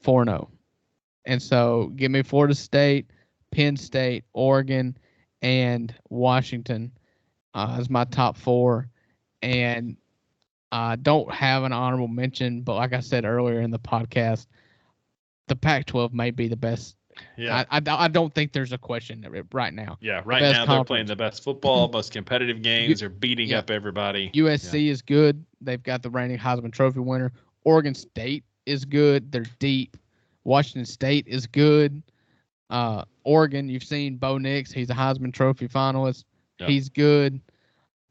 4-0. And so give me Florida State, Penn State, Oregon, and Washington as my top 4. And I don't have an honorable mention, but like I said earlier in the podcast, the Pac-12 may be the best. Yeah. I don't think there's a question right now. Yeah, right now they're playing the best football, most competitive games. They're beating up everybody. USC is good. They've got the reigning Heisman Trophy winner. Oregon State is good. They're deep. Washington State is good. Oregon, you've seen Bo Nix. He's a Heisman Trophy finalist. Yep. He's good.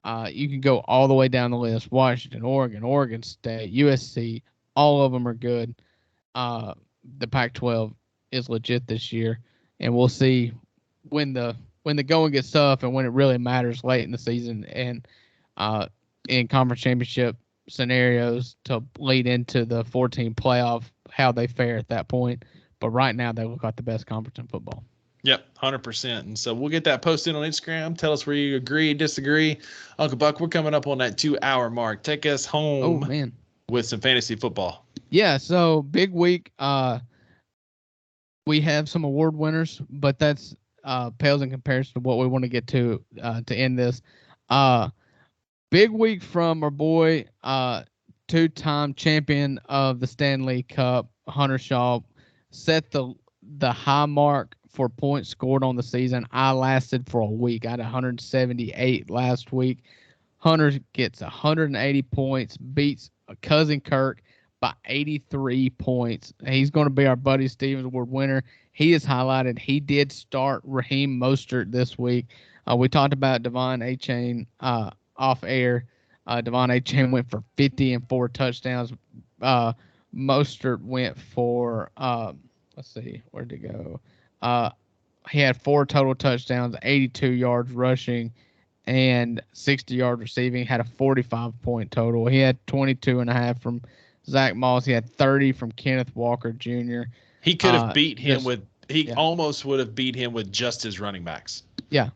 You can go all the way down the list. Washington, Oregon State, USC, all of them are good. The Pac-12 is legit this year, and we'll see when the going gets tough and when it really matters late in the season and in conference championship scenarios to lead into the 14 playoff, how they fare at that point. But right now, they look like the best conference in football. Yep, 100%. And so we'll get that posted on Instagram. Tell us where you agree, disagree. Uncle Buck, we're coming up on that 2-hour mark. Take us home with some fantasy football. Yeah, so big week. We have some award winners, but that's pales in comparison to what we want to get to end this. Big week from our boy, 2-time champion of the Stanley Cup, Hunter Shaw, set the high mark for points scored on the season. I lasted for a week. I had 178 last week. Hunter gets 180 points, beats cousin Kirk by 83 points. He's going to be our Buddy Stevens Award winner. He is highlighted. He did start Raheem Mostert this week. We talked about Devon Achane off air. Devon Achane went for 50 and 4 touchdowns. Mostert went for, let's see, where'd it go? He had 4 total touchdowns, 82 yards rushing, and 60 yards receiving. Had a 45-point total. He had 22.5 from Zach Moss. He had 30 from Kenneth Walker Jr. He could have beat him almost would have beat him with just his running backs. Yeah.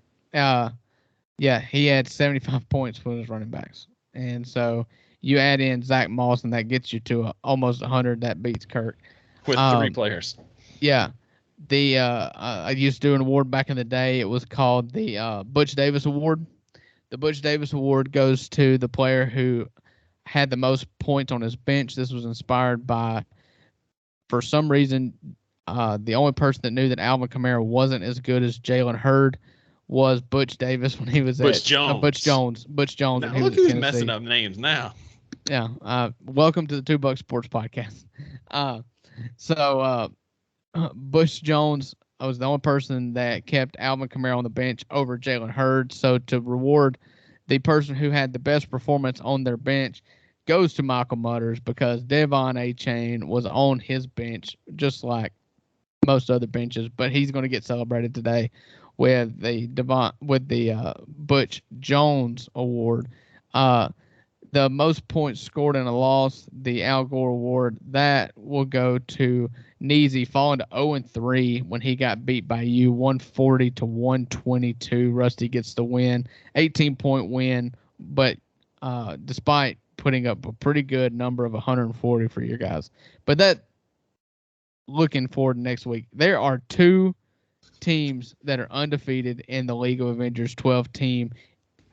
He had 75 points with his running backs. And so you add in Zach Moss, and that gets you to almost 100. That beats Kirk. With 3 players. Yeah. I used to do an award back in the day. It was called the Butch Davis Award. The Butch Davis Award goes to the player who had the most points on his bench. This was inspired by, for some reason, the only person that knew that Alvin Kamara wasn't as good as Jalen Hurd was Butch Davis when he was Butch Jones. Butch Jones. Now, look who's messing up names now. Yeah. Welcome to the 2 Buck Sports Podcast. Butch Jones was the only person that kept Alvin Kamara on the bench over Jalen Hurd. So to reward the person who had the best performance on their bench goes to Michael Mutters, because Devon Achane was on his bench just like most other benches, but he's going to get celebrated today with the Butch Jones Award. The most points scored in a loss, the Al Gore Award, that will go to Neasy, falling to 0-3 when he got beat by you, 140-122. Rusty gets the win, 18-point win, but despite putting up a pretty good number of 140 for you guys. But that, looking forward to next week, there are 2 teams that are undefeated in the League of Avengers 12-team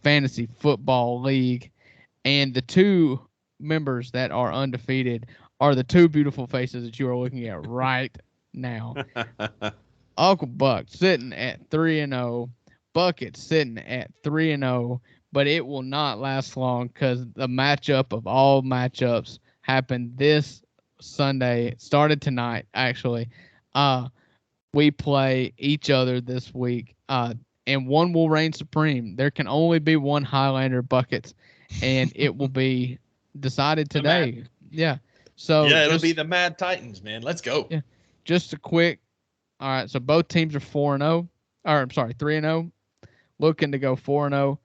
fantasy football league. And the 2 members that are undefeated are the 2 beautiful faces that you are looking at right now. Uncle Buck sitting at 3-0. Bucket sitting at 3-0. But it will not last long, because the matchup of all matchups happened this Sunday. It started tonight, actually. We play each other this week, and one will reign supreme. There can only be one Highlander, Buckets, and it will be decided today. Yeah. So it'll be the Mad Titans, man. Let's go. Yeah. Just a quick. All right. So both teams are 4-0. Or I'm sorry, 3-0. Looking to go 4-0.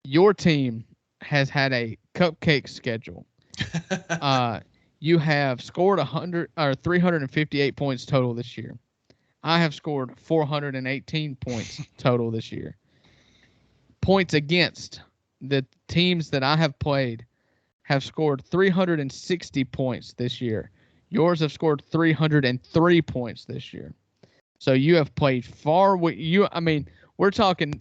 Your team has had a cupcake schedule. You have scored 358 points total this year. I have scored 418 points total this year. Points against, the teams that I have played have scored 360 points this year. Yours have scored 303 points this year. So you have played far. we're talking.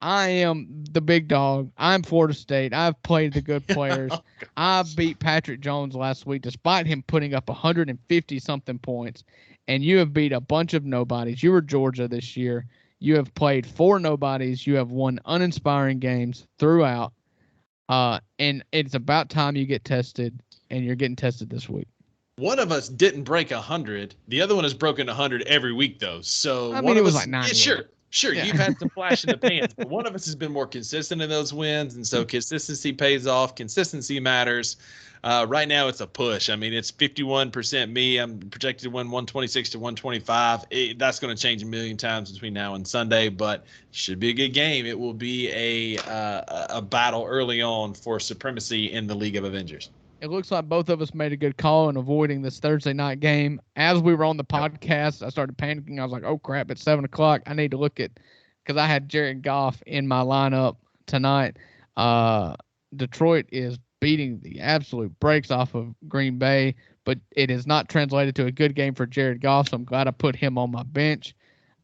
I am the big dog. I'm Florida State. I've played the good players. Oh, I beat Patrick Jones last week, despite him putting up 150 something points. And you have beat a bunch of nobodies. You were Georgia this year. You have played 4 nobodies. You have won uninspiring games throughout. And it's about time you get tested, and you're getting tested this week. One of us didn't break 100. The other one has broken 100 every week, though. So I one mean, it of was us, like 90. Sure, Yeah. you've had some flash in the pans, but one of us has been more consistent in those wins, and so consistency pays off. Consistency matters. Right now, it's a push. I mean, it's 51% me. I'm projected to win 126 to 125. That's going to change a million times between now and Sunday, but should be a good game. It will be a battle early on for supremacy in the League of Avengers. It looks like both of us made a good call in avoiding this Thursday night game. As we were on the podcast, I started panicking. I was like, oh, crap, it's 7 o'clock. I need to look at – because I had Jared Goff in my lineup tonight. Detroit is beating the absolute brakes off of Green Bay, but it is not translated to a good game for Jared Goff, so I'm glad I put him on my bench.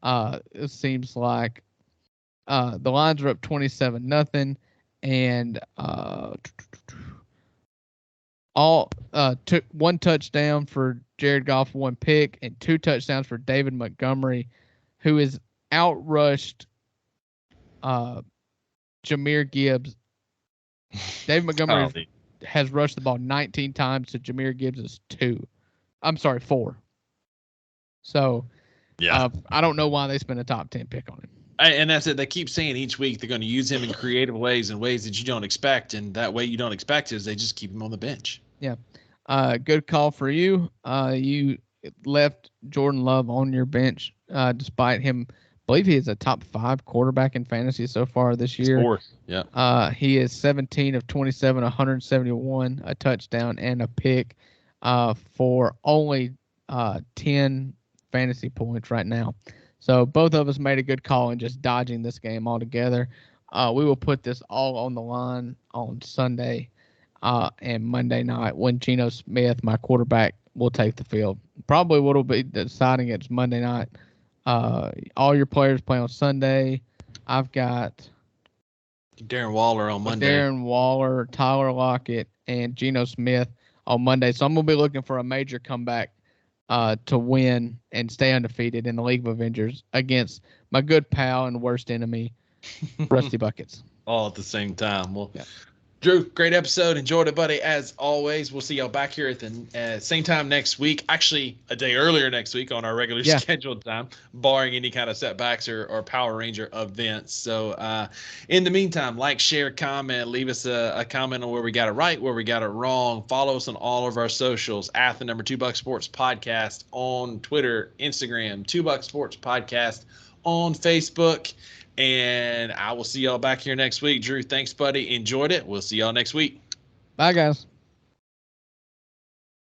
It seems like the Lions are up 27-0, and took 1 touchdown for Jared Goff, 1 pick, and 2 touchdowns for David Montgomery, who is outrushed Jahmyr Gibbs. David Montgomery has rushed the ball 19 times to Jahmyr Gibbs' 4. So, yeah, I don't know why they spent a top 10 pick on him. And that's it. They keep saying each week they're going to use him in creative ways and ways that you don't expect. And that way you don't expect is they just keep him on the bench. Yeah. Good call for you. You left Jordan Love on your bench, despite him. I believe he is a top 5 quarterback in fantasy so far this year. 4th. Yeah. He is 17 of 27, 171, a touchdown and a pick, for only 10 fantasy points right now. So both of us made a good call in just dodging this game altogether. We will put this all on the line on Sunday and Monday night when Geno Smith, my quarterback, will take the field. Probably what will be deciding it's Monday night. All your players play on Sunday. I've got Darren Waller on Monday. Darren Waller, Tyler Lockett, and Geno Smith on Monday. So I'm going to be looking for a major comeback to win and stay undefeated in the League of Avengers against my good pal and worst enemy, Rusty Buckets. All at the same time. Well, yeah. Drew, great episode. Enjoyed it, buddy. As always, we'll see y'all back here at the same time next week. Actually, a day earlier next week on our regularly scheduled time, barring any kind of setbacks or Power Ranger events. So in the meantime, like, share, comment, leave us a comment on where we got it right, where we got it wrong. Follow us on all of our socials at the number 2 Buck Sports Podcast on Twitter, Instagram, 2 Buck Sports Podcast on Facebook. And I will see y'all back here next week. Drew, thanks, buddy. Enjoyed it. We'll see y'all next week. Bye, guys.